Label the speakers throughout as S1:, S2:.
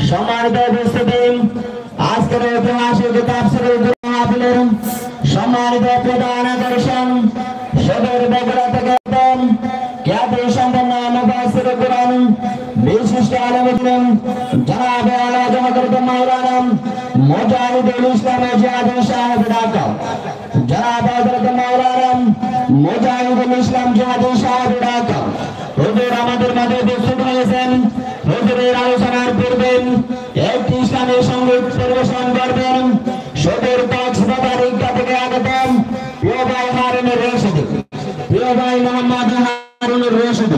S1: সম্মানিত উপস্থিতি, আজকের ঐতিহাসিক তাফসীরুল কুরআন মাহফিলের সম্মানিত প্রধান আকর্ষণ সদর বগুড়া থেকে খ্যাতি সম্পন্ন মুফাসসির কুরআন বিশিষ্ট আলেম ইলম জনাব আলা হযরত মাওলানা মুজাহিদুল ইসলাম জিয়াদ সাহেব ঢাকা। জনাব হযরত মাওলানা মুজাহিদুল ইসলাম জিয়াদ সাহেব ঢাকা হুজুর আমাদের মাঝে উপস্থিত হয়েছেন। হুজুরের আলোচনার পূর্বে একটি ইসলামী সঙ্গীত পরিবেশন করবেন সদর কক্সবাজার ঈদগাহ থেকে আগত প্রিয় ভাই হারুনুর রশিদ, প্রিয় ভাই মোহাম্মদ হারুনুর রশিদ।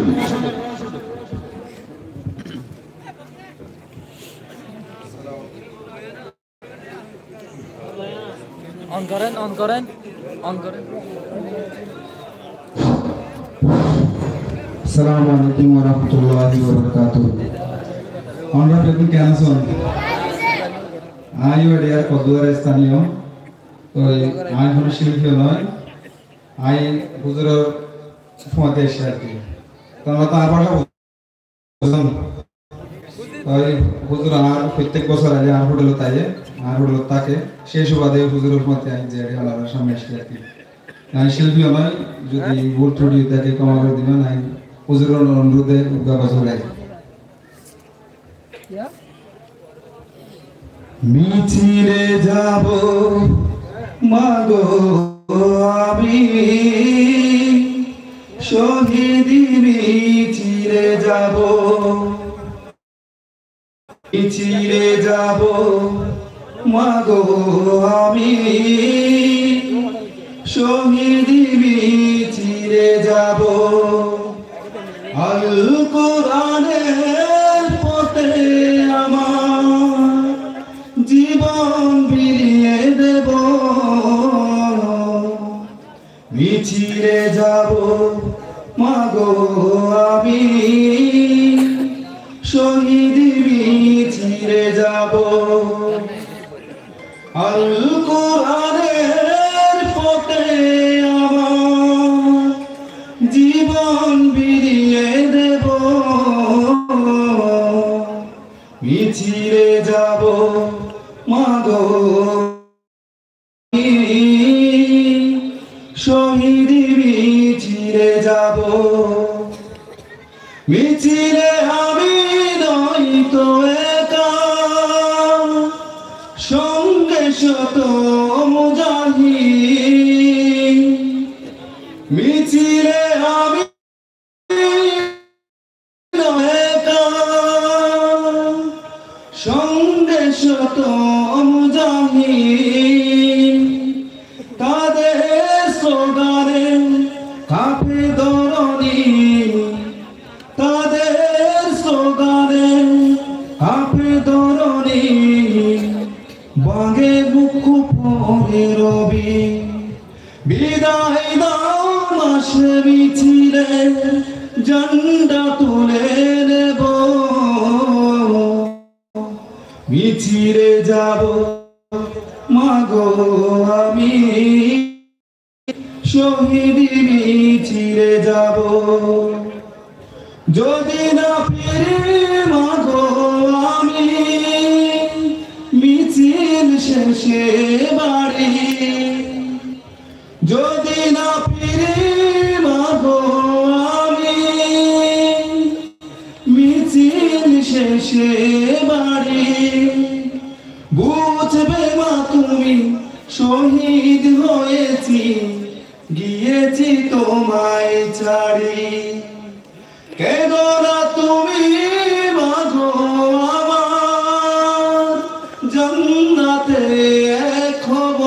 S2: অন করেন, অন করেন, অন করেন।
S3: আসসালামু আলাইকুম ওয়া রাহমাতুল্লাহি ওয়া বারাকাতুহু। আমরা বেগুন কেন শুন আই ওডিয়ার কদুয়ার স্থানীয় তো আই কোনো শিল্পী নয়, আই হুজুরের ফতে এসে আর কি তোমরা তো আর ভাষা বুঝুন ওই হুজুর আর প্রত্যেক বছর আগে আর হোটেল তাইয়ে আর হোটেল তাকে সেই সুবাদে হুজুরের ফতে আই যে আল্লাহর সামনে এসে আর কি আই শিল্পী নয়, যদি ভুল ত্রুটি থাকে ক্ষমা করে দিবেন। আই হুজুরের অনুরোধে উদ্যোগ গাই মিছিলে যাব মাগো আমি শহীদি মিছিলে যাব, মিছিলে যাব মাগো আমি শহীদি মিছিলে যাব। আল কোরআনের পথে আমার জীবন বিলিয়ে দেব, মিছিলে যাব মাগো আমি শহীদি মিছিলে যাব। আল কোরআনের পথে আমার জীবন বিলিয়ে দেব, মিছিলে যাব মাগো শহীদি মিছিলে যাব। মিছিলে আমি নই তো একা, সঙ্গে শত মুজাহিদ। মিছিলে আমি একা, সঙ্গে শত মুজাহিদ। তাদের স্লোগানে কাঁপে ধরণী, তাদের স্লোগানে কাঁপে ধরণী। বাগে মুখ পরে রবি বিদায় দাও মাসে মিছিলে ঝান্ডা তুলে নেব, মিছিলে যাব মাগো আমি শহীদি মিছিলে যাব। যদি না ফিরে মাগো আমি মিছিল শেষে বাড়ি, যদি না ফিরে মাগো আমি মিছিল শেষে বাড়ি। বুঝবে মা তুমি শহীদ হয়েছি, গিয়েছি তোমায় ছাড়ি। কেঁদো না তুমি মাগো আমার জান্নাতে এক হব,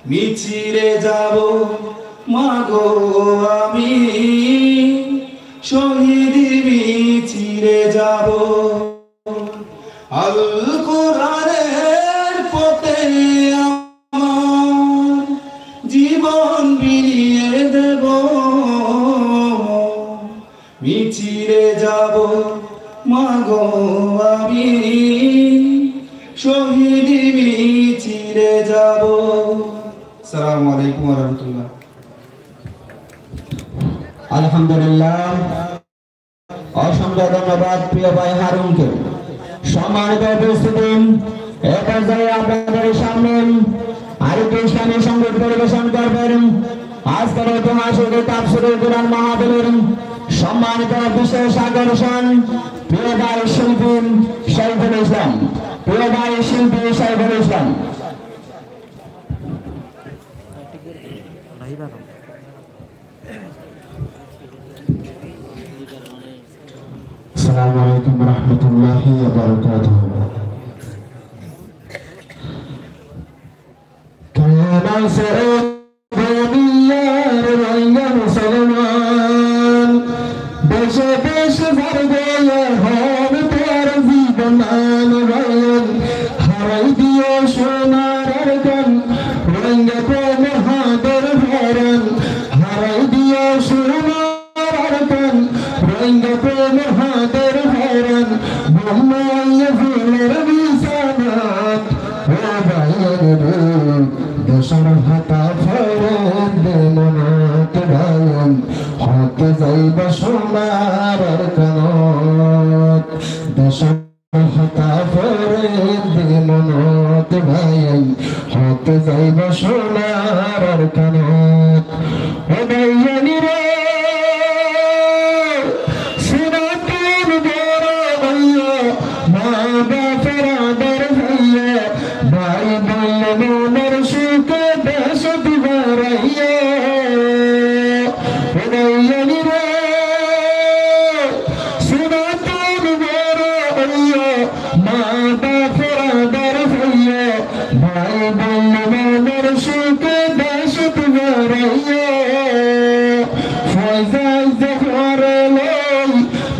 S3: মিছিলে যাব মাগো আমি শহীদি মিছিলে যাব। আল কোরআনের পথে আমার জীবন বিলিয়ে দেব, মিছিলে যাব মাগো আমি শহীদি মিছিলে যাব। আসসালামু আলাইকুম ওয়া রাহমাতুল্লাহ।
S1: আলহামদুলিল্লাহ অসংখ্য ধন্যবাদ প্রিয় ভাই হারুনকে। সম্মানিত উপস্থিতি, এ পর্যায়ে আপনাদের সামনে আরেকটি ইসলামী সংগীত পরিবেশন করবেন আজকের ঐতিহাসিক তাফসীরুল কুরআন মাহফিলের সম্মানিত বিশেষ আকর্ষণ প্রিয় ভাই শিল্পী সাইফুল ইসলাম। প্রিয় ভাই শিল্পী সাইফুল ইসলাম।
S4: আসসালামু আলাইকুম ওয়া রাহমাতুল্লাহি ওয়া বারাকাতুহু। কানা সরবনিয়ার রাইয়া মুসলমান দেশে দেশে ভরগয়া হন তোর জীবনান রায়ন হারাই দিও সোনার গান রাইয়া প্রেম হাদের ভরন হারাই দিও সোনার গান রাইয়া প্রেম হাদের ভরন বন্যায় ফুলের বিছানাত ও ভাইয়ের দেশর হাতা ফরে মনত গায়ন হতে যাইব সোনার কানত দেশর হাতা ফরে মনত গায়ন হতে যাইব সোনার কানত ও ভাইয়ানি রে সিরাতুল বড় ভাইয়া মা বাপের আদর ভাইয়া ভাই বলল মনের সুখে দেশ দিবারাইয়া ভাইয়ানি রে সিরাতুল বড় ভাইয়া মা বাপের আদর ভাইয়া ভাই বলল মনের সুখে দেশ দিবারাইয়া ফয়জাল জহরে লই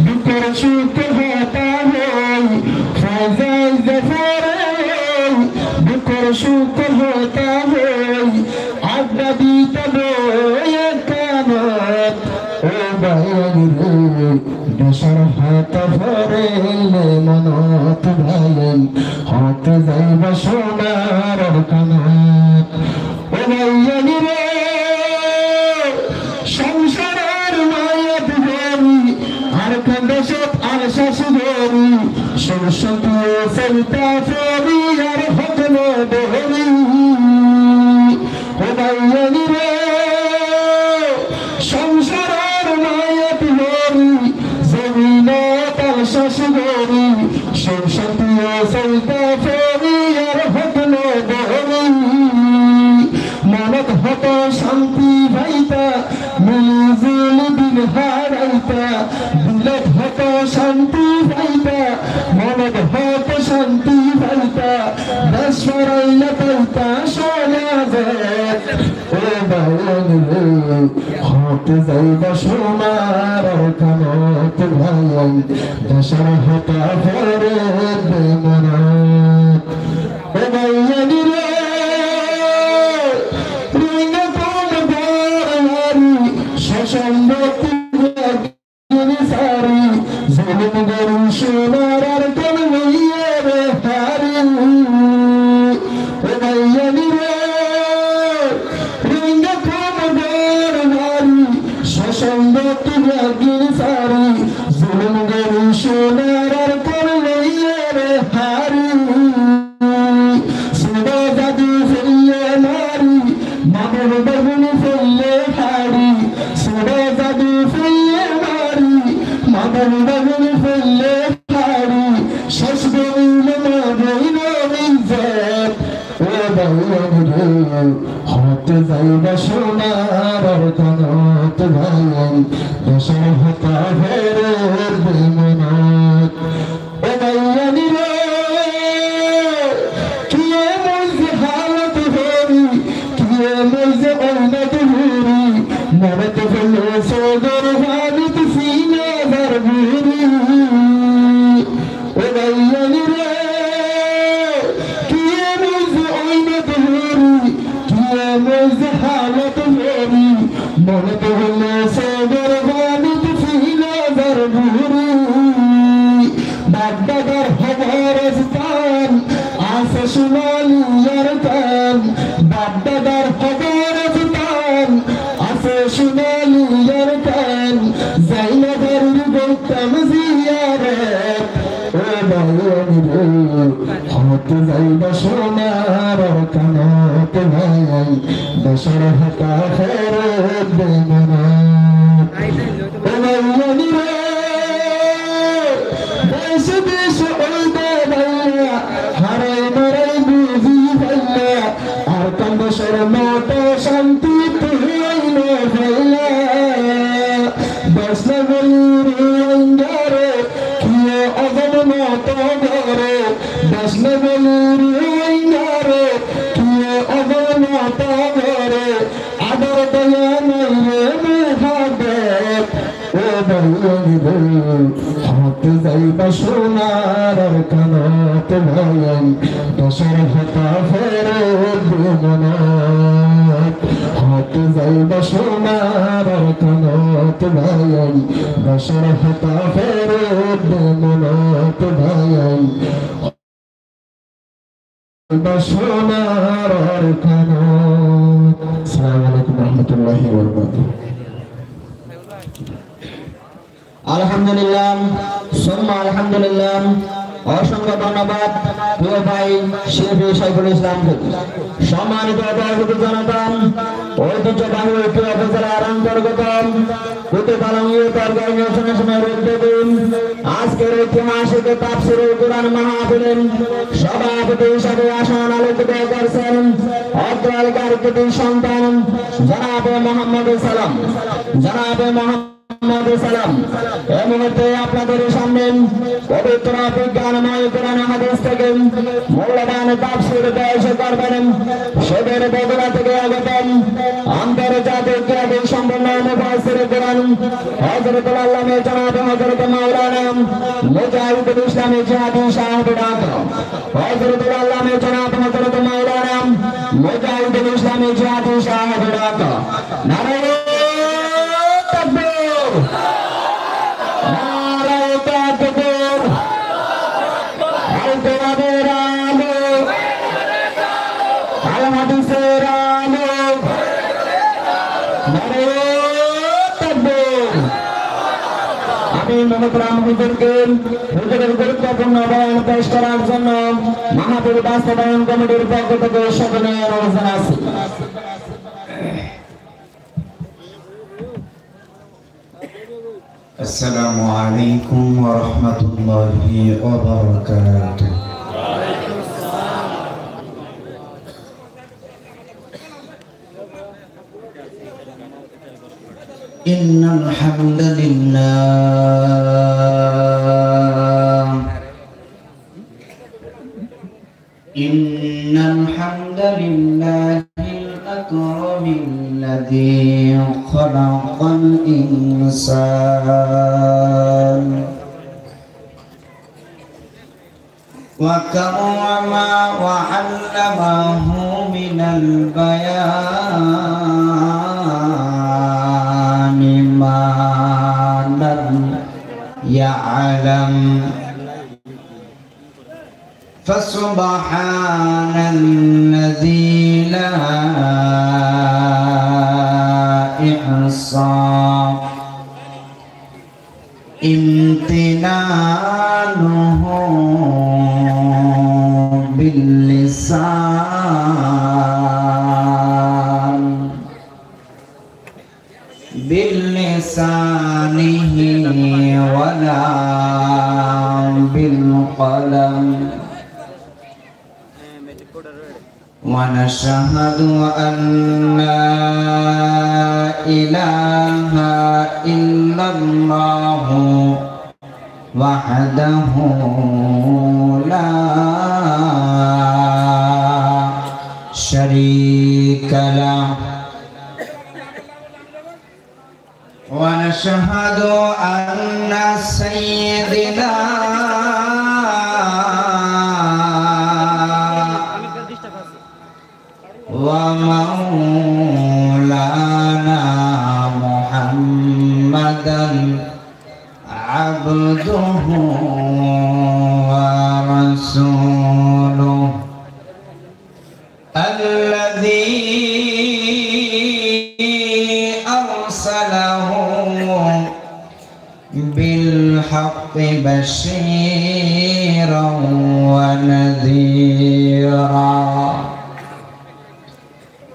S4: দুঃখের সুখে হতা হই ফয়জাল জহরে লই দুঃখের সুখে হতা হই আড্ডা দিতে বই কানত ও ভাইয়ের দেশর হাত ভরে মনত ভাইয়েন হতে যাইব সোনার কানত ও ভাইয়ের রে সংসারের মায়াত ধরি আর কন্দেশত আর শাশুড়ি সংসদ সলতা ফরি আর হকল দহরি ও ভাইয়ানি রে সংসারের মায়াত ধরি জমিনত আর শাশুড়ি সংসদ সলতা ফরি আর হকল দহরি মনত হত শান্তি ভাইতা মিলজুল দিন হারাইতা দিলত হত শান্তি ভাইতা মনত হত শান্তি ভাইতা দেশ ফরাইলা পাইতা সোনা যায় ও বায়ন রে হত যাইব সোনার কানত ভাইন দেশর হতা ভরে বেমনাত ও বায়ন রে সম্মতি সারি জলম গরু সোনার কোন মেয়ের হারি ও ভাইয়ানি রে রিঙ্গ কোন বড় নারী সম্মতি সারি জলম গরু সোনার কোন মেয়ের হারি সোনা জাদু ফেললে নারী মানব বেগুনি ফেললে হারি সোনা জাদু ফেললে নারী মানব বেগুনি ফেললে হারি শেষ বলিল না বইল ইজ্জত ও ভাইয়ান রে হতে যাইব সোনার কানত ভাইয়ান দেশর হতা ভরে বেমনাত ও ভাইয়ান রে কিয়ে মইজে হালত হরি কিয়ে মইজে অইনত হরি মরত ফেলে সদর ভাবিত সিনা দরবুরি ও ভাইয়ান রে কিয়ে মইজে অইনত হরি কিয়ে মইজে হালত হরি মরত ফেলে সদর ভাবিত সিনা দরবুরি বাগদাদার হবরস্তান আসে সোনালিয়ার কান বাগদাদার হবরস্তান আসে সোনালিয়ার কান জাইনাবের বলতাম জিয়ারত ও বায়নি রে হত যাইবা সোনার কানত ভাই বসর হাতা ফেরত দেবনা ও বায়নি রে দেশ দেশ ওইদে ভাইয়া হারাই মারাই বুঝি ভাইয়া আর কান্দসর মত শান্তি তুইলে ভাইয়া বসলে বলিরে অঙ্গারে কিয়ে অজম মত গরে বসলে বলিরে অঙ্গারে কিয়ে অজম মত গরে আদর দয়া নাই রে মহাদেব ও বায়নি রে হাত যাইবা সোনার কানত ভাই দশর হাতা ফেরত দেবনা হাত যাইবা সোনার কানত ভাই দশর হাতা ফেরত দেবনা ভাই সোনার কানত। আসসালামু আলাইকুম রহমতুল্লাহি ওয়া বারাকাতুহু।
S1: আলহামদুলিল্লাহ সুম্মা আলহামদুলিল্লাহ। অসংখ্য ধন্যবাদ প্রিয় ভাই শিল্পী সাইফুল ইসলামকে। সম্মানিত দর্শক জনতা, ঐতিহ্যবাহী উপজেলার অন্তর্গত কুতুবআলম তরগাই ইউনিয়নের উদ্যোগে আজকের ঐতিহাসিক তাফসীরুল কুরআন মাহফিলের সভাপতি হিসেবে আসন আলোকিত করছেন অত্র এলাকার কৃতি সন্তান জনাব মোহাম্মদ সালাম। এই মুহূর্তে আপনাদের সামনে পবিত্র বিজ্ঞানময় কোরআন হাদিস থেকে মূল্যবান তাফসীর পেশ করবেন সদর বগুড়া থেকে আগত আন্তর্জাতিক খ্যাতি সম্পন্ন মুফাসসির কোরআন হযরতুল আল্লামা জনাব হযরত মাওলানা মুজাহিদুল ইসলাম জিহাদি সাহেব ঢাকা। হযরতুল আল্লামা জনাব হযরত মাওলানা মুজাহিদুল ইসলাম জিহাদি সাহেব ঢাকা। নারে আমি মোহতরাম হুজুরকে হুজুরের গুরুত্বপূর্ণ বয়ান পেশ করার জন্য মাহফিল বাস্তবায়ন কমিটির পক্ষ থেকে সকলে অনুরোধ জানাচ্ছি।
S5: السلام عليكم ورحمة الله وبركاته. إن الحمد لله الأكرم الذي خلق الإنسان وكرم وعلمه من البيان ما لم يعلم فسبحان الذي لا إحصاء امتنانه باللسان بلسانه ولا بالقلم ونشهد أن لا إله إلا الله وحده لا شريك له ونشهد أن سيدنا ومولانا محمدا عبده ورسوله الذي أرسله بالهدى بشيرا ونذيرا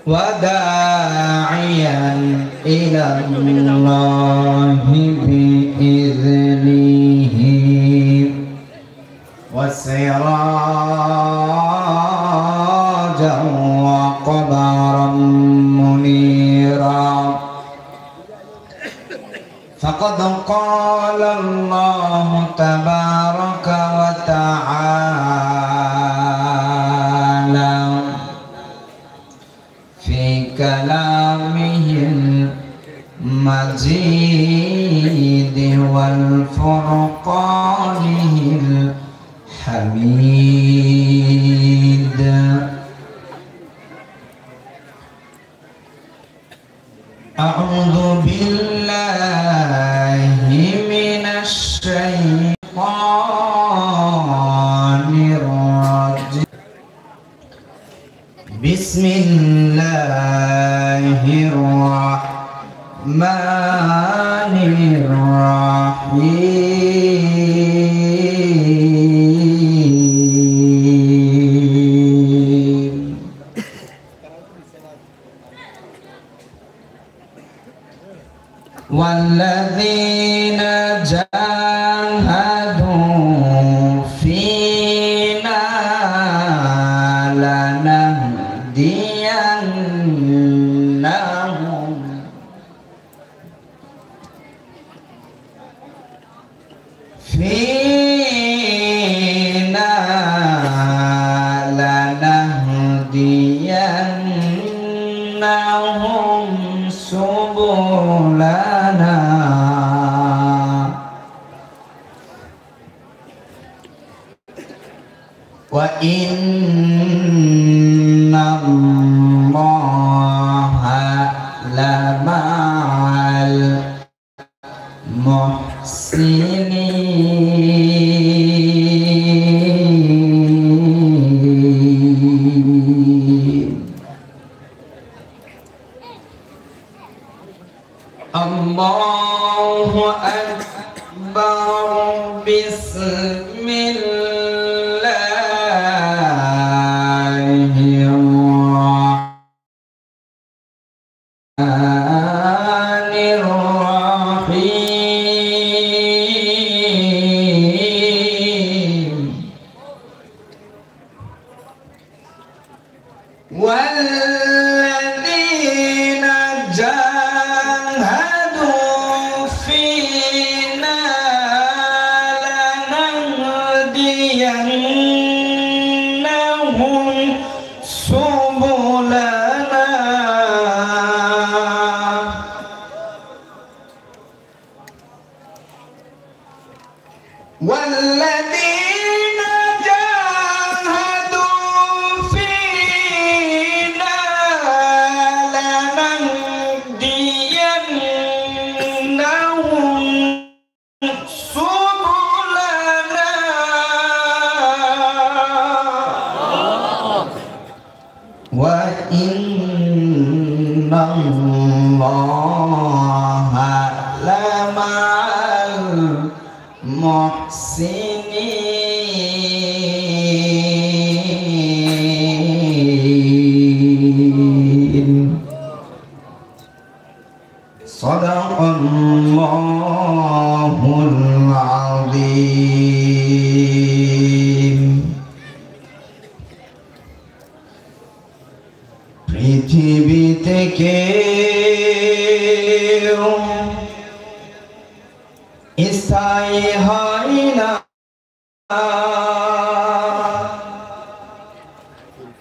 S5: وداعيا إلى الله بإذنه وسراجا وقمرا منيرا فقد قال الله تبارك وتعالى في كلامه المجيد والفرقانه الحميد أعوذ بالله من الشيطان الرجيم بسم الله الرحمن الرحيم والذين جاهدوا فينا لنهدينهم سبلنا وإن الله لمع المحسنين الله أكبر بسم الله الرحمن الرحيم والذين جاهدوا فينا لنهدينهم سبلنا والذين جاهدوا فينا لنهدينهم سبلنا وإن الله لمع المحسنين صدق الله العظيم পৃথিবী থেকে স্থায়ী হয় না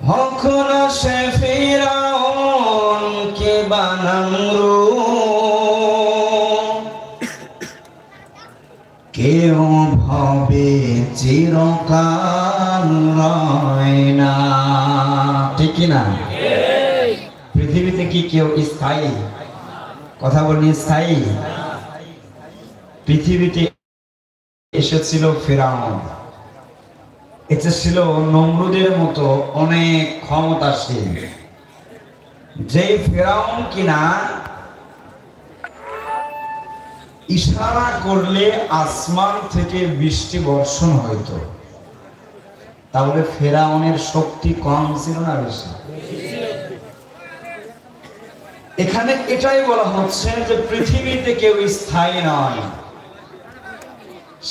S5: কখনো সে ফিরাউন কে বানামরূপ কেউ ভাবে চিরকাল রয় না ঠিক না পৃথিবীতে কি কেউ স্থায়ী কথা বলি স্থায়ী পৃথিবীতে এসেছিল ফেরাউন এসেছিল নমরুদের মতো অনেক ক্ষমতাশীল যে ফেরাউন কিনা ইশারা করলে আসমান থেকে বৃষ্টি বর্ষণ হইতো। তাহলে ফেরাউনের শক্তি কম ছিল না বেশি? এখানে এটাই বলা হচ্ছে যে পৃথিবীতে কেউ স্থায়ী নয়।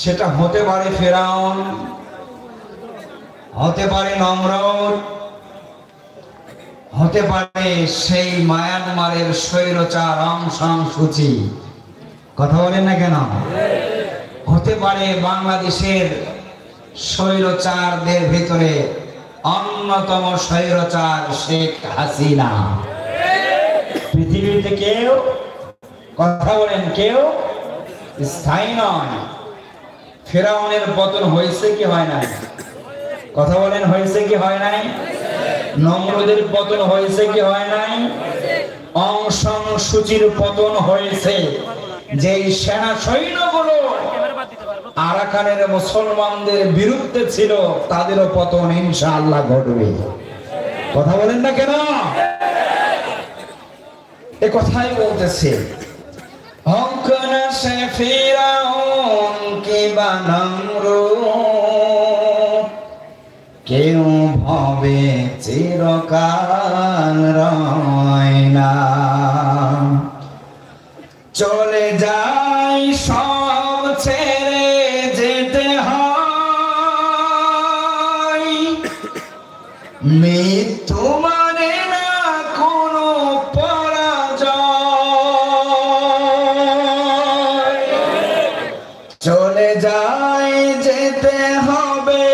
S5: সেটা হতে পারে ফেরাউন, হতে পারে নমরুদ, হতে পারে সেই মায়ানমারের স্বৈরচার অং সান সু চি, কথা বলেন না কেন? হতে পারে বাংলাদেশের স্বৈরচারদের ভিতরে অন্যতম স্বৈরচার শেখ হাসিনা। পৃথিবীতে কেউ, কথা বলেন, কেউ স্থায়ী নয়। ফেরাউনের পতন হয়েছে কি হয় নাই? কথা বলেন, হয়েছে কি হয় নাই? নমরুদের পতন হয়েছে কি হয় নাই? অং সান সু চির পতন হয়েছে। যেই সেনা সৈন্যগুলো আরাকানের মুসলমানদের বিরুদ্ধে ছিল, তাদেরও পতন ইনশাআল্লাহ ঘটবে। কথা বলেন না কেন? এ কথাই বলতেছে। হকনা সে ফিরাউন কি বা নমরুদ, কেউ ভাবে চিরকাল রয় না। চলে যাই সব ছেড়ে যেতে হয়, মৃত্যু মানে না কোনো পরাজয়। চলে যাই যেতে হবে,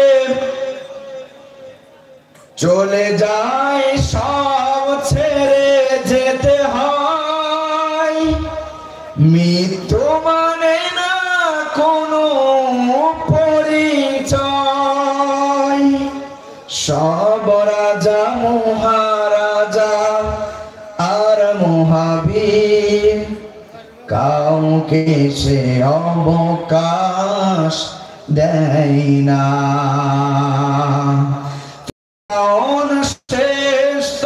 S5: চলে যাই সব ছেড়ে যেতে হয়, মৃত্যু মানে না কোনো পরিচয়। সব রাজা মহারাজা আর মহাবীর, কাউকে সে অবকাশ দেয় না। শ্রেষ্ঠ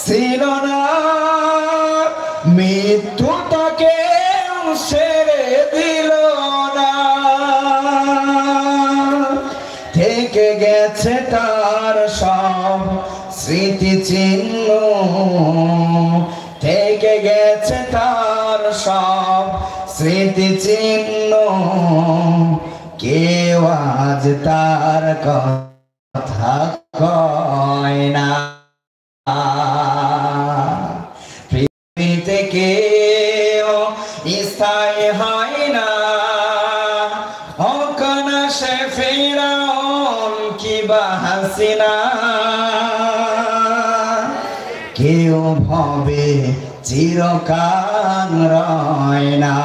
S5: ছিল না, মৃত্যু তাকে ছেড়ে দিল না। থেকে গেছে তার সব স্মৃতিচিহ্ন, থেকে গেছে তার সব স্মৃতিচিহ্ন। কেউ আজ তার কথা কয় না। পৃথিবীতে কেউ স্থায়ী হয় না। হকনা সে ফিরাউন কি বা হাসিনা, কেউ ভাবে চিরকাল রয় না,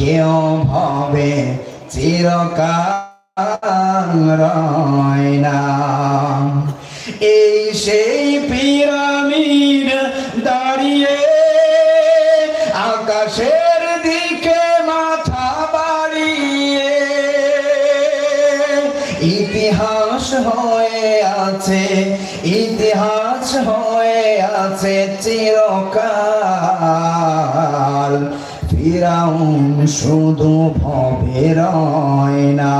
S5: কেউ ভাবে চিরকাল রয় না। এই সেই পিরামিড দাঁড়িয়ে আকাশের দিকে মাথা বাড়িয়ে, ইতিহাস হয়ে আছে, ইতিহাস হয়ে আছে চিরকাল। ফিরাউন শুধু ভবে রয় না,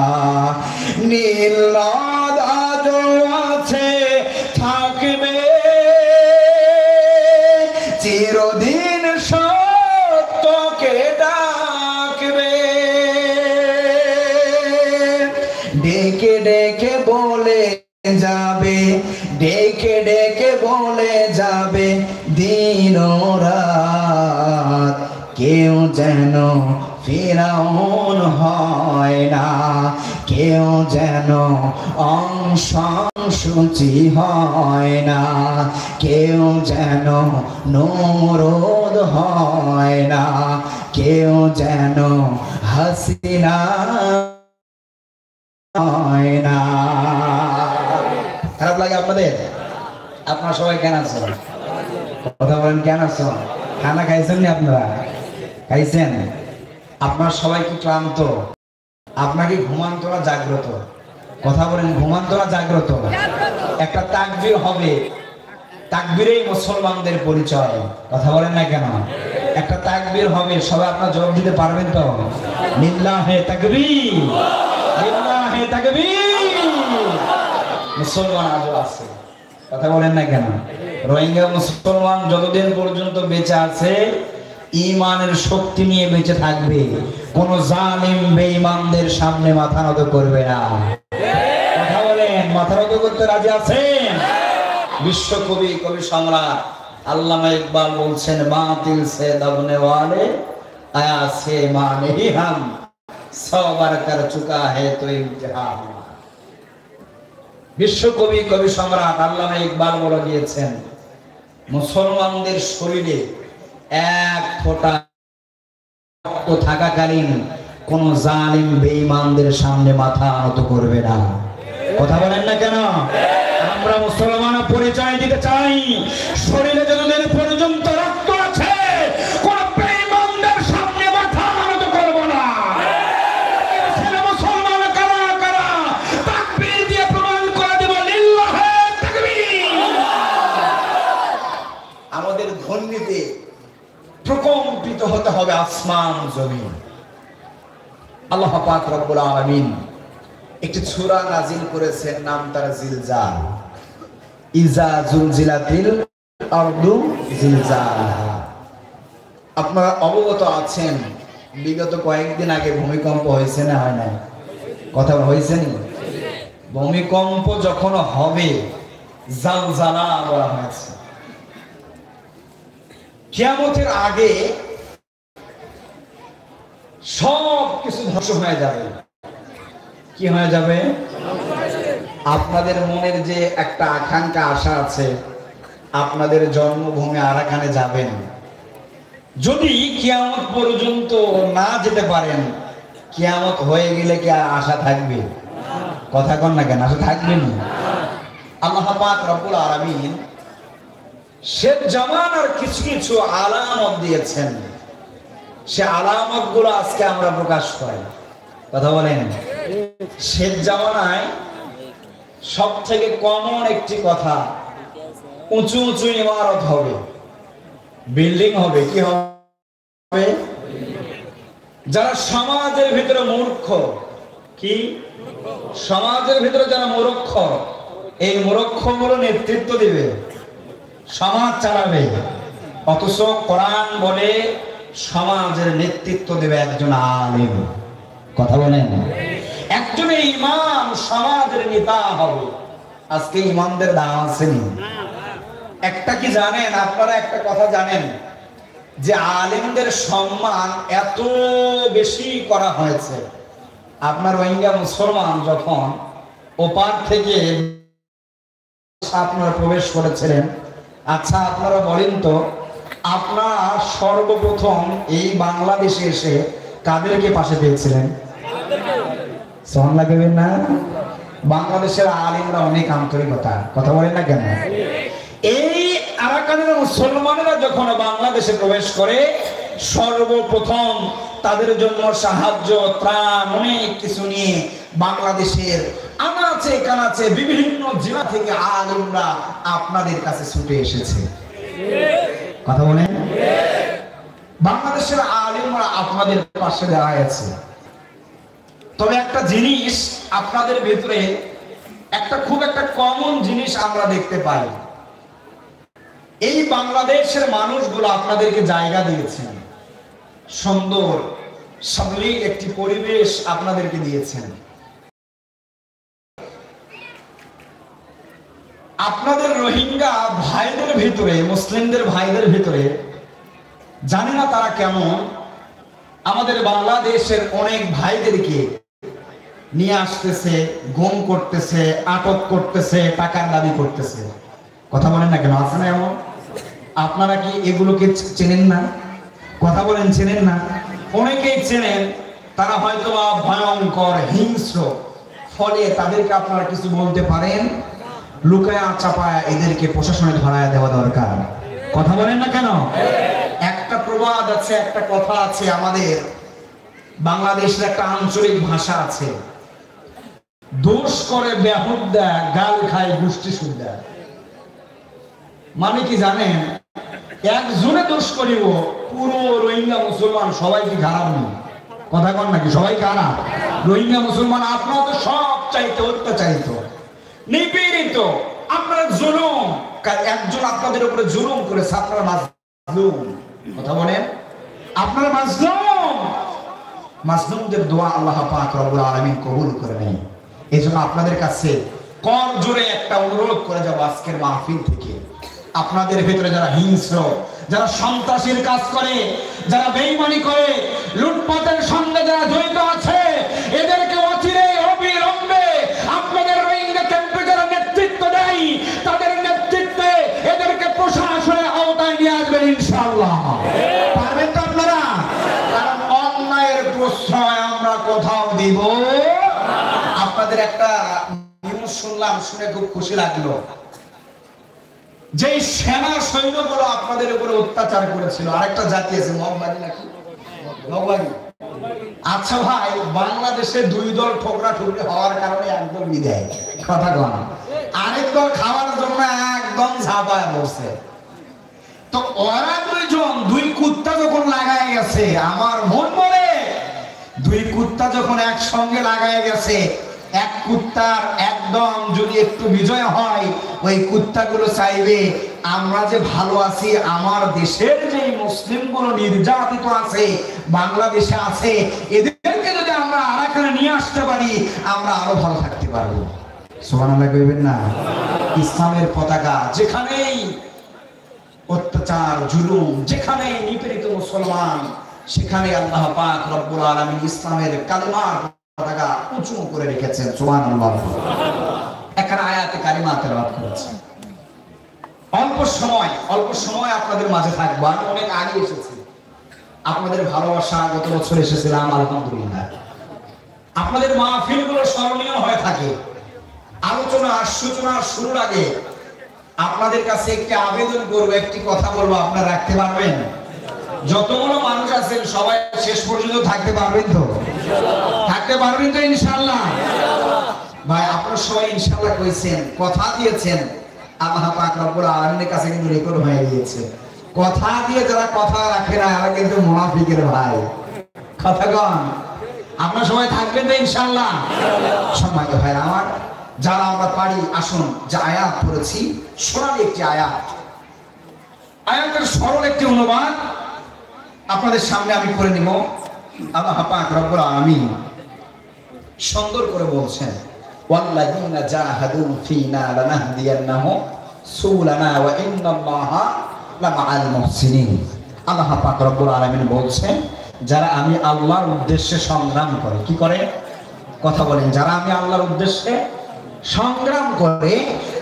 S5: নীল নদ আজও আছে, থাকবে চিরদিন, সত্যকে ডাকবে। ডেকে ডেকে বলে যাবে, ডেকে ডেকে বলে যাবে দিন রাত। কেউ যেন ফিরাউন হয় না, কেউ যেন অং সান সু চি হয় না, কেউ যেন নমরুদ হয় না, কেউ যেন হাসিনা হয় না। খারাপ লাগে আপনাদের? আপনারা সবাই কেন আছেন? কথা বলেন, কেন আছেন? খানা খাইছেন না আপনারা? খাইছেন? আপনার সবাই কি ক্লান্ত? আপনাকে ঘুমান্ত না জাগ্রত? কথা বলেন, ঘুমান্ত না জাগ্রত? একটা তাকবীর হবে, তাকবীরেই মুসলমানদের পরিচয়। কথা বলেন না কেন? একটা তাকবীর হবে, সবাই আপনারা জবাব দিতে পারবেন তো? লিল্লাহে তাকবীর, লিল্লাহে তাকবীর। মুসলমান আজও আছে। কথা বলেন না কেন? রোহিঙ্গা মুসলমান যতদিন পর্যন্ত বেঁচে আছে ঈমানের শক্তি নিয়ে বেঁচে থাকবে, কোন জালিম বেঈমানদের সামনে মাথা নত করবে না। কথা বলেন, মাথা নত করতে রাজি আছেন? বিশ্বকবি, কবি সম্রাট আল্লামা ইকবাল বলছেন, বাতিল সে দবনে ওয়ালে আয়া সে মানে হি হাম সবার কর চুকা হে তো ইমতিহান। বিশ্বকবি, কবি সম্রাট আল্লামা ইকবাল বলে দিয়েছেন, মুসলমানদের শরীরে এক ফোঁটা রক্ত থাকাকালীন কোন জালিম বেঈমানদের সামনে মাথা নত করবে না। কথা বলেন না কেন? আমরা মুসলমান পরিচয় দিতে চাই, শরীরে যতদিন পর্যন্ত রক্ত আছে কোন বেঈমানদের সামনে মাথা নত করব না। মুসলমান কারা কারা তাকবীর দিয়ে প্রমাণ করে দেব, লিল্লাহে তাকবীর। আমাদের ধ্বনিতে প্রকম্পিত হতে হবে আসমান জমিন। আল্লাহ পাক রব্বুল আলামিন একটি সূরা নাজিল করেছেন, নাম তার জিলজাল। ইজা জুলজিলাতিল আরদু জিলজালাহা। আপনারা অবগত আছেন বিগত কয়েকদিন আগে ভূমিকম্প হয়েছে না হয় না? কথা হয়েছে না? ভূমিকম্প যখন হবে জালজালা বলা হয়েছে। কিয়ামতের আগে সব কিছু ধ্বংস হয়ে যাবে। কি হয়ে যাবে? আপনাদের মনের যে একটা আকাঙ্ক্ষা, আশা আছে আপনাদের জন্মভূমি আরাকানে যাবেন, যদি কিয়ামত পর্যন্ত না যেতে পারেন, কিয়ামত হয়ে গেলে কি আশা থাকবে? কথা কন না কেন? আশা থাকবে না। আল্লাহ পাক রব্বুল আলামিন শেষ জামানার কিছু কিছু আলামত দিয়েছেন, সে আলামত গুলো আজকে আমরা প্রকাশ পাই। কথা বলেন, শেষ জামানায় সব থেকে কমন একটি কথা, উঁচু উঁচু ইমারত হবে, বিল্ডিং হবে। কি হবে? যারা সমাজের ভিতরে মূর্খ, কি সমাজের ভিতরে যারা মূর্খ, এই মূর্খগুলো নেতৃত্ব দিবে, সমাজ চালাবে। অথচ কোরআন বলে সমাজের নেতৃত্ব দেবে একজন আলেম। কথা বলেন, একজন ইমাম সমাজের নেতা হবে। আজকে ইমামদের দাম আসেনি। একটা কি জানেন আপনারা? একটা কথা জানেন যে আলেমদের সম্মান এত বেশি করা হয়েছে। আপনার রোহিঙ্গা মুসলমান যখন ওপার থেকে আপনারা প্রবেশ করেছিলেন, আচ্ছা আপনারা বলেন তো, আপনারা সর্বপ্রথম এই বাংলাদেশে এসে কাদেরকে পাশে পেয়েছিলেন? সন লাগবেন না? বাংলাদেশের আলেমরা অনেক আন্তরিকতা। কথা বলেন না কেন? এই আরাকানের মুসলমানেরা যখন বাংলাদেশে প্রবেশ করে, সর্বপ্রথম তাদের জন্য সাহায্য, ত্রাণ, অনেক কিছু নিয়ে বাংলাদেশের আনাচে কানাচে বিভিন্ন জেলা থেকে আলেমরা আপনাদের কাছে ছুটে এসেছে। কথা বলেন, বাংলাদেশের আলেমরা আপনাদের পাশে দাঁড়িয়েছে। তবে একটা জিনিস আপনাদের ভিতরে, একটা খুব একটা কমন জিনিস আমরা দেখতে পাই, এই বাংলাদেশের মানুষগুলো আপনাদেরকে জায়গা দিয়েছেন, সুন্দর সাবলীল একটি পরিবেশ আপনাদেরকে দিয়েছেন। আপনাদের রোহিঙ্গা ভাইদের ভিতরে, মুসলিমদের ভাইদের ভিতরে, জানি না তারা কেমন, আমাদের বাংলাদেশের অনেক ভাইদেরকে নিয়ে আসতেছে, গুম করতেছে, আটক করতেছে, টাকার দাবি করতেছে। কথা বলেন না কেন? আছে না এমন? আপনারা কি এগুলোকে চেনেন না? কথা বলেন, চেনেন না? অনেকেই চেনেন, তারা হয়তো ভয়ঙ্কর, হিংস্র, ফলে তাদেরকে আপনারা কিছু বলতে পারেন, লুকায়া চাপায়া এদেরকে প্রশাসনে ধরায় দেওয়া দরকার। কথা বলেন না কেন? একটা প্রবাদ আছে, একটা কথা আছে, আমাদের বাংলাদেশের একটা আঞ্চলিক ভাষা আছে, দোষ করে বেহুদা, গাল খায় গোষ্ঠী সুদা। মানে কি জানেন, একজনে দোষ করিব পুরো রোহিঙ্গা মুসলমান সবাই কি খারাপ নেই? কথা কন নাকি? সবাই খারাপ? রোহিঙ্গা মুসলমান আপনারা তো সব চাইতে অত্যাচারিত, নিপীড়িত, আপনারা জুলুম, একজন আপনাদের উপরে জুলুম করেছে, আপনারা মাজলুম। কথা বলেন, আপনারা মাজলুম। মাজলুমদের দোয়া আল্লাহ পাক রব্বুল আলামিন কবুল করে নেন। এজন্য আপনাদের কাছে কর জোরে একটা অনুরোধ করে যাব আজকের মাহফিল থেকে, আপনাদের ভিতরে যারা হিংস্র, যারা সন্ত্রাসীর কাজ করে, যারা বেঈমানি করে, লুটপাটের সঙ্গে যারা জড়িত আছে, এদেরকে অচিরে অবিলম্বে আপনাদের রোহিঙ্গা ক্যাম্পে যারা নেতৃত্ব দেয়, তাদের নেতৃত্বে এদেরকে প্রশাসনের আওতায় নিয়ে আসবেন ইনশাআল্লাহ। পারবেন তো আপনারা? কারণ অন্যায়ের প্রশ্রয় আমরা কোথাও দিব। আপনাদের একটা নিউজ শুনলাম, শুনে খুব খুশি লাগলো। যে সেনা সৈন্যগুলো আপনাদের উপরে অত্যাচার করেছিল, আরেকটা জাতি আছে মগবাড়ি নাকি মগবাড়ি, আচ্ছা ভাই, বাংলাদেশে দুই দল ঠোকরা ঠুকরি হওয়ার কারণে একদল বিদায়, কথা কন, আরেক দল খাওয়ার জন্য একদম ঝাঁপায় বসে। তো ওরা দুইজন, দুই কুত্তা যখন লাগায় গেছে, আমার মন বলে দুই কুত্তা যখন একসঙ্গে লাগায় গেছে, এক কুত্তার একদম যদি একটু বিজয় হয়, ওই কুত্তাগুলো চাইবে আমরা যে ভালো আছি, আমার দেশের যে মুসলিমগুলো নির্যাতিত আছে, বাংলাদেশে আছে, এদেরকে যদি আমরা আরাকানে নিয়ে আসতে পারি, আমরা আরো ভালো থাকতে পারবো। সুবহানাল্লাহ কইবেন না? ইসলামের পতাকা যেখানেই অত্যাচার, জুলুম, যেখানে নিপীড়িত মুসলমান, সেখানে আল্লাহ পাক রব্বুল আলামিন ইসলামের কালিমার পতাকা উঁচু করে রেখেছেন। সুবহানাল্লাহ। এখানে আয়াতে কারিমা তেলাওয়াত করেছেন। অল্প সময় আপনাদের মাঝে থাকবো। আমি অনেক আগে এসেছি, আপনাদের ভালোবাসা গত বছর এসেছিলাম, আলহামদুলিল্লাহ। আপনাদের মাহফিলগুলো স্মরণীয় হয়ে থাকে। আলোচনার সূচনা শুরুর আগে আপনাদের কাছে একটি আবেদন করবো, একটি কথা বলবো, আপনারা রাখতে পারবেন? যতগুলো মানুষ আছেন সবাই শেষ পর্যন্ত থাকতে পারবেন তো? থাকতে পারবেন তো ইনশাআল্লাহ? ভাই, আপনারা সবাই ইনশাআল্লাহ কইছেন, কথা দিয়েছেন। আল্লাহ পাক রব্বুল আলামিনের কাছে কিন্তু রেকর্ড হয়ে গিয়েছে। কথা দিয়ে যারা কথা রাখে না, এরা কিন্তু মুনাফিকের ভাই। কথা কন, আপনারা সবাই থাকবেন তো ইনশাআল্লাহ? সম্মানিত ভাইরা আমার, যারা আমরা পারি, আসুন যে আয়াত পড়েছি, সোনালি একটি আয়াত, আয়াতের সরল একটি অনুবাদ আপনাদের সামনে আমি করে নিব। আল্লাহ পাক রব্বুল আলামিন সুন্দর করে বলছেন, ওয়াল্লাযীনা জাহাদু ফীনা লানাহদিয়ান্নাহুম সুবুলানা ওয়া ইন্নাল্লাহা লামাআল মুহসিনিন। আল্লাহ পাক রব্বুল আলামিন বলছেন, যারা আমি আল্লাহর উদ্দেশ্যে সংগ্রাম করে, কি করে? কথা বলেন, যারা আমি আল্লাহর উদ্দেশ্যে সংগ্রাম করে,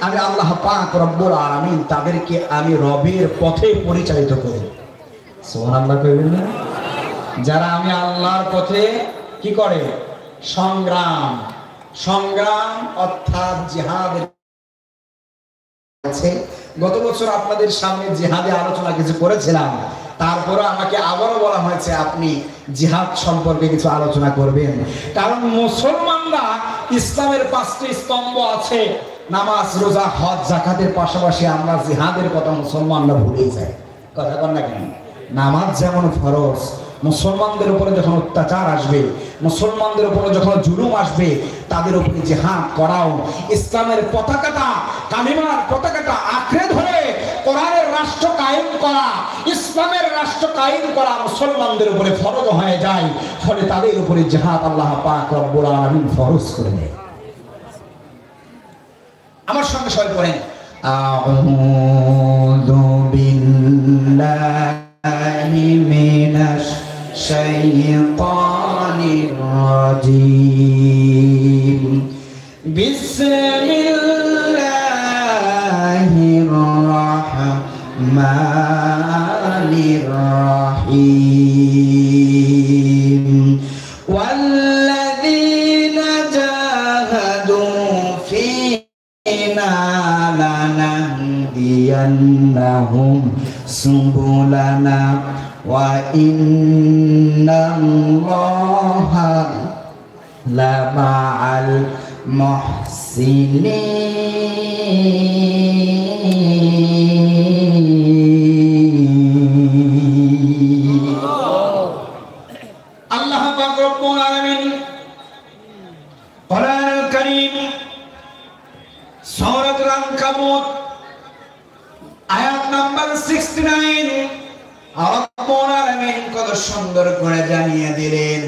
S5: আমি আল্লাহ পাক রব্বুল আলামিন তাদেরকে আমি রবের পথে পরিচালিত করি। সুবহানাল্লাহ কইবেন না? যারা আমি আল্লাহর পথে কি করে? সংগ্রাম অর্থাৎ জিহাদের। গত বছর আপনাদের সামনে জিহাদে আলোচনা কিছু করেছিলাম, তারপরে আমাকে আবারও বলা হয়েছে আপনি জিহাদ সম্পর্কে কিছু আলোচনা করবেন। কারণ মুসলমানরা ইসলামের 5টি স্তম্ভ আছে, নামাজ, রোজা, হজ, যাকাতের পাশাপাশি আমরা জিহাদের কথা মুসলমানরা ভুলে যাই। কথা বল না কেন? নামাজ যেমন ফরজ, মুসলমানদের উপরে যখন অত্যাচার আসবে, মুসলমানদের উপরে যখন জুলুম আসবে, তাদের উপরে জিহাদ করাও, ইসলামের পতাকাটা, কালিমার পতাকাটা আঁকড়ে ধরে কোরআনের রাষ্ট্র কায়েম করা, ইসলামের রাষ্ট্র কায়েম করা মুসলমানদের উপরে ফরজ হয়ে যায়। ফলে তাদের উপরে জিহাদ আল্লাহ পাক রব্বুল আলামিন ফরজ করে দেয়। আমার সঙ্গে সবাই পড়েন, আউযু বিল্লাহি মিনাশ শাইতানির রাজীম। বিসমিল্লাহির রাহমানির রাহিম। ওয়াল্লাযীনা জাহাদু ফীনা লানাহদিয়ান্নাহুম সুবুলানা ওয়া ইন্নাল্লাহা লামাআল মুহসিনিন। আনকাবুত আয়াত নাম্বার 69 রব্বুল আলামিন কত সুন্দর করে জানিয়ে দিলেন,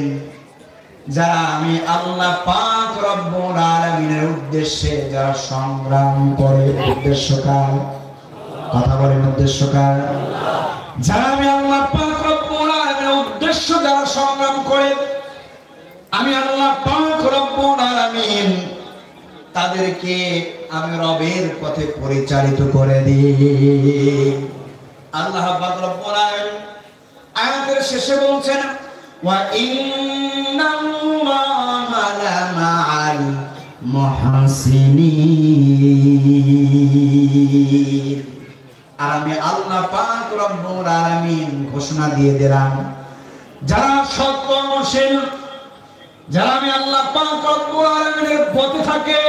S5: যারা আমি আল্লাহ পাক রব্বুল আলামিনের উদ্দেশ্যে যারা সংগ্রাম করে, উদ্দেশ্যকার কথা বলেন, উদ্দেশ্যকার, যারা আমি আল্লাহ পাক রব্বুল আলামিনের উদ্দেশ্য যারা সংগ্রাম করে, আমি আল্লাহ পাক রব্বুল আলামিন তাদেরকে আমি রবের পথে পরিচালিত করে দিই। আল্লাহ পাক রব্বুল আলামিন আয়াতের শেষে বলছেন, ওয়া ইন্নাল্লাহা লামাআল মুহসিনিন। আর আমি আল্লাহ পাক রব্বুল আলামিন ঘোষণা দিয়ে দিলাম, যারা সৎকর্মশীল, যারা আমি আল্লাহ পাক রব্বুল আলামিনের পথে থাকে,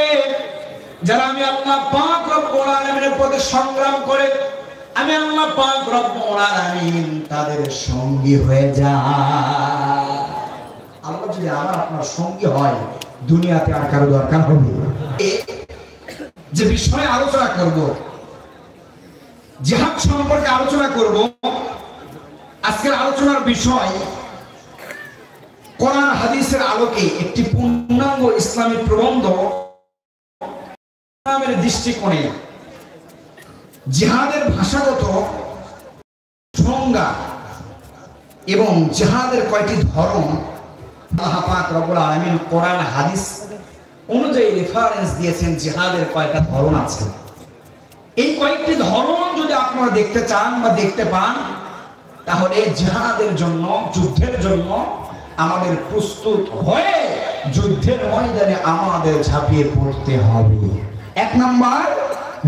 S5: যারা আমি আল্লাহ পাক রব্বুল আলামিনের পথে সংগ্রাম করে, আমি আল্লাহ পাক রব্বুল আলামিন তাদের সঙ্গী হয়ে যায়। আল্লাহ যদি আমার আপনার সঙ্গী হয়, দুনিয়াতে আর কারো দরকার হবে। যে বিষয়ে আলোচনা করব, জিহাদ সম্পর্কে আলোচনা করব, আজকের আলোচনার বিষয় কোরআন হাদিসের আলোকে একটি পূর্ণাঙ্গ ইসলামী প্রবন্ধ ইসলামের দৃষ্টিকোণে জিহাদের ভাষাগত সংজ্ঞা এবং জিহাদের কয়টি ধরন আল্লাহ পাক রব্বুল আলামিন কোরআন হাদিস অনুযায়ী রেফারেন্স দিয়েছেন। জিহাদের কয়টা ধরন আছে, এই কয়েকটি ধরন যদি আপনারা দেখতে চান বা দেখতে পান, তাহলে জিহাদের জন্য, যুদ্ধের জন্য আমাদের প্রস্তুত হয়ে যুদ্ধের ময়দানে আমাদের ঝাঁপিয়ে পড়তে হবে। এক নাম্বার,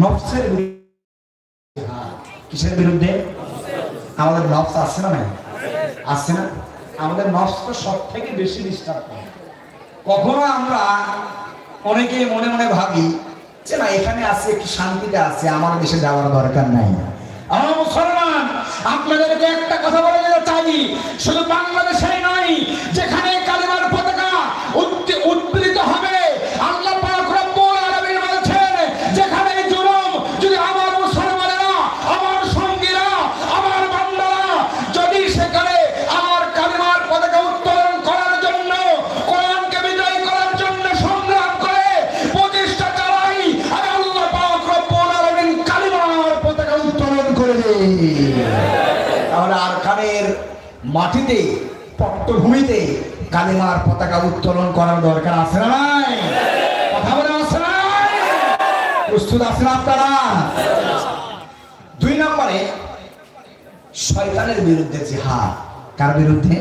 S5: নফসের বিরুদ্ধে। কিসের বিরুদ্ধে? আমাদের নফস আছে না? নাই আছে না? আমাদের নফস তো সব থেকে বেশি ডিস্টার্ব করে। কখনো আমরা অনেকে মনে মনে ভাবি যে না, এখানে আছে, একটু শান্তিতে আছে, আমার দেশে যাওয়ার দরকার নাই। আমার মুসলমান, আপনাদেরকে একটা কথা বলে যেতে চাই, শুধু বাংলাদেশেই নয়, যেখানে কালিমার পতাকা উত্তোলিত হবে, আল্লাহ পাক রব্বুল আলামিন বলেছেন, যেখানে জুলুম, যদি আমার মুসলমানেরা, আমার সঙ্গীরা, আমার বান্দারা যদি সেখানে আমার কালিমার পতাকা উত্তোলন করার জন্য, কোরআনকে বিজয় করার জন্য সংগ্রাম করে, প্রচেষ্টা চালাই, আর আল্লাহ পাক রব্বুল আলামিন কালিমার পতাকা উত্তোলন করে দেয়। তাহলে আরকানের মাটিতে, পট্টভূমিতে কালিমার পতাকা উত্তোলন করার দরকার আছে না নাই? কথা বলে আছে না? প্রস্তুত আছেন আপনারা? দুই নম্বরে, শয়তানের বিরুদ্ধে জিহাদ। কার বিরুদ্ধে?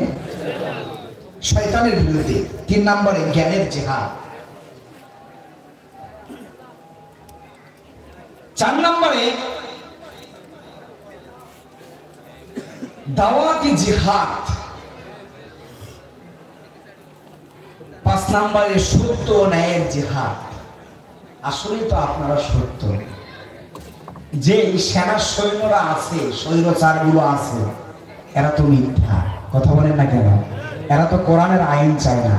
S5: শয়তানের বিরুদ্ধে। তিন নম্বরে, জ্ঞানের জিহাদ। চার নম্বরে, দাওয়াতি জিহাদ। পাঁচ নম্বরে, সত্য ন্যায়ের জিহাদ। আসলে তো আপনারা সত্য, যে সেনা সৈন্যরা আছে, স্বৈরচার গুলো আছে, এরা তো মিথ্যা। কথা বলেন না কেন? এরা তো কোরআনের আইন চায় না,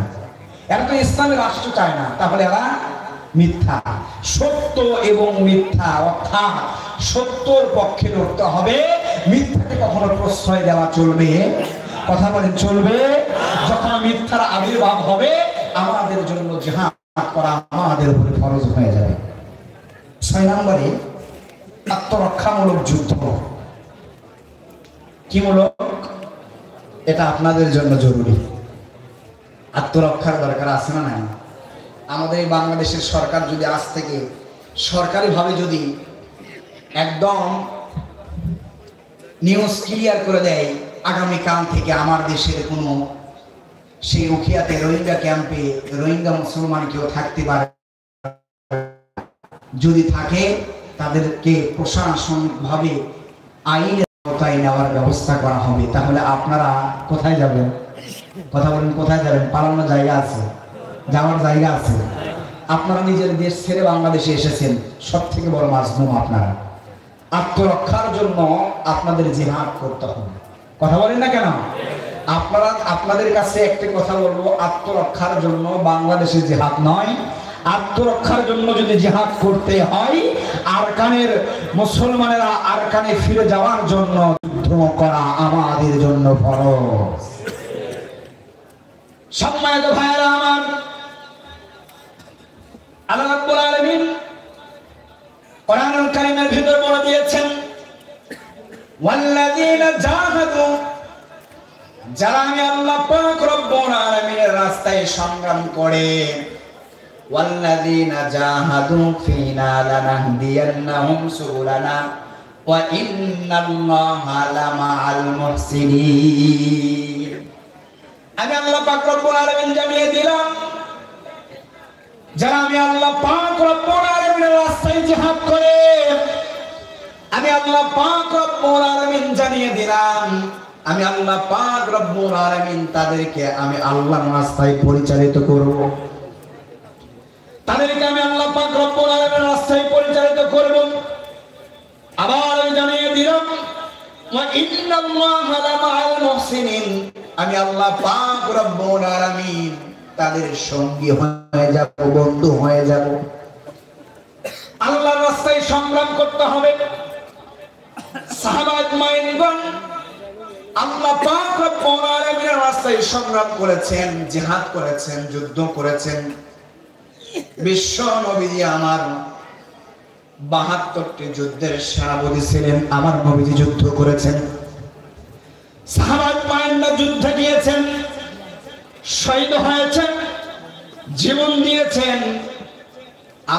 S5: এরা তো ইসলামের রাষ্ট্র চায় না, তাহলে এরা মিথ্যা। সত্য এবং মিথ্যা, অর্থাৎ সত্যর পক্ষে লড়তে হবে, মিথ্যাকে কখনো প্রশ্রয় দেওয়া চলবে? কথা বলেন, চলবে? যখন মিথ্যার আবির্ভাব হবে, আমাদের জন্য জিহাদ করা আমাদের উপরে ফরজ হয়ে যাবে। 6 নম্বরে, আত্মরক্ষামূলক যুদ্ধ। কি মূলক? এটা আপনাদের জন্য জরুরি। আত্মরক্ষার দরকার আছে না নাই? আমাদের এই বাংলাদেশের সরকার যদি আজ থেকে সরকারিভাবে যদি একদম নিউজ ক্লিয়ার করে দেয়, আগামীকাল থেকে আমার দেশের কোনো সেই উখিয়াতে রোহিঙ্গা ক্যাম্পে রোহিঙ্গা মুসলমান কেউ থাকতে পারে, যদি থাকে তাদেরকে প্রশাসনিকভাবে আইনের আওতায় নেওয়ার ব্যবস্থা করা হবে। তাহলে আপনারা কোথায় যাবেন? কথা বলেন, কোথায় যাবেন? পালানোর জায়গা আছে, যাওয়ার জায়গা আছে। আপনারা নিজের দেশ ছেড়ে বাংলাদেশে এসেছেন, সব থেকে বড় মাজলুম আপনারা। আত্মরক্ষার জন্য আপনাদের জিহাদ করতে হবে। কথা বলেন না কেন? আপনাদের কাছে একটা কথা বলবো, আত্মরক্ষার জন্য বাংলাদেশে জিহাদ নয়, আত্মরক্ষার জন্য যদি জিহাদ করতে হয়, আরকানের মুসলমানেরা আরকানে ফিরে যাওয়ার জন্য যুদ্ধ করা আমাদের জন্য ফরজ। সম্মানিত ভাইরা আমার, আল্লাহ রাব্বুল আলামিন কোরআনুল কারীমের ভিতর বলে দিয়েছেন, ওয়াল্লাযীনা জাহাদু, যারা আমি আল্লাহ পাক রব্বুল আলামিনের রাস্তায় সংগ্রাম করে, ওয়াল্লাযীনা জাহাদু ফীনা লানাহদিয়ান্নাহুম সুবুলানা ওয়া ইন্নাল্লাহা লামাআল মুহসিনিন। আমি আল্লাহ পাক রব্বুল আলামিন জানিয়ে দিলাম, যারা আমি আল্লাহ পাক রব্বুল আলামিনের রাস্তায় জিহাদ করে, আমি আল্লাহ পাক রব্বুল আলামিন জানিয়ে দিলাম, আমি আল্লাহ পাক রব্বুল আলামিন তাদেরকে আমি আল্লাহর রাস্তায় পরিচালিত করব। তাদেরকে আমি আল্লাহ পাক রব্বুল আলামিনের রাস্তায় পরিচালিত করব। আবার আমি জানিয়ে দিলাম, ওয়া ইন্নাল্লাহা লামাআল মুহসিনিন, আমি আল্লাহ পাক রব্বুল আলামিন তাদের সঙ্গী হয়ে যাব, বন্ধু হয়ে যাব। আল্লাহর রাস্তায় সংগ্রাম করতে হবে। সাহাবা আজমাইনগণ আল্লাহ পাক রব্বুল আলামিনের রাস্তায় সংগ্রাম করেছেন, জিহাদ করেছেন, যুদ্ধ করেছেন। বিশ্ব নবীজি আমার ৭২টি যুদ্ধের সেনাপতি ছিলেন। আমার নবীজি যুদ্ধ করেছেন, সাহাবা আজমাইনরা যুদ্ধে গিয়েছেন, শহীদ হয়েছেন, জীবন দিয়েছেন।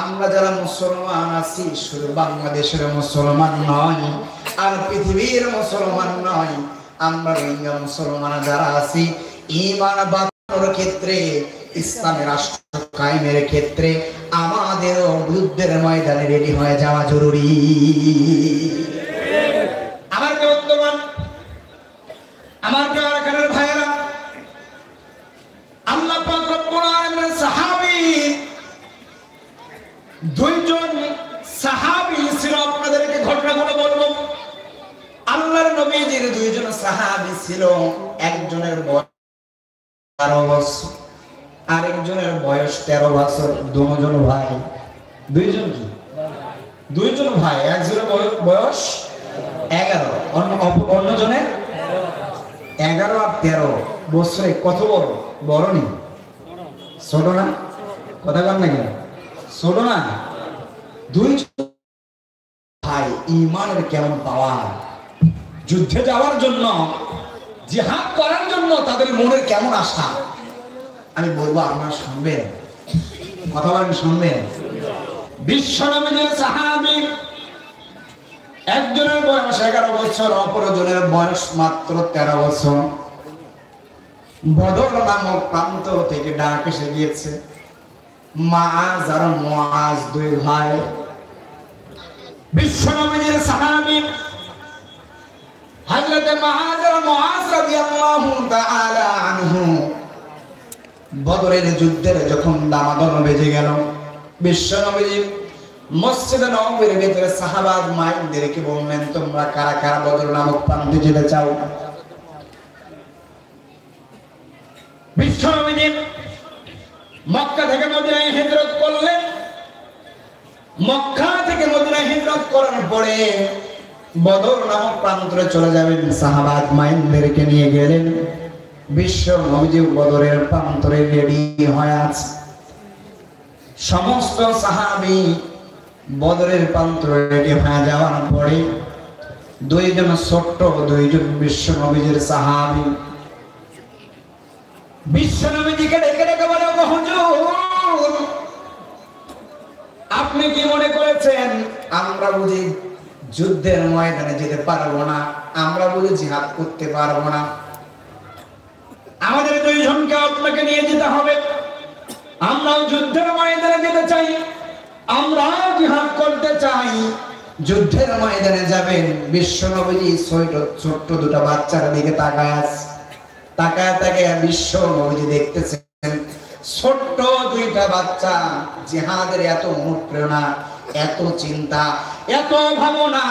S5: আমরা যারা মুসলমান আছি, শুধু বাংলাদেশের মুসলমান নয় আর পৃথিবীর মুসলমান নয়, আমরা রোহিঙ্গা মুসলমান যারা আছি, ঈমান বাঁচানোর ক্ষেত্রে, ইসলামের রাষ্ট্র কায়েমের ক্ষেত্রে আমাদেরও যুদ্ধের ময়দানে রেডি হয়ে যাওয়া জরুরি। আমার বর্তমান আমার প্রিয় ভাইয়েরা, আল্লাহ পাক রব্বুল আলামিনের সাহাবী, দুইজন সাহাবী ছিল। আপনাদেরকে ঘটনাগুলো বলবো। আল্লাহর নবীজির দুইজন সাহাবী ছিল। একজনের বয়স 12 বছর, আরেকজনের বয়স 13 বছর। দুজন ভাই। দুইজন কি? দুইজন ভাই। একজনের বয়স 11, অন্যজনের 11 আর 13 বছরে। কত বড়? বড় নি? ছোট না? কথা বল না কেন? ছোট না? দুই ভাই, ঈমানের কেমন পাওয়ার! যুদ্ধে যাওয়ার জন্য, জিহাদ করার জন্য তাদের মনের কেমন আশা! আমি বলবো, আপনারা শুনবেন, কথা বলেন, শুনবেন। বিশ্ব নবীর সাহাবী, একজনের বয়স 11 বছর, অপরজনের বয়স মাত্র 13 বছর। বদর নামক প্রান্ত থেকে ডাক এসে গিয়েছে। মাআজ আর মুআজ, দুই ভাই, বিশ্ব নবীর সাহাবী। হযরত মাআজ আর মুআজ রাদিয়াল্লাহু তাআলা আনহু বদরের যুদ্ধের যখন দামাদন বেজে গেল, বিশ্ব নবীজি মসজিদে নববীর ভিতরে সাহাবা আজমাইনদেরকে বললেন, তোমরা কারা কারা বদর নামক প্রান্তে যেতে চাও? বিশ্ব নবীজি মক্কা থেকে মদিনায় হিজরত করলেন। মক্কা থেকে মদিনায় হিজরত করার পরে বদর নামক প্রান্তরে চলে যাবেন। সাহাবা আজমাইনদেরকে নিয়ে গেলেন। বিশ্ব নবীজি বদরের প্রান্তরে রেডি হয়ে আছে। সমস্ত সাহাবী বদরের প্রান্তরে রেডি হয়ে যাওয়ার পরে দুইজন ছোট্ট, দুইজন বিশ্ব নবীজির সাহাবী বিশ্ব নবীজিকে ডেকে ডেকে বলে, হুজুর, আপনি কি মনে করেছেন আমরা বুঝি যুদ্ধের ময়দানে যেতে পারবো না? আমরা বুঝি জিহাদ করতে পারবো না? আমাদের দুইজনকে আপনাকে নিয়ে যেতে হবে। আমরাও যুদ্ধের ময়দানে যেতে চাই, আমরা জিহাদ করতে চাই। যুদ্ধের ময়দানে যাবেন। বিশ্ব নবীজি ছোট্ট দুটো বাচ্চার দিকে তাকায় তাকায় বিশ্ব নবীজি দেখতেছেন ছোট্ট দুইটা বাচ্চা। জিহাদের এত অনুপ্রেরণা, এত চিন্তা, এত ভাবনা,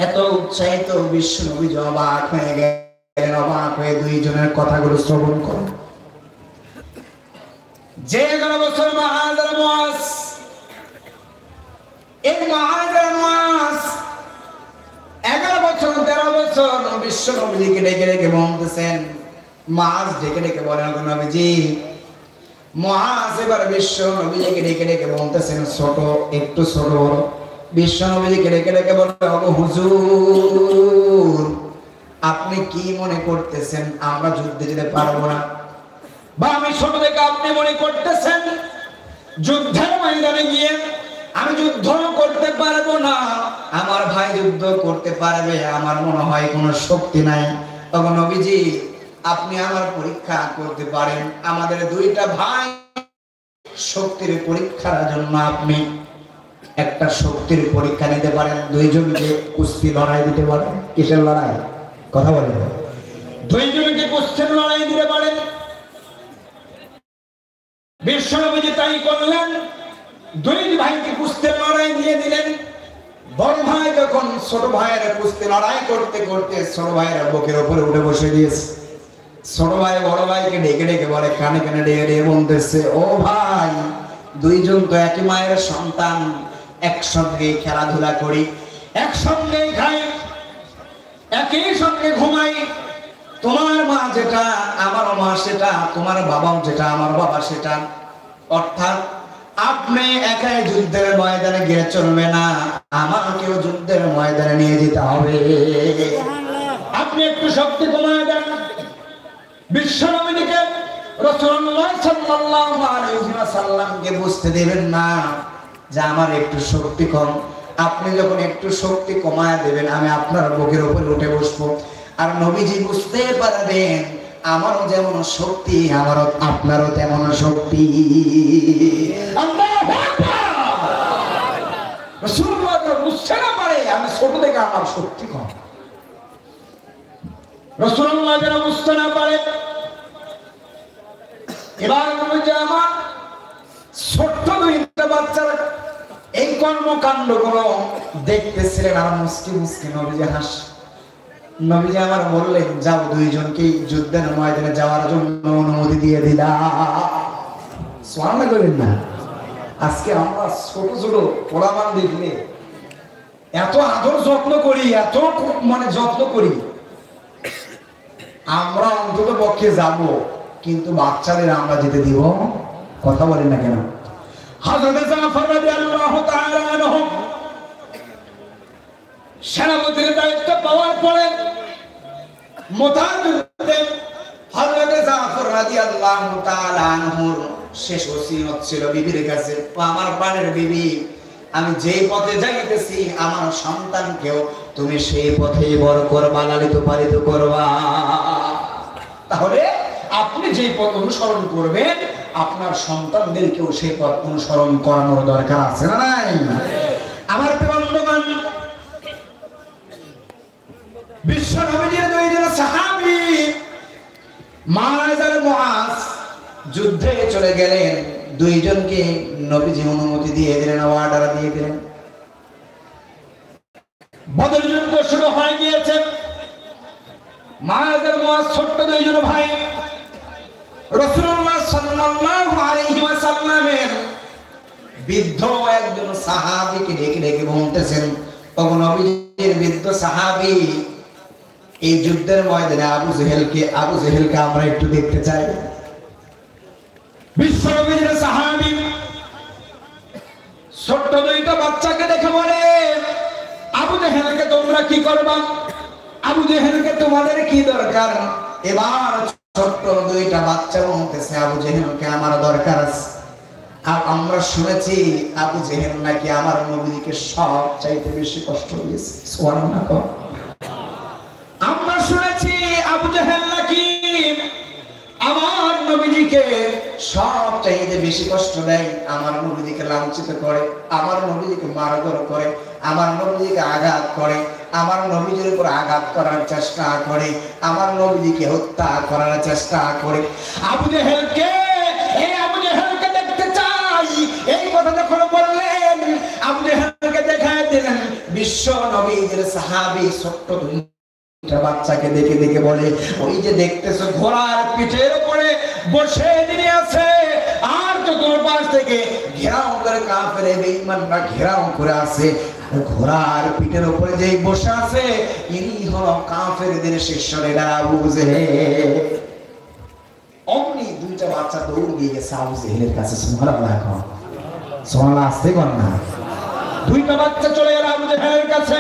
S5: এত উৎসাহিত। বিশ্ব নবীজি অবাক হয়ে গেলেন। অবাক হয়ে দুইজনের কথাগুলো শ্রবণ করেন। যে 11 বছর মুআজ আর মুআজ, এই মুআজ আর মুআজ 11 বছর 13 বছর বিশ্ব নবীকে ডেকে ডেকে বলতেছেন। মুআজ ডেকে ডেকে বলেন, নবীজি। মুআজ এবার বিশ্ব নবীকে ডেকে ডেকে বলতেছেন, ছোট একটু ছোট। বিশ্ব নবীকে ডেকে ডেকে বলেন, ওগো হুজুর, আপনি কি মনে করতেছেন আমরা যুদ্ধে যেতে পারবো না? বা আমি ছোট থেকে আপনি মনে করতেছেন যুদ্ধের ময়দানে গিয়ে আমি যুদ্ধ করতে পারবো না, আমার ভাই যুদ্ধ করতে পারবে? আমার মনে হয় কোনো শক্তি নাই। ওগো নবীজি, আপনি আমার পরীক্ষা করতে পারেন। আমাদের দুইটা ভাই শক্তির পরীক্ষার জন্য আপনি একটা শক্তির পরীক্ষা নিতে পারেন। দুইজনকে কুস্তি লড়াই দিতে পারেন। কিসের লড়াই? কথা বলেন। দুইজনকে কুস্তির লড়াই দিতে পারেন। বিশ্বনবী তাই করলেন, দুই ভাইকে কুস্তির লড়াই দিয়ে দিলেন। বড় ভাই যখন ছোট ভাইয়ের কুস্তি লড়াই করতে করতে ছোট ভাইয়ের বুকের উপরে উঠে বসে দিয়েছে। ছোট ভাই বড় ভাইকে ডেকে ডেকে বলে, কানে কানে ডেকে ডেকে বলতেছে, ও ভাই, দুইজন তো একই মায়ের সন্তান, একসঙ্গে খেলাধুলা করি, একসঙ্গে খাই, একই সঙ্গে ঘুমাই। তোমার মা যেটা আমার মা সেটা, তোমার বাবাও যেটা আমার বাবা সেটা। অর্থাৎ আপনি একাই যুদ্ধের ময়দানে গিয়ে চলবে না, আমাকেও যুদ্ধের ময়দানে নিয়ে যেতে হবে। আপনি একটু শক্তি কমায় দেন। বিশ্বনবীকে রাসূলুল্লাহ সাল্লাল্লাহু আলাইহি ওয়াসাল্লামকে বুঝতে দেবেন না যে আমার একটু শক্তি কম। আপনি যখন একটু শক্তি কমায় দেবেন, আমি আপনার বুকের উপরে উঠে বসবো। আর নবীজি বুঝতে পারবেন আমারও যেমন শক্তি, আমারও আপনারও তেমন শক্তি। আল্লাহু আকবার। রাসূলুল্লাহ বুঝতে না পারে আমি ছোট থেকে আমার শক্তি কম। রাসূলুল্লাহ যেন বুঝতে না পারে, এবার নবীজি আমার ছোট্ট দুইটা বাচ্চার এই কর্মকাণ্ড গুলো দেখতেছিলেন আর মুস্কি মুস্কি নবীজি হাস। নবীজি আমার বললেন, যাও, দুইজনকে যুদ্ধের ময়দানে যাওয়ার জন্য অনুমতি দিয়ে দিলাম। সুবহানাল্লাহ করেন না। আজকে আমরা ছোট ছোট পোলামান দেখলে এত আদর যত্ন করি, এত মানে যত্ন করি। আমরা অন্তত পক্ষে যাব, কিন্তু বাচ্চাদের আমরা যেতে দিব? কথা বলেন না কেন? হযরত জাফর রাদিয়াল্লাহু তাআলা আনহু সেনাপতির দায়িত্ব পাওয়ার পরে মুতার যুদ্ধে হযরত জাফর রাদিয়াল্লাহু তাআলা আনহুর শেষ ওসিয়ত ছিল বিবির কাছে, আমার প্রাণের বিবি, আমি যে পথে যাইতেছি আমার সন্তানকেও তুমি সেই পথে বড় করবা, লালিত পালিত করবা। তাহলে আপনি যে পথ অনুসরণ করবেন আপনার সন্তানদেরকেও সেই পথ অনুসরণ করানোর দরকার আছে না নাই? আমার বন্ধুগণ, বিশ্ব নবীর দুইজন সাহাবী মুআজ আর মুআজ যুদ্ধে চলে গেলেন। দুইজনকে নবীজি অনুমতি দিয়ে দিলেন, অর্ডার দিয়ে দিলেন। বদর যুদ্ধ শুরু হয়ে গিয়েছে। মুআজ আর মুআজ ছোট্ট দুইজন ভাই রাসূলুল্লাহ সাল্লাল্লাহু আলাইহি ওয়াসাল্লামের বৃদ্ধ একজন সাহাবীকে ডেকে ডেকে বলতেছেন, ওগো নবীজির বৃদ্ধ সাহাবী, এই যুদ্ধের ময়দানে আবু জেহেলকে আমরা একটু দেখতে চাই। বিশ্ব নবীর সাহাবী ছোট্ট দুইটা বাচ্চাকে দেখে বলে, আবু জেহেলকে তোমরা কি করবা? আবু জেহেলকে তোমাদের কি দরকার? এবার ছোট্ট দুইটা বাচ্চা বলতেছে, আবু জেহেলকে আমার দরকার আছে। আর আমরা শুনেছি আবু জেহেল নাকি আমার নবীকে সব চাইতে বেশি কষ্ট দিয়েছে। সুবহানাল্লাহ। আমরা শুনেছি আবু জেহেল নাকি আমার নবীজিকে সব চাইতে বেশি কষ্ট দেয়, আমার নবীজিকে লাঞ্ছিত করে, আমার নবীজিকে মারধর করে, আমার নবীজিকে আঘাত করে, আমার নবীজির উপর আঘাত করার চেষ্টা করে, আমার নবীজিকে হত্যা করার চেষ্টা করে। আবু জেহেলকে দেখতে চাই, এই কথা যখন বললেন আবু জেহেলকে দেখায় দিলেন। বিশ্ব নবীর সাহাবী ছোট্ট বাচ্চাকে দেখে দেখে বলে, ওই যে দেখতেছো ঘোড়ার পিঠের উপরে বসে যিনি আছে, আর চতুর্পাশ থেকে ঘেরাও করে কাফের বেঈমানরা ঘেরাও করে আছে। ঘোড়ার পিঠের উপরে যেই বসে আছে ইনি হলো কাফেরদের শিষ্যরা আবু জেহেল। অমনি দুইটা বাচ্চা দৌড় দিয়ে গেছে আবু জেহেলের কাছে। সুবহানাল্লাহ, সুবহানাল্লাহ আসতে কোন না। দুইটা বাচ্চা চলে গেল আবু জেহেলের কাছে।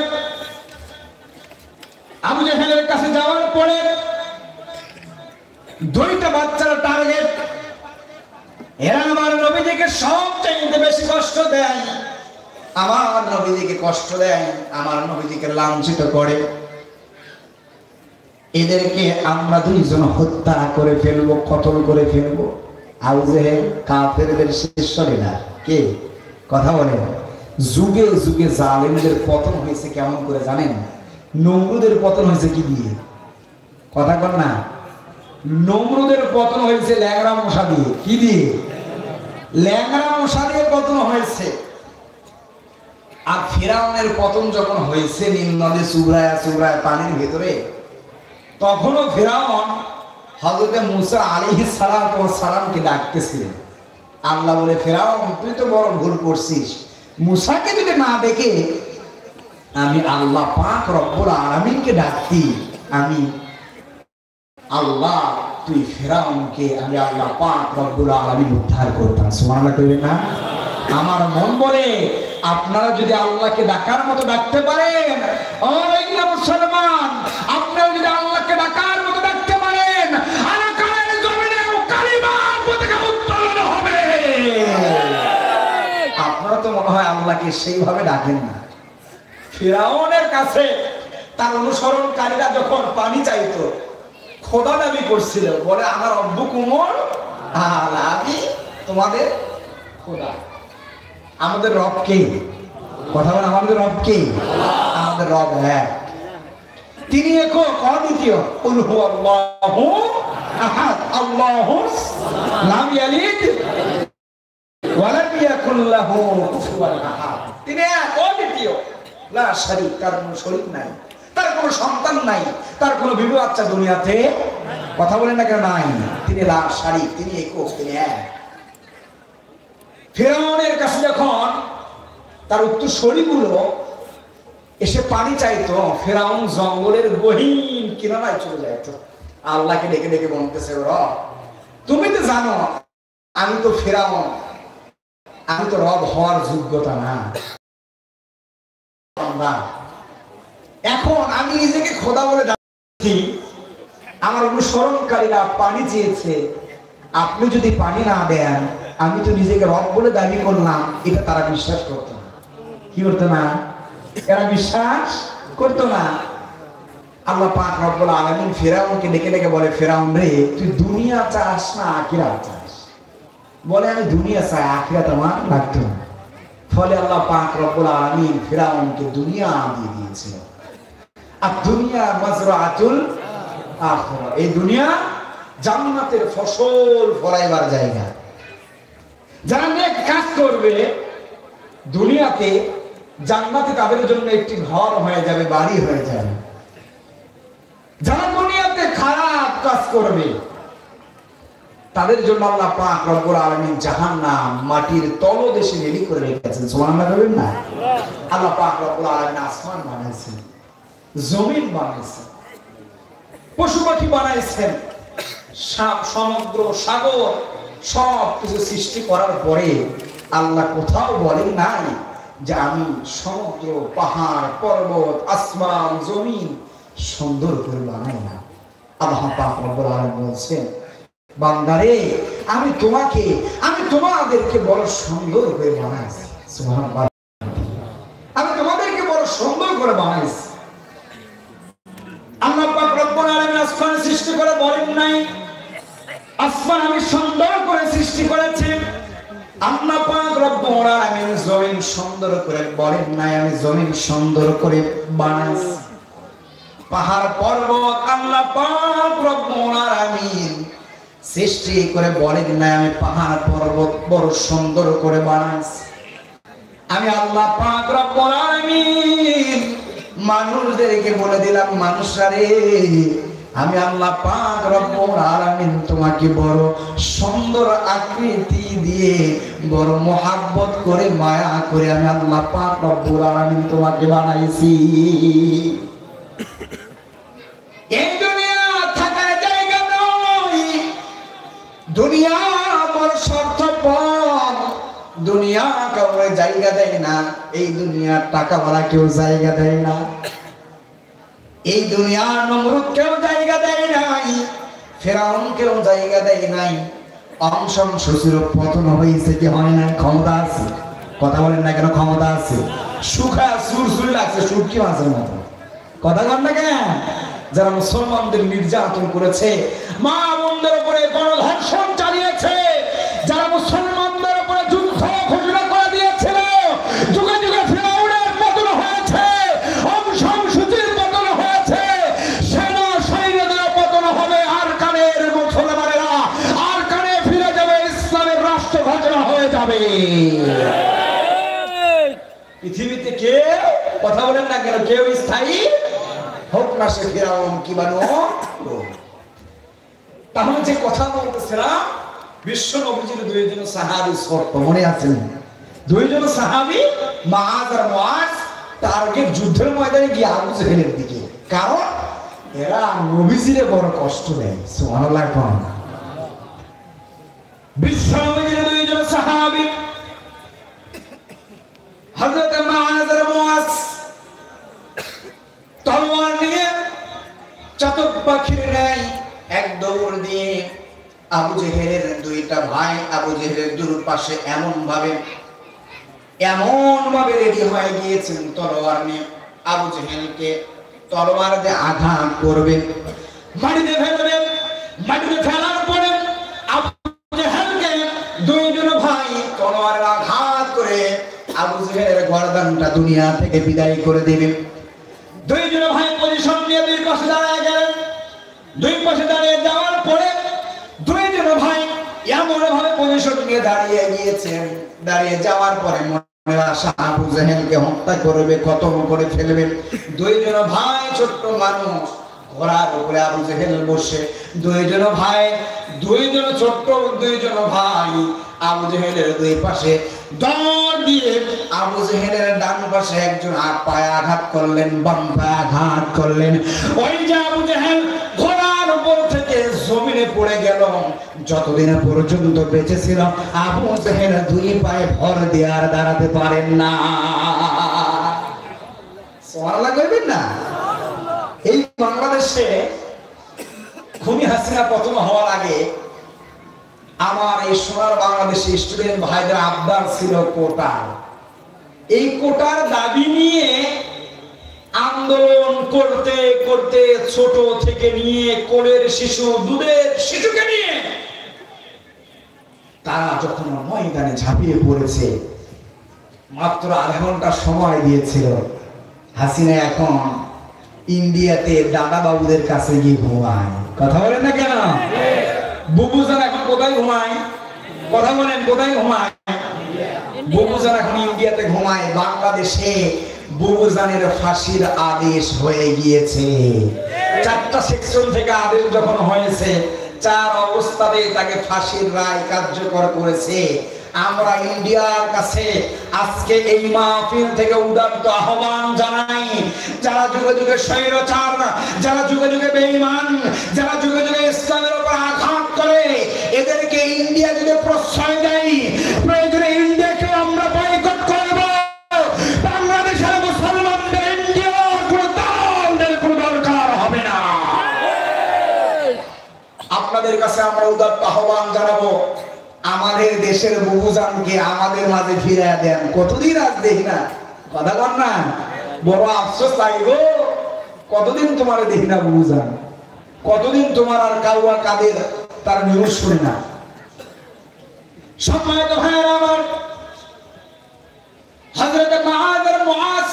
S5: আবু জেহেলের কাছে যাওয়ার পরে দুইটা বাচ্চার টার্গেট, এরা আমার নবীজিকে সবচেয়ে বেশি কষ্ট দেয়, আমার নবীজিকে কষ্ট দেয়, আমার নবীজিকে লাঞ্ছিত করে। এদেরকে আমরা দুইজন হত্যা করে ফেলবো, কতল করে ফেলবো। আবু জেহেল কাফেরদের শীর্ষ লিডার। কে কথা বলে? যুগে যুগে জালেমদের পতন হয়েছে কেমন করে জানেন? নমরুদের পতন হয়েছে কি দিয়ে? কথা বল না। নমরুদের পতন হয়েছে ল্যাংড়া মশা দিয়ে। কি দিয়ে? ল্যাংড়া মশা দিয়ে পতন হয়েছে। আর ফিরাউনের পতন যখন হয়েছে নীল নদে চুবড়ায় চুবড়ায় পানির ভেতরে, তখনও ফিরাউন হযরত মুসা আলাইহিস সালামকে ডাকতেছিলেন। আল্লাহ বলে, ফিরাউন তুই তো বড় ভুল করছিস, মুসাকে যদি না ডেকে আমি আল্লাহ পাক রব্বুল আলামিনকে ডাকতি, আমি আল্লাহ তুই ফিরাউনকে আমি আল্লাহ পাক রব্বুল আলামিন উদ্ধার করতাম। সুবহানাল্লাহ কইবেন না? আমার মন বলে আপনারা যদি আল্লাহকে ডাকার মতো ডাকতে পারেন, ও মুসলমান, আপনারা যদি আল্লাহকে ডাকার মতো ডাকতে পারেন, আরাকানের জমিনেও কালিমার পতাকা উত্তোলন হবে। আপনারা তো মনে হয় আল্লাহকে সেইভাবে ডাকেন না। ফিরাউনের কাছে তার অনুসরণকারীরা যখন পানি চাইতো, খোদা দাবি করছিল, বলে আমার রব্বু কুমর আর আমি তোমাদের খোদা। আমাদের রব কে? কথা বলেন, আমাদের রব কে? আমাদের রব এক, তিনি একক অদ্বিতীয়। কুল হুয়াল্লাহু আহাদ আল্লাহুস লাম ইয়ালিদ ওয়া লাম ইয়াকুল লাহু কুফুয়ান আহাদ। তিনি এক অদ্বিতীয়, লা শারীক, তার কোনো শরীক নাই, তার কোনো সন্তান নাই, তার কোনো বিবি বাচ্চা দুনিয়াতে, কথা বলেন না কেন, নাই। তিনি লা শারীক, তিনি একক, তিনি এক। ফিরাউনের কাছে যখন তার উত্তরসূরিগুলো এসে পানি চাইতো, ফিরাউন জঙ্গলের গহীন কিনারায় চলে যাইত, আল্লাহকে ডেকে ডেকে বলতেছে, রব তুমি তো জানো আমি তো ফিরাউন, আমি তো রব হওয়ার যোগ্যতা না, এখন আমি নিজেকে খোদা বলে ডাকছি, আমার অনুসরণকারীরা পানি চেয়েছে, আপনি যদি পানি না দেন আমি তো নিজেকে রব বলে দাবি করলাম। এটা তারা বিশ্বাস করতো না। কি করতো না? এরা বিশ্বাস করতো না। আল্লাহ পাক রব্বুল আলামিন ফিরাউনকে ডেকে ডেকে বলে, ফিরাউন রে, তুই দুনিয়া চাস না আখিরাত চাস? বলে, আমি দুনিয়া চাই, আখিরাত আমার লাগতো না। ফলে আল্লাহ পাক রব্বুল আলামিন ফিরাউনকে দুনিয়া দিয়ে দিয়েছিল। আর দুনিয়া মাজরাআতুল আখিরা, এই দুনিয়া জান্নাতের ফসল ফলাইবার জায়গা। যারা নেক কাজ করবে দুনিয়াতে, জান্নাতে তাদের জন্য একটি ঘর হয়ে যাবে, বাড়ি হয়ে যাবে। যারা দুনিয়াতে খারাপ কাজ করবে তাদের জন্য আল্লাহ পাক রব্বুল আলামিন জাহান্নাম মাটির তলদেশে রেডি করে রেখেছেন। সুবহানাল্লাহ বলবেন না? আল্লাহ পাক রব্বুল আলামিন আসমান বানাইছেন, জমিন বানাইছেন, পশু পাখি বানাইছেন, সমুদ্র সাগর সব কিছু সৃষ্টি করার পরে আল্লাহ কোথাও বলেন নাই যে আমি সমুদ্র পাহাড় পর্বত আসমান জমিন সুন্দর করে বানাই না। আল্লাহ পাক রব্বুল আলামিন বলছেন, বান্দারে আমি তোমাদেরকে বড় সুন্দর করে বানাইছি। সুবহানাল্লাহ, আমি তোমাদেরকে বড় সুন্দর করে বানাইছি। আল্লাহ পাক রব্বুল আলামিন আসমান সৃষ্টি করে বলেন নাই আসমান আমি সুন্দর করে সৃষ্টি করেছি। আল্লাহ পাক রব্বুল আলামিন জমিন সুন্দর করে বলেন নাই আমি জমিন সুন্দর করে বানাইছি। পাহাড় পর্বত আল্লাহ পাক রব্বুল আলামিন সৃষ্টি করে বলেন নাই আমি পাহাড় পর্বত বড় সুন্দর করে বানাইছি। আমি আল্লাহ পাক রব্বুল আলামিন মানুষদেরকে বলে দিলাম, মানুষরা রে আমি আল্লাহ পাক রব্বুল আলামিন তোমাকে বড় সুন্দর আকৃতি দিয়ে বড় মোহাব্বত করে মায়া করে আমি আল্লাহ পাক রব্বুল আলামিন তোমাকে বানাইছি। এই দুনিয়া থাকার জায়গা নয়, দুনিয়া বড় স্বার্থপর, দুনিয়া কাউকে জায়গা দেয় না, এই দুনিয়া টাকাওয়ালা কেউ জায়গা দেয় না, এই দুনিয়া নমরুদ কেউ জায়গা দেয় নাই, ফেরাউন কেউ জায়গা দেয় নাই। অংশম শ্বশুর পতন হয়েছে কি হয় না? ক্ষমতা আছে, কথা বলেন না কেন? ক্ষমতা আছে, সুখা সুরসুরি লাগছে, সুখ কি মাছের মতো, কথা বলেন না কেন? যারা মুসলমানদের নির্যাতন করেছে, মা বোনদের উপরে গণধর্ষণ চালিয়েছে, যারা মুসলমানদের উপরে যুদ্ধ ঘোষণা করে দিয়েছিল, যুগে যুগে ফেরাউনের পতন হয়েছে, অংশম শ্বশুর পতন হয়েছে, সেনা সৈন্যদের পতন হবে, আর কানের মুসলমানেরা আর কানে ফিরে যাবে, ইসলামের রাষ্ট্র ঘোষণা হয়ে যাবে। পৃথিবীতে কেউ, কথা বলেন না কেন, কেউ স্থায়ী হোক না সে ফেরাউন কি বানো। তাহলে যে কথা বলতেছিলাম, বিশ্ব নবীজির দুইজন সাহাবী শর্ত মনে আছে? দুইজন সাহাবী মুআয আর মুআজ টার্গেট যুদ্ধের ময়দানে গিয়ে আবু জেহেলের দিকে, কারণ এরা নবীজিরে বড় কষ্ট দেয়। সুবহানাল্লাহ। কোন বিশ্ব নবীজির দুইজন সাহাবী হযরত মুআয আর মুআজ তলোয়ার নিয়ে চাতক পাখির ন্যায় এক দৌড় দিয়ে আবু জেহেলের দুইটা ভাই আবু জেহেলের দুই পাশে এমন ভাবে রেডি হয়ে গিয়েছেন তলোয়ার নিয়ে আবু জেহেলকে তলোয়ার দিয়ে আঘাত করবে, মাটিতে ফেলবে। মাটিতে ফেলার পরে আবু জেহেলকে দুইজন ভাই তলোয়ারের আঘাত করে আবু জেহেলের গর্দানটা দুনিয়া থেকে বিদায় করে দেবে। দুইজন ভাই পজিশন নিয়ে দুই পাশে দাঁড়িয়ে গেলেন। দুই পাশে দাঁড়িয়ে যাওয়ার পরে দুইজন ভাই এমন ভাবে পজিশন নিয়ে দাঁড়িয়ে গিয়েছেন, দাঁড়িয়ে যাওয়ার পরে মনের আশা আবু জেহেলকে হত্যা করবে, খতম করে ফেলবে। দুইজন ভাই ছোট্ট মানুষ, ঘোড়ার উপরে আবু জেহেল বসে, দুইজন ভাই, দুইজন ছোট্ট দুইজন ভাই আবু জেহেলের দুই পাশে দৌড় দিয়ে আবু জেহেলের ডান পাশে একজন পায়ে আঘাত করলেন, বাম পায়ে আঘাত করলেন। ওই যে আবু জেহেল ঘোড়ার উপর থেকে জমিনে পড়ে গেল, যতদিন পর্যন্ত বেঁচে ছিল আবু জেহেল দুই পায়ে ভর দিয়ে আর দাঁড়াতে পারেন না। সুবহানাল্লাহ কইবেন না? এই বাংলাদেশে খুনি হাসিনা পতন হওয়ার আগে আমার এই সোনার বাংলাদেশে স্টুডেন্ট ভাইদের আবদার ছিল কোটা। এই কোটার দাবি নিয়ে আন্দোলন করতে করতে ছোট থেকে নিয়ে কোলের শিশু, দুধের শিশুকে নিয়ে তারা যখন ময়দানে ঝাঁপিয়ে পড়েছে, মাত্র আধা ঘন্টা সময় দিয়েছিল। হাসিনা এখন ইন্ডিয়াতে দাদা বাবুদের কাছে গিয়ে ঘুমায়, কথা বলেন না কেন? বুবুজান এখন কোথায় ঘুমায়? কথা বলেন, কোথায় ঘুমায়? বুবুজান এখন ইন্ডিয়াতে ঘুমায়। বাংলাদেশে বুবুজানের ফাঁসির আদেশ হয়ে গিয়েছে। 4টা সেকশন থেকে আদেশ যখন হয়েছে, 4 অবস্থাতে তাকে ফাঁসির রায় কার্যকর করেছে। আমরা ইন্ডিয়ার কাছে আজকে এই মাহফিল থেকে উদাত্ত আহ্বান জানাই, যারা যুগে যুগে স্বৈরাচার, যারা যুগে যুগে বেঈমান, যারা যুগে যুগে ইসলামের উপর আঘাত করে, এদেরকে ইন্ডিয়া যদি প্রশ্রয় দেয়, প্রয়োজনে ইন্ডিয়াকে আমরা বয়কট করব। বাংলাদেশের মুসলমানদের ইন্ডিয়ার কোনো দলের কোনো দরকার হবে না। আপনাদের কাছে আমরা উদাত্ত আহ্বান জানাবো, আমাদের দেশের বুবুজানকে আমাদের মাঝে ফিরিয়ে দেন। কতদিন আজ দেখি না, কথা বল না, বড় আফসোস লাগবে। কতদিন তোমার দেখি না বুবুজান, কতদিন তোমার আর কাউয়া কাদের তার নিউজ শুনি না। সম্মানিত ভাইয়েরা আমার, হযরত মুআয আর মুআজ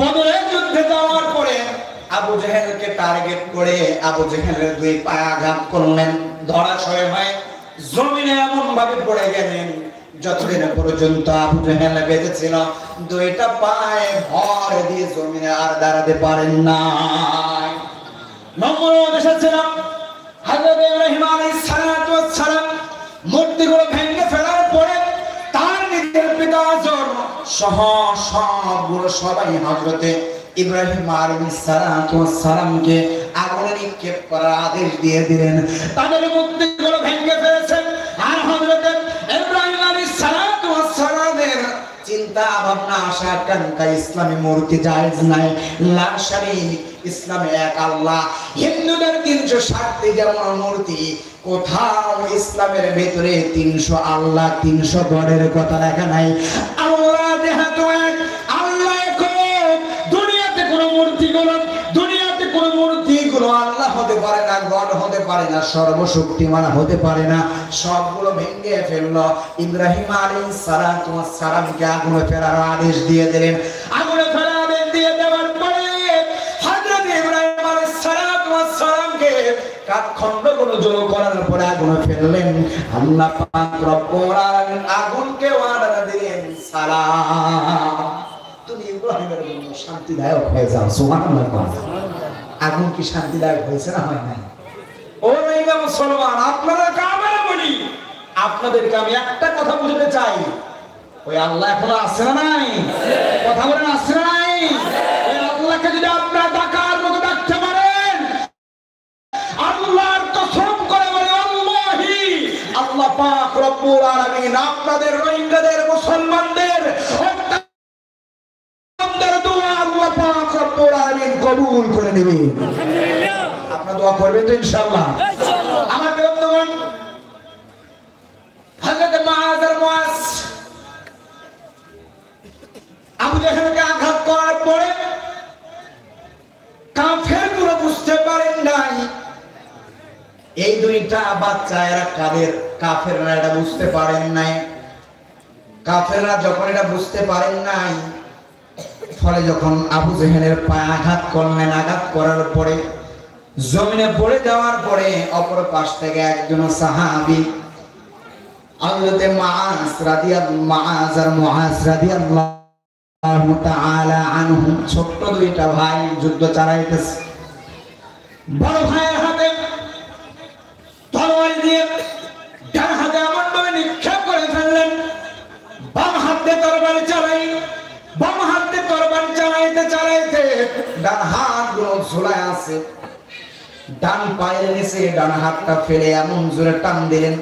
S5: বদরের যুদ্ধে যাওয়ার পরে আবু জেহেলকে টার্গেট করে আবু জেহেলের দুই পায়ে আঘাত করলেন, ধরাশয় হয় জমিনে এমন ভাবে পড়ে গেলেন, যতদিন পর্যন্ত আবু জেহেল বেঁচে ছিল দুইটা পায়ে ভর দিয়ে জমিনে আর দাঁড়াতে পারেন না। নমরুদ এসেছিল হযরত ইব্রাহিম আলাইহিস সালাতু ওয়াস সালাম মূর্তিগুলো ভেঙে ফেলার পরে তার নিজের পিতা আজর সহ সবগুলো সবাই হযরতে ইব্রাহিম আলাইহিস সালাতু ওয়াস সালামকে আগুনে নিক্ষেপ করার আদেশ দিয়ে দিলেন। তাদের মূর্তিগুলো ভেঙে ফেলেছেন আর হযরতে ইব্রাহিম আলাইহিস সালাতু ওয়াস সালামের চিন্তা ভাবনা আশা আকাঙ্ক্ষা ইসলামে মূর্তি জায়েজ নাই, লা শারীক, ইসলামে এক আল্লাহ। হিন্দুদের 360টি যেমন মূর্তি, কোথাও ইসলামের ভিতরে 300 আল্লাহ 300 গডের কথা লেখা নাই। আল্লাহ যেহেতু এক, আল্লাহ এক, দুনিয়াতে কোনো মূর্তিগুলো আল্লাহ হতে পারে না, গড হতে পারে না, সর্বশক্তিমান হতে পারে না। সবগুলো ভেঙে ফেললো। ইব্রাহিম আলাইহিস সালাতু ওয়াস সালামকে আগুনে ফেলার আদেশ দিয়ে দিলেন। আগুনে ফেলার আদেশ দিয়ে দেওয়ার পরে হযরত ইব্রাহিম আলাইহিস সালাতু ওয়াস সালামকে কাঠখণ্ডগুলো জড়ো করার পরে আগুনে ফেললেন। আল্লাহ পাক রব্বুল আলামিন আগুনকে অর্ডার দিলেন, সালাম, তুমি ইব্রাহিমের জন্য শান্তিদায়ক হয়ে যাও। সুবহানাল্লাহ। আগুন কি শান্তিদায়ক হয়েছে না হয় নাই? ও রোহিঙ্গা মুসলমান, আপনারা কামেরা বলি, আপনাদেরকে আমি একটা কথা বুঝাতে চাই, ওই আল্লাহ এখনো আছে না নাই? কথা বলেন, আছে না নাই? ওই আল্লাহকে যদি আপনারা ডাকার মতো ডাকতে পারেন, আল্লাহর কসম করে বলে আল্লাহি, আল্লাহ পাক রব্বুল আলামিন আপনাদের রোহিঙ্গাদের মুসলমানদের কবুল করে নেবে। আপনারা দোয়া করবেন তো ইনশাআল্লাহ? আমার বন্ধুগণ, হযরত মুআজ আর মুআজ আবু জাহেলকে আঘাত করার পরে কাফেরগুলো বুঝতে পারেন নাই এই দুইটা বাচ্চা এরা কাদের। কাফেররা এটা বুঝতে পারেন নাই। কাফেররা যখন এটা বুঝতে পারেন নাই, ফলে যখন আবু জেহেলের পায়ে আঘাত করলেন, আঘাত করার পরে জমিনে পড়ে যাওয়ার পরে অপর পাশ থেকে একজন সাহাবী হযরত মুআজ রাদিয়াল্লাহু তাআলা আনহু, ছোট্ট দুইটা ভাই যুদ্ধ চালাইতেছে। বড় ভাইয়ের হাতে তরবারি দিয়ে ডান হাতে এমনভাবে নিক্ষেপ করে ফেললেন, বাম হাতে তরবারি চালাই, বাম হাতে তরবারি চালাইতে চালাইতে ডান হাত গুলো ঝুলায় আছে। ডান পায়ের নিচে ডান হাতটা ফেলে এমন জোরে টান দিলেন,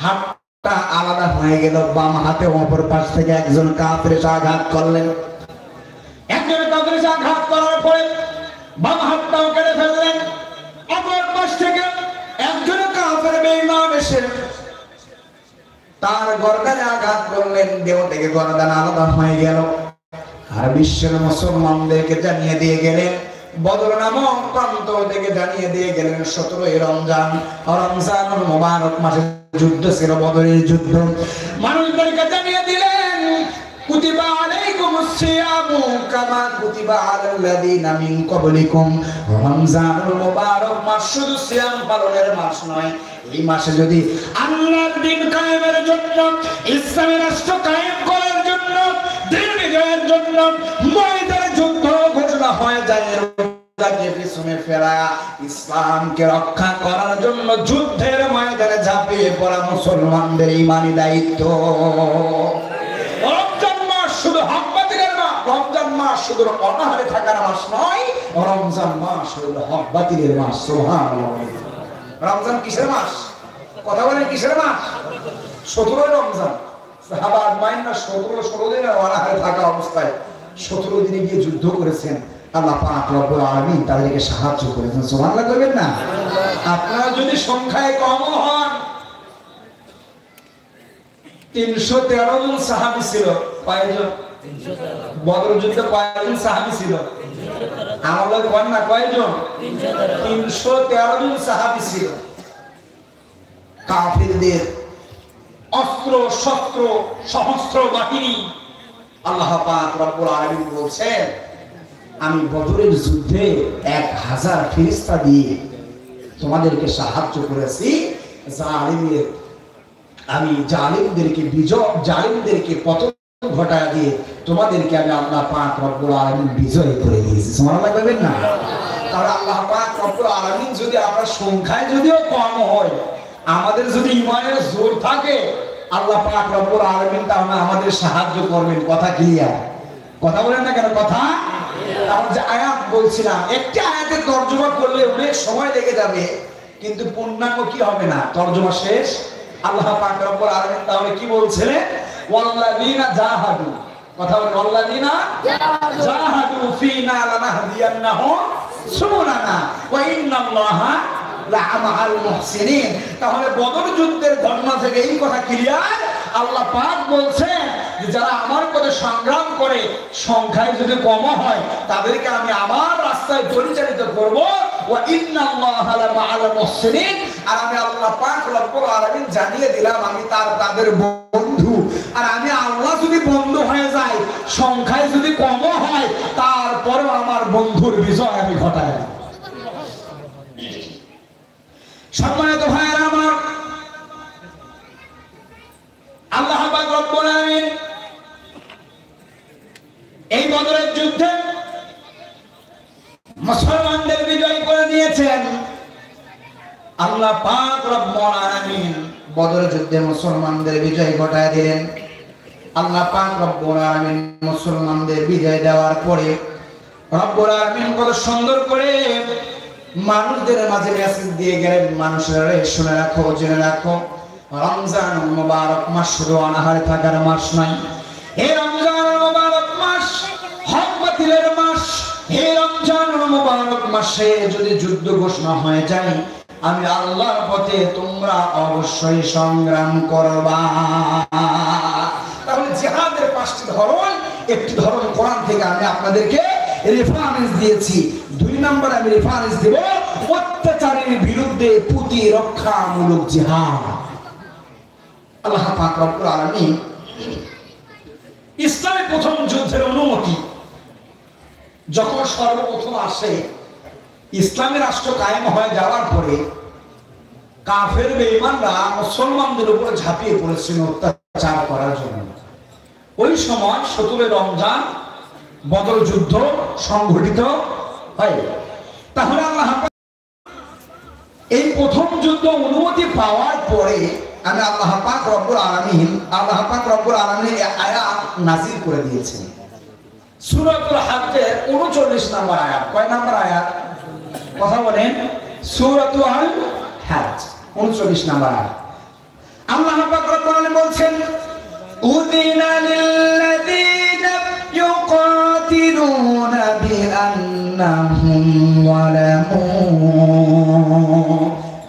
S5: হাতটা আলাদা হয়ে গেল। বাম হাতে অপর পাশ থেকে একজন কাফের আঘাত করলেন। একজন কাফের আঘাত করার পরে বাম হাতটাও কেটে ফেললেন। অপর পাশ থেকে একজন কাফের বেঈমান এসে তার গর্দানে আঘাত করলেন। দেহ থেকে গর্দান আলাদা হয়ে গেল। আর বিশ্বের মুসলমানদেরকে জানিয়ে দিয়ে গেলেন, বদর নামক প্রান্ত থেকে জানিয়ে দিয়ে গেলেন 17ই রমজানুল মুবারক মাসে যুদ্ধ ছিল, বদরের যুদ্ধ। মানুষদেরকে জানিয়ে দিলেন, কুতিবা আলাইকুমুস সিয়ামু কামা কুতিবা আলাল্লাযিনা মিন ক্বাবলিকুম। রমজানুল মুবারক মাস শুধু সিয়াম পালনের মাস নয়, এই মাসে যদি আল্লাহর দ্বীন কায়েমের জন্য, ইসলামের রাষ্ট্র কায়েম করার জন্য, দ্বীন বিজয়ের জন্য ময়দানে যুদ্ধ ঘোষণা হয়ে যায়, রোজাকে পিছনে ফেরায়া ইসলামকে রক্ষা করার জন্য যুদ্ধের ময়দানে ঝাঁপিয়ে পড়া মুসলমানদের ঈমানি দায়িত্ব। রমজান মাস শুধু হক বাতিলের মাস, রমজান মাস শুধু অনাহারে থাকার মাস নয়, রমজান মাস হলো হক বাতিলের মাস। সুবহানাল্লাহ। রমজান কিসের মাস? কথা বলেন, কিসের মাস? 17 রমজান। সাহাবা আজমাইনরা 17 দিন অনাহারে থাকা অবস্থায় 17 দিনে গিয়ে যুদ্ধ করেছেন। আল্লাহ পাক রব্বুল আলামিন তাদেরকে সাহায্য করেছেন। সুবহানাল্লাহ করবেন না? আপনারা যদি সংখ্যায় কম হন, 313 জন সাহাবী ছিল। কয়জন? বদর যুদ্ধে কয়জন সাহাবী ছিল? আমার লোক বলেন না, কয়জন? 313 জন সাহাবী ছিল। কাফিরদের অস্ত্র শস্ত্র সহস্র বাহিনী। আল্লাহ পাক রব্বুল আলামিন বলছেন, আমি বদরের যুদ্ধে 1000 ফেরেশতা দিয়ে তোমাদেরকে সাহায্য করেছি। আমি জালিমদেরকে বিজয়, জালিমদেরকে পতন ঘটায় দিয়ে তোমাদেরকে আমি আল্লাহ পাক রব্বুল আলামিন বিজয় করে দিয়েছি। সুবহানাল্লাহ বলবেন না? তাহলে আল্লাহ পাক রব্বুল আলামিন যদি আমরা সংখ্যায় যদিও কম হয়, আমাদের যদি ঈমানের জোর থাকে, আল্লাহ পাক রব্বুল আলামিন তাহলে আমাদের সাহায্য করবেন। কথা ক্লিয়ার? কথা বলেন না কেন? কথা আমরা যে আয়াত বলছিলাম, একটা আয়াতের তরজমা করলে অনেক সময় লেগে যাবে, কিন্তু পূর্ণাঙ্গ কি হবে না, তরজমা শেষ। আল্লাহ পাক রব্বুল আলামিন তাহলে কি বলছিলেন? ওয়াল্লাযীনা জাহাদু, কথা বলেন, ওয়াল্লাযীনা জাহাদু ফীনা লানাহদিয়ান্নাহুম সুবুলানা ওয়া ইন্নাল্লাহা লা'মাআল মুহসিনিন। তাহলে বদর যুদ্ধের ঘটনা থেকে এই কথা ক্লিয়ার, আল্লাহ পাক বলছেন যে যারা আমার পথে সংগ্রাম করে সংখ্যায় যদি কম হয়, তাদেরকে আমি আমার রাস্তায় পরিচালিত করব। ওয়া ইন্নাল্লাহা লা'মাআল মুহসিনিন, আর আমি আল্লাহ পাক রব্বুল আলামিন জানিয়ে দিলাম আমি তাদের বন্ধু। আর আমি আল্লাহ যদি বন্ধু হয়ে যাই, সংখ্যায় যদি কম হয়, তারপরেও আমার বন্ধুর বিজয় আমি ঘটাই। সম্মানিত ভাইয়েরা আমার, আল্লাহ পাক রব্বুল আলামিন এই বদরের যুদ্ধে মুসলমানদের বিজয় করে দিয়েছেন। আল্লাহ পাক রব্বুল আলামিন বদরের যুদ্ধে মুসলমানদের বিজয় ঘটায় দিলেন। আল্লাহ পাক রব্বুল আলামিন মুসলমানদের বিজয় দেওয়ার পরে রব্বুল আলামিন কত সুন্দর করে মানুষদের মাঝে মেসেজ দিয়ে গেলেন, মানুষেরা শুনে রাখো, জেনে রাখো, রমজান মুবারক মাস শুধু অনাহারে থাকার মাস নাই। এই রমজান মুবারক মাস হক বাতিলের মাস। এই রমজান মুবারক মাসে যদি যুদ্ধ ঘোষণা হয়ে যায়, আমি আল্লাহর পথে তোমরা অবশ্যই সংগ্রাম করবা। তাহলে জিহাদের 5টি ধরন, একটি ধরন কোরআন থেকে আমি আপনাদেরকে রেফারেন্স দিয়েছি। 2 নম্বর আমি রেফারেন্স দেব অত্যাচারের বিরুদ্ধে প্রতিরক্ষামূলক জিহাদ। আল্লাহ পাক রব্বুল আলামিন ইসলামের প্রথম যুদ্ধের অনুমতি যখন সর্বপ্রথম আসে, ইসলামী রাষ্ট্র কায়েম হয়ে যাওয়ার পরে কাফের বেঈমানরা মুসলমানদের উপর ঝাঁপিয়ে পড়েছিল অত্যাচার করার জন্য। ওই সময় 17 রমজান বদর যুদ্ধ সংঘটিত হয়। তাহলে আল্লাহ এই প্রথম যুদ্ধ অনুমতি পাওয়ার পরে আমি আল্লাহ পাক রব্বুল আলামিন এই আয়াত নাযিল করে দিয়েছেন। সূরাতুল হজ্জের 39 নম্বর আয়াত। কয় নম্বর আয়াত? কথা বলেন। সূরাতুল হজ্জ 39 নম্বর আয়াত। আল্লাহ পাক রব্বুল আলামিন বলছেন, উযিনা লিল্লাযীনা ইউকাতিলুনা বিআন্নাহুম যালামু।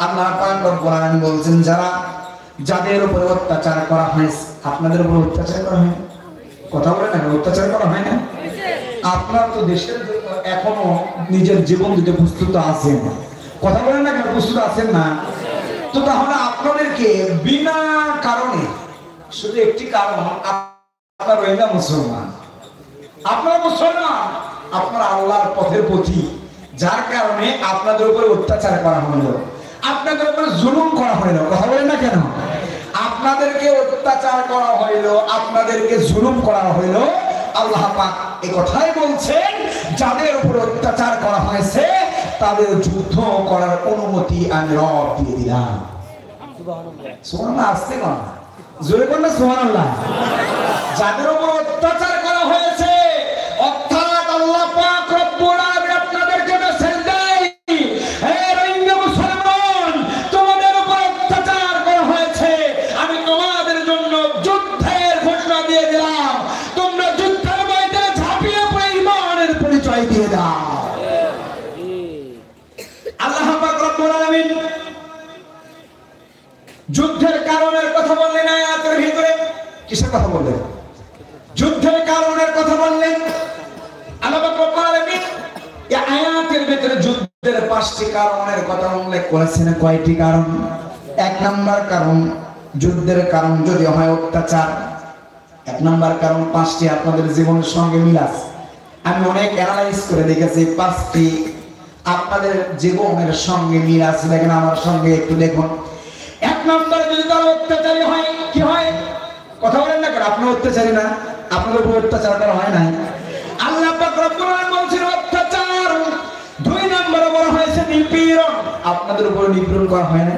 S5: আল্লাহ পাক রব্বুল আলামিন বলছেন, যাদের উপর অত্যাচার করা হয়, আপনাদের উপর অত্যাচার করা হয়, কথা বলেন না, অত্যাচার করা হয় না? আপনার তো দেশের জন্য এখনো নিজের জীবন দিতে প্রস্তুত আছেন, কথা বলেন না কেন? প্রস্তুত আছেন না? তো তাহলে আপনাদেরকে বিনা কারণে, শুধু একটি কারণ, আপনারা রইলা মুসলমান, আপনারা মুসলমান, আপনারা আল্লাহর পথের পথী, যার কারণে আপনাদের উপর অত্যাচার করা হলো, আপনাদের উপর জুলুম করা হইল। কথা বলেন না কেন? আপনাদেরকে অত্যাচার করা হইল, আপনাদেরকে জুলুম করা হইল। আল্লাহ পাক এই কথাই বলছেন, যাদের উপর অত্যাচার করা হয়েছে তাদের যুদ্ধ করার অনুমতি আমি রব দিয়ে দিলাম। সুবহানাল্লাহ। আসতে না, জোরে বললে সুবহানাল্লাহ। যাদের উপর অত্যাচার করা হয়েছে, অর্থাৎ আল্লাহ পাক রব্বুল আলামিন আপনাদেরকে মেসেজ দেয়, হে রোহিঙ্গা মুসলমান, তোমাদের উপর অত্যাচার করা হয়েছে, আমি তোমাদের জন্য যুদ্ধের ঘোষণা দিয়ে দিলাম। তোমরা যুদ্ধের ময়দানে ঝাঁপিয়ে পড়ে ঈমানের পরিচয় দিয়ে দাও। আল্লাহ পাক রব্বুল আলামিন যুদ্ধের কারণের কথা বললেন আয়াতের ভিতরে। কিসের কথা বললেন? যুদ্ধের কারণের কথা বললেন। আল্লাহ পাক রব্বুল আলামিন এই আয়াতের ভিতরে যুদ্ধের 5টি কারণের কথা উল্লেখ করেছেন। কয়টি কারণ? 1 নম্বর কারণ, যুদ্ধের কারণ যদি হয় অত্যাচার। 1 নম্বর কারণ 5টি আপনাদের জীবনের সঙ্গে মিল আছে। আমি অনেক অ্যানালাইজ করে দেখেছি, 5টি আপনাদের জীবনের সঙ্গে মিল আছে। দেখেন আমার সঙ্গে একটু দেখুন। 1 নম্বর, যদি তারা অত্যাচারী হয়, কি হয়? কথা বলেন না কেন? আপনার অত্যাচারী না? আপনাদের উপর অত্যাচার করা হয় না? আল্লাহ পাক রব্বুল আলামিন বলছেন অত্যাচার। 2 নম্বর আপনাদের উপরে নিপীড়ন করা হয় না?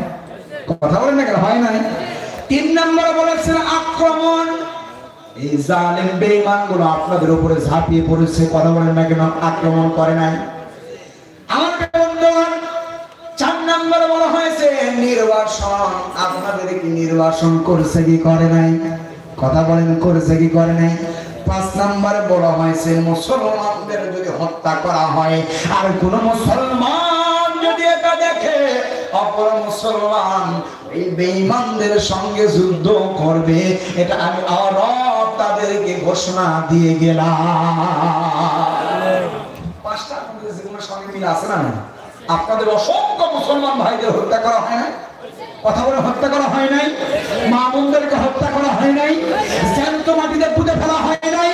S5: কথা বলেন না কেন? হয় নাই? 3 নম্বরে বলেছেন আক্রমণ। এই জালেম বেঈমান গুলো আপনাদের উপরে ঝাঁপিয়ে পড়েছে, কথা বলেন না কেন? আক্রমণ করে নাই। আমার বন্ধুগণ, 4 নম্বরে বলা হয়েছে নির্বাসন। আপনাদেরকে নির্বাসন করেছে কি করে নাই? কথা বলেন, করেছে কি করে নাই? 5 নম্বরে বলা হয়েছে মুসলমানদের যদি হত্যা করা হয় আর কোন মুসলমান যদি এটা দেখে অপর মুসলমান এই বেঈমানদের সঙ্গে যুদ্ধ করবে, এটা আমি আরব তাদেরকে ঘোষণা দিয়ে গেলাম। 5টা আপনাদের জীবনের সঙ্গে মিল আছে না? আপনাদের অসংখ্য মুসলমান ভাইদের হত্যা করা হয় না? কথা বলে হত্যা করা হয় নাই? মা বোনদেরকে হত্যা করা হয় নাই? জ্যান্ত মাটিতে পুঁতে ফেলা হয় নাই?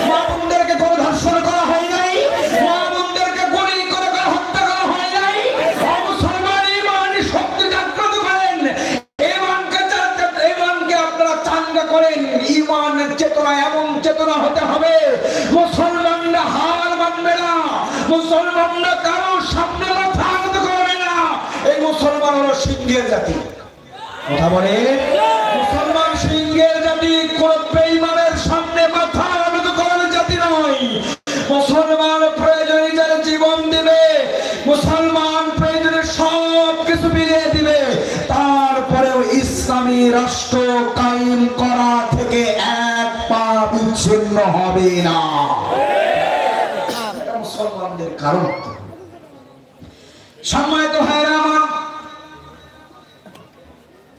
S5: মা বোনদেরকে গণধর্ষণ করা হয় নাই? মা বোনদেরকে গুলি করে হত্যা করা হয় নাই? মুসলমান ইমানি শক্তি জাগ্রত করেন, ইমানকে আপনারা চাঙ্গা করেন। ইমানের চেতনা এমন চেতনা হতে হবে, মুসলমানরা হার মানবে না, মুসলমানরা কারোর সামনে মাথা নত করবে না। এই মুসলমান হলো সিংহের জাতি। কথা বলে, মুসলমান সিংহের জাতি, কোন বেঈমানের সামনে মাথা নত করার জাতি নয়। মুসলমান প্রয়োজনে যারা জীবন দিবে, মুসলমান প্রয়োজনে সব কিছু বিলিয়ে দিবে, তারপরেও ইসলামী রাষ্ট্র কায়েম করা থেকে এক পা বিচ্ছিন্ন হবে না। এটা মুসলমানদের কারণ। সম্মানিত ভাইরা আমার,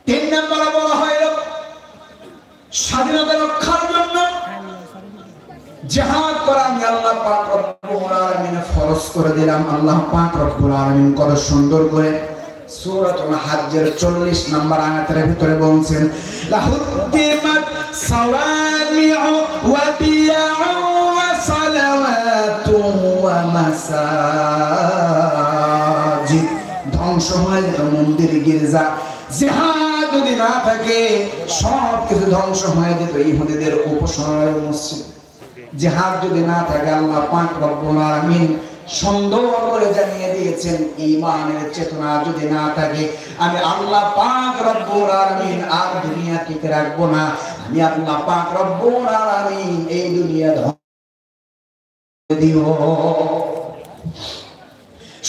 S5: 3 নম্বরে বলা হয় স্বাধীনতা রক্ষার জন্য জিহাদ করা আমি আল্লাহ পাক রব্বুল আলামিন ফরজ করে দিলাম। আল্লাহ পাক রব্বুল আলামিন কত সুন্দর করে সূরাতুল হাজ্জের 40 নম্বর আয়াতের ভিতরে বলছেন, লাহুদ্দিমাত সাওয়ামিউ ওয়া বিয়াউ ওয়া সালাওয়াতু ওয়া মাসাজিদ। ধ্বংস হয়ে যেত মন্দির, গির্জা। জিহাদ যদি না থাকে সব কিছু ধ্বংস হয়ে যেত ইহুদিদের উপাসনালয়, মসজিদ। জিহাদ যদি না থাকে, আল্লাহ পাক রব্বুল আলামিন সুন্দর করে জানিয়ে দিয়েছেন, ঈমানের চেতনা যদি না থাকে আমি আল্লাহ পাক রব্বুল আলামিন আর দুনিয়া টিকে রাখবো না। আমি আল্লাহ পাক রব্বুল আলামিন এই দুনিয়া ধ্বংস করে দিব।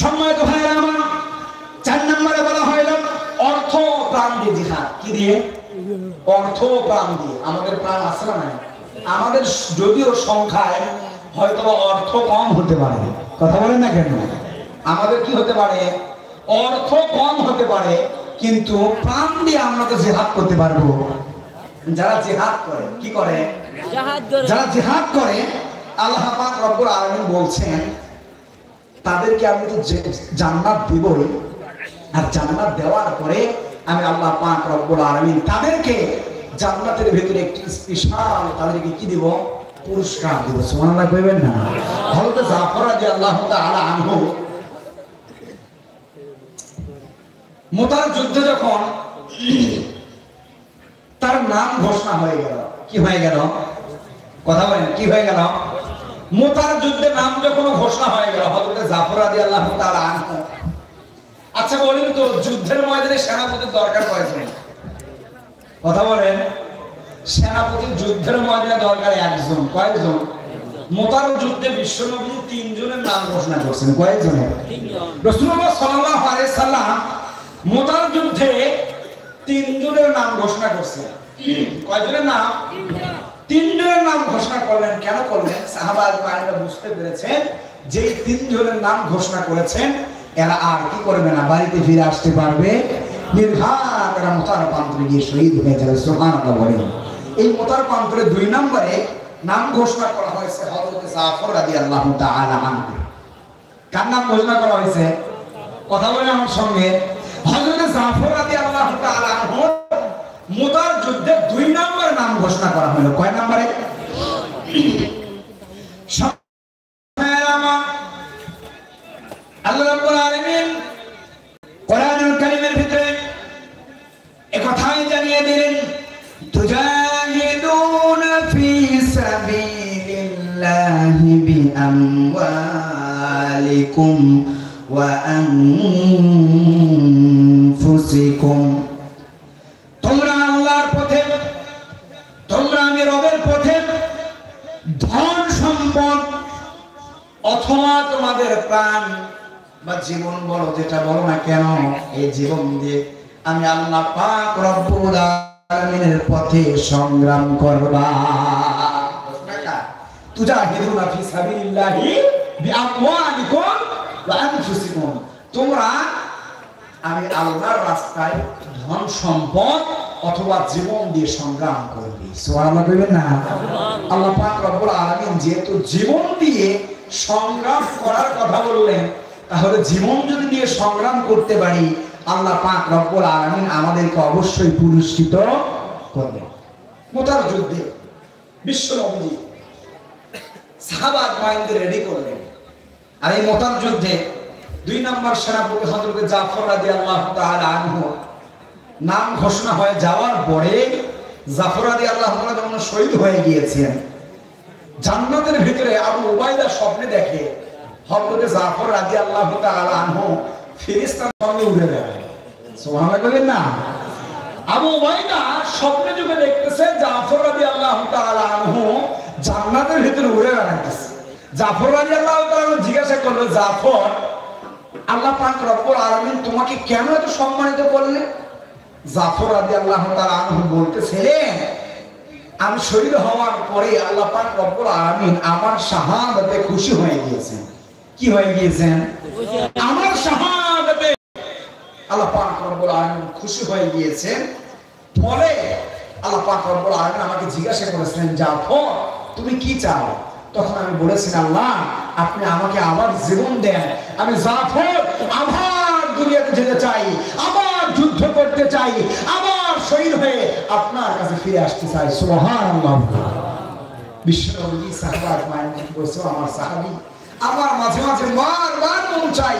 S5: সম্মানিত ভাইরা আমার, 4 নম্বরে বলা হলো অর্থ প্রাণ দিয়ে জিহাদ। কি দিয়ে? অর্থ প্রাণ দিয়ে। আমাদের প্রাণ আছে না? আমাদের যদিও সংখ্যায় হয়তো অর্থ কম হতে পারে, কথা বলেন না কেন? আমাদের কি হতে পারে? অর্থ কম হতে পারে, কিন্তু প্রাণ দিয়ে আমরা তো জিহাদ করতে পারবো। যারা জিহাদ করে, কি করে? যারা জিহাদ করে, আল্লাহ পাক রব্বুল আলামিন বলছেন তাদেরকে আমি তো জান্নাত দিবই, আর জান্নাত দেওয়ার পরে আমি আল্লাহ পাক রব্বুল আলামিন তাদেরকে জান্নাতের ভিতরে একটি স্পেশাল তাদেরকে কি দিব? পুরস্কার দিব। সুবহানাল্লাহ কইবেন না? হযরত জাফর রাদিয়াল্লাহু তাআলা আনহু মুতার যুদ্ধে যখন তার নাম ঘোষণা হয়ে গেল, কি হয়ে গেল? কথা বলেন, কি হয়ে গেল? মুতার যুদ্ধে নাম যখন ঘোষণা হয়ে গেল হযরত জাফর রাদিয়াল্লাহু তাআলা আনহু। আচ্ছা বলেন তো, যুদ্ধের ময়দানে সেনাপতির দরকার কয়জন? কথা বলেন, সেনাপতির যুদ্ধের ময়দানে দরকার একজন। কয়জন? মুতার যুদ্ধে বিশ্বনবী 3 জনের নাম ঘোষণা করছেন। কয়জনের? রাসূলুল্লাহ সাল্লাল্লাহু আলাইহি সাল্লাম মুতার যুদ্ধে 3 জনের নাম ঘোষণা করছেন। কয়জনের নাম? 3 জনের নাম ঘোষণা করলেন। কেন করলেন? সাহাবা-ই-কেরামরা বুঝতে পেরেছেন যে 3 জনের নাম ঘোষণা করেছেন এরা আর কি করবে না, বাড়িতে ফিরে আসতে পারবে নির্ঘাত। এরা মুতার প্রান্তরে গিয়ে শহীদ হয়ে যাবে। সুবহানাল্লাহ বলেন। এই মুতার প্রান্তরে 2 নম্বরে নাম ঘোষণা করা হয়েছে হযরত জাফর রাদিয়াল্লাহু তাআলা আনহু। কার নাম ঘোষণা করা হয়েছে? কথা বলেন আমার সঙ্গে। হযরত জাফর রাদিয়াল্লাহু তাআলা আনহু মুতার যুদ্ধে 2 নম্বরে নাম ঘোষণা করা হলো। কয় নম্বরে? আল্লাহ রাব্বুল আলামিন কোরআনুল কারীমের ভিতরে এই কথাই জানিয়ে দিলেন, তুজাহিদুনা ফি সাবিলিল্লাহি বিআমওয়ালিকুম وأنفسكم তোমরা আল্লাহর পথে তোমরা আমি রবের পথে ধন সম্পদ অথবা তোমাদের প্রাণ বা জীবন বলো যেটা বলো না কেন এই জীবন দিয়ে আমি আল্লাহ পাক রব্বুল আলামিনের পথে সংগ্রাম করবা তুজাহিদুনা ফি সাবিলিল্লাহি বিআমওয়ালিকুম ওয়া আনফুসিকুম তোমরা আমি আল্লাহর রাস্তায় ধন সম্পদ অথবা জীবন দিয়ে সংগ্রাম করবে সুবহানাল্লাহ কইবেন না আল্লাহ পাক রব্বুল আলামিন যেহেতু জীবন দিয়ে সংগ্রাম করার কথা বললেন তাহলে জীবন যদি দিয়ে সংগ্রাম করতে পারি আল্লাহ পাক রব্বুল আলামিন আমাদেরকে অবশ্যই পুরস্কৃত করবেন মুতার যুদ্ধে বিশ্ব নবী সাহাবা মাইন্ডে রেডি করলেন আর এই মুতার যুদ্ধে 2 নম্বর সেনাপতি হযরত জাফর রাদিয়াল্লাহু তাআলা আনহু নাম ঘোষণা হয়ে যাওয়ার পরে জাফর রাদিয়াল্লাহু তাআলা যখন শহীদ হয়ে গিয়েছেন জান্নাতের ভিতরে আবু উবাইদা স্বপ্নে দেখে হযরত জাফর রাদিয়াল্লাহু তাআলা আনহু ফেরেশতার সঙ্গে উড়ে বেড়ায় সুবহানাল্লাহ বলেন না আবু উবাইদা স্বপ্নে যুগে দেখতেছে জাফর রাদিয়াল্লাহু তাআলা আনহু জান্নাতের ভিতরে উড়ে বেড়াইতেছে জাফর রাদিয়াল্লাহু তাআলা জিজ্ঞাসা করলো জাফর আল্লাহ পাক রব্বুল আলামিন তোমাকে কেন এত সম্মানিত করলেন জাফর রাদিয়াল্লাহু তাআলা আনহু বলতেছিলেন আমি শহীদ হওয়ার পরে আল্লাহ পাক রব্বুল আলামিন আমার শাহাদাতে খুশি হয়ে গিয়েছেন কি হয়ে গিয়েছেন আমার শাহাদাতে আল্লাহ পাক রব্বুল আলামিন খুশি হয়ে গিয়েছেন ফলে আল্লাহ পাক রব্বুল আলামিন আমাকে জিজ্ঞাসা করেছিলেন জাফর তুমি কি চাও তখন আমি বলেছি আল্লাহ আপনি আমাকে আবার জীবন দেন আমি জাফর আবার দুনিয়াতে যেতে চাই আবার যুদ্ধ করতে চাই আবার শহীদ হয়ে আপনার কাছে ফিরে আসতে চাই সুবহানাল্লাহ বিশ্বনবী সাহাবা মাইন্ড বলছো আমার সাহাবী আমার মাঝে মাঝে বারবার মন চাই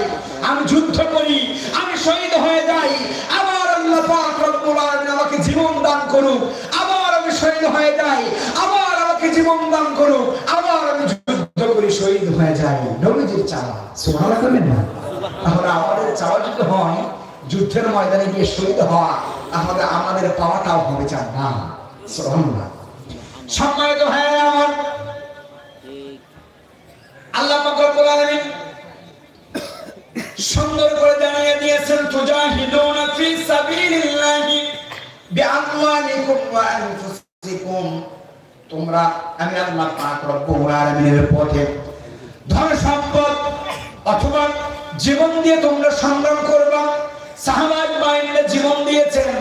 S5: আমি যুদ্ধ করি আমি শহীদ হয়ে যাই আবার আল্লাহ পাক রব্বুল আলামিন আমাকে জীবন দান করুক আবার আমি শহীদ হয়ে যাই আবার আমাকে জীবন দান করুক আবার আমি যুদ্ধ করি শহীদ হয়ে যাই নবীজির চাওয়া সুবহানাল্লাহ বলেন না তাহলে আমাদের চাওয়া যদি হয় যুদ্ধের ময়দানে গিয়ে শহীদ হওয়া তাহলে আমাদের পাওয়াটাও হবে চান না সুবহানাল্লাহ সম্মানিত ভাইরা আমার আল্লাহ পাক রব্বুল আলামিন সুন্দর করে জানিয়ে দিয়েছেন তুজাহিদুনা ফি সাবিলিল্লাহি বিআমওয়ালিকুম ওয়া আনফুসিকুম তোমরা আমি আল্লাহ পাক রব্বুল আলামিনের পথে ধন সম্পদ অথবা জীবন দিয়ে তোমরা সংগ্রাম করবা সাহাবা বাইরে জীবন দিয়েছেন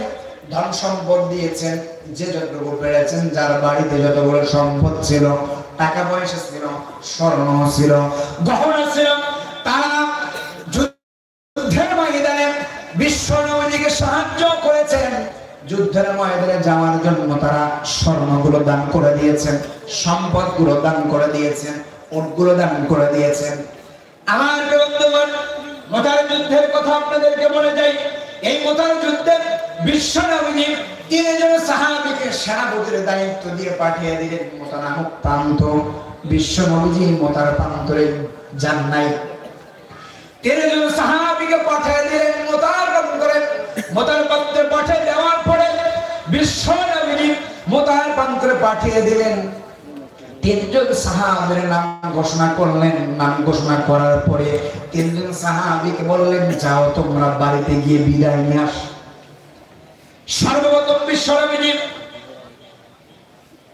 S5: ধন সম্পদ দিয়েছেন যে যতটুকু পেরেছেন যার বাড়িতে যতগুলো সম্পদ ছিল টাকা পয়সা ছিল স্বর্ণ ছিল গহনা ছিল তারা যুদ্ধের ময়দানে বিশ্ব নবীকে সাহায্য করেছেন যুদ্ধের ময়দানে যাওয়ার জন্য তারা স্বর্ণগুলো দান করে দিয়েছেন সম্পদগুলো দান করে দিয়েছেন উটগুলো দান করে দিয়েছেন আমার বন্ধুগণ মুতার যুদ্ধের কথা আপনাদেরকে বলে যাই এই মুতার যুদ্ধে বিশ্ব নবী 3 জন সাহাবীকে সেনাপতির দায়িত্ব দিয়ে পাঠিয়ে দিলেন মুতা নামক প্রান্ত বিশ্ব নবীজি মুতার প্রান্তরে যান নাই 3 জন সাহাবীকে পাঠিয়ে দিলেন মুতার প্রান্তরে পাঠিয়ে দেওয়ার পরে বিশ্ব নবী মুতার প্রান্তরে পাঠিয়ে দিলেন 3 জন সাহাবীর নাম ঘোষণা করলেন নাম ঘোষণা করার পরে 3 জন সাহাবীকে বললেন যাও তোমরা বাড়িতে গিয়ে বিদায় নিয়ে আস সর্বপ্রথম বিশ্ব নবী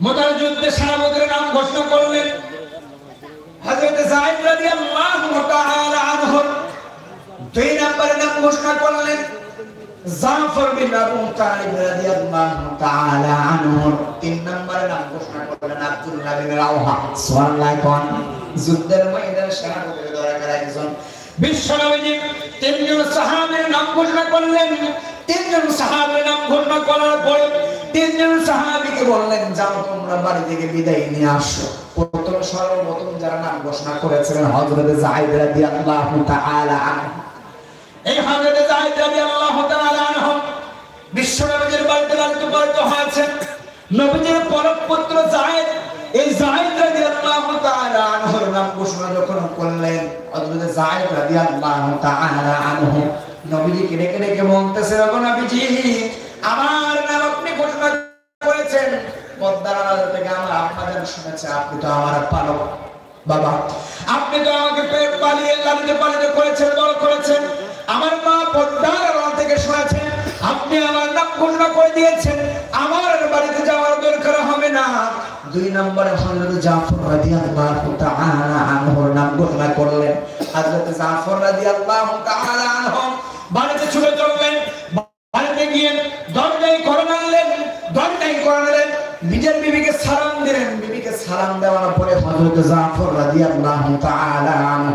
S5: মুতার যুদ্ধে সেনাপতির নাম ঘোষণা করলেন হযরত যায়েদ রাদিয়াল্লাহু তাআলা আনহু 2 নম্বরের নাম ঘোষণা করলেন জাফর বিন আবু তালিব রাদিয়াল্লাহু তাআলা আনহু 3 নম্বরের নাম ঘোষণা করলেন আব্দুল্লাহ বিন রাওহা সুবহানাল্লাহ কোন যুদ্ধের ময়দানে সেনাপতির দরকার একজন বিশ্ব নবী 3 জন সাহাবীর নাম ঘোষণা করলেন 3 জন সাহাবীর নাম ঘোষণা করার পরে 3 জন সাহাবীকে বললেন যাও তোমরা বাড়ি থেকে বিদায় নিয়ে আসো সর্বপ্রথম যারা নাম ঘোষণা করেছিলেন হযরত যায়েদ রাদিয়াল্লাহু তাআলা আনহু এই হযরত যায়েদ রাদিয়াল্লাহু তাআলা আনহু বিশ্ব নবীর বাড়িতে লালিত পালিত হয়েছেন নবীজির পরম পুত্র যায়েদ এই যায়েদ রাদিয়াল্লাহু তাআলা আনহুর নাম ঘোষণা যখন করলেন, হযরত যায়েদ রাদিয়াল্লাহু তাআলা আনহু নবীজিকে ডেকে ডেকে বলতেছে, ওগো নবীজি, আমার নাম আপনি ঘোষণা করেছেন, পদ্মার আড়াল থেকে আমার আপনাদের শুনেছে, আপনি তো আমার পালক বাবা, আপনি তো আমাকে পালিয়ে লালিত পালিত করেছেন, বড় করেছেন। আমার মা পদ্মার আড়াল থেকে শুনেছেন, আপনি আমার নাম ঘোষণা করে দিয়েছেন, আমার বাড়িতে যাওয়ার দরকার হবে না। দুই নম্বরে হযরত জাফর রাদিয়াল্লাহু তাআলা আনহুর নাম ঘোষণা করলেন। হযরত জাফর রাদিয়াল্লাহু তাআলা আনহু বাড়িতে ছুটে চললেন, বাড়িতে গিয়ে দরজায় কড়া নাড়লেন, দরজায় কড়া নাড়লেন, নিজের বিবিকে সালাম দিলেন। বিবিকে সালাম দেওয়ার পরে হযরত জাফর রাদিয়াল্লাহু তাআলা আনহু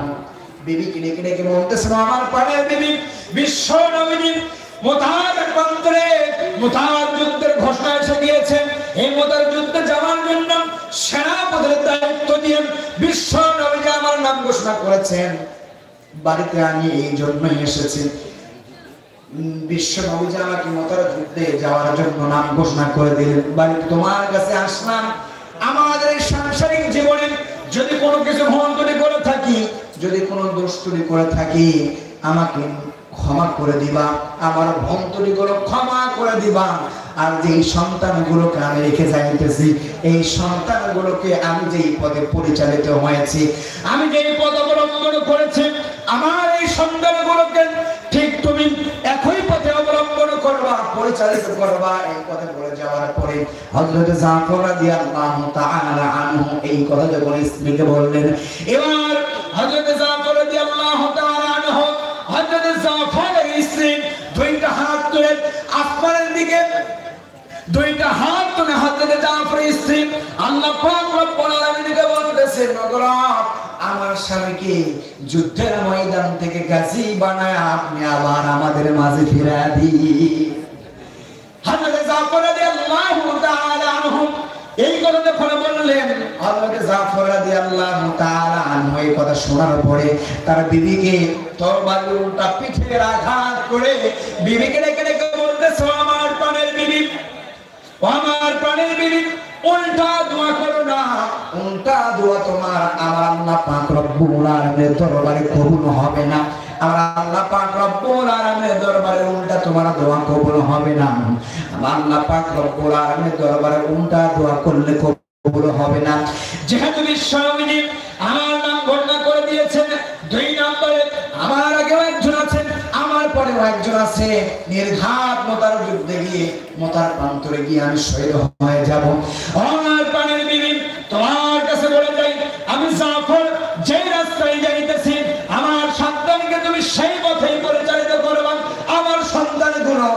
S5: বিবিকে ডেকে ডেকে বলতেছেন, আমার প্রাণের বিবি, বিশ্ব নবীজি মুতার প্রান্তরে মুতার যুদ্ধের ঘোষণা এসে গিয়েছে। এই মুতার যুদ্ধে যাওয়ার জন্য সেনাপতির দায়িত্ব দিয়ে বিশ্ব নবীজি আমার নাম ঘোষণা করেছেন। বাড়িতে আমি এই জন্যই এসেছি, বিশ্ব নবীজি আমাকে মুতার যুদ্ধে যাওয়ার জন্য নাম ঘোষণা করে দিলেন। বাড়িতে তোমার কাছে আসলাম, আমাদের এই সাংসারিক জীবনে যদি কোনো কিছু ভুল করে থাকি, যদি কোনো দোষ করে থাকি, আমাকে ক্ষমা করে দিবা, আমার ভুলগুলো ক্ষমা করে দিবা। আর যেই সন্তানগুলোকে আমি রেখে যাইতেছি, এই সন্তানগুলোকে আমি যেই পথে পরিচালিত হয়েছি, আমি যেই পথ অবলম্বন করেছি, আমার এই সন্তানগুলোকে ঠিক তুমি একই পথে অবলম্বন করবা, পরিচালিত করবা। এই পথে বলে যাওয়ার পরে হযরত জাফর রাদিয়াল্লাহু তাআলা আনহু এই কথা যখন স্ত্রীকে বললেন, এবার হযরত জাফর রাদিয়াল্লাহু তাআলা আনহু হযরত জাফরের স্ত্রী দুইটা হাত তুলে আসমানের দিকে, দুইটা হাত তুলে হযরত জাফরের স্ত্রী আল্লাহ পাক রব্বুল আলামিনকে বলতেছেন, ওগো রব, আমার স্বামীকে যুদ্ধের ময়দান থেকে গাজী বানায় আপনি আবার আমাদের মাঝে ফিরিয়ে দিন। হযরত জাফর রাদিয়াল্লাহু তাআলা আনহু এই কথা যখন বললেন, হযরত জাফর রাদিয়াল্লাহু তাআলা আনহু এই কথা শোনার পরে তার বিবিকে তরবারির উল্টা পিঠে আঘাত করে বিবিকে ডেকে ডেকে বলতেছে, আমার প্রাণের বিবি, আমার প্রাণের বিবি, উল্টা দোয়া করো না, উল্টা দোয়া তোমার আমার আল্লাহ পাক রব্বুল আলামিনের দরবারে কবুল হবে না। আমার আল্লাহ পাক রব্বুল আলামিনের দরবারে উল্টা তোমার দোয়া কবুল হবে না। আমার আল্লাহ পাক রব্বুল আলামিনের দরবারে উল্টা দোয়া করলে কবুল হবে না। যেহেতু বিশ্বনবী আমার নাম ঘোষণা করে দিয়েছেন, দুই নম্বরে আমার আগেও একজন আছেন, আমার পরেও একজন আছে, নির্ঘাত মুতার যুদ্ধে গিয়ে মুতার প্রান্তরে গিয়ে আমি শহীদ হয়ে যাব। আমার প্রাণের বিবি, তোমার কাছে বলে যাই, আমি জাফর যে রাস্তায় যাইতেছি, আমার সন্তানকে তুমি সেই পথেই পরিচালিত করবা। আমার সন্তানগুলো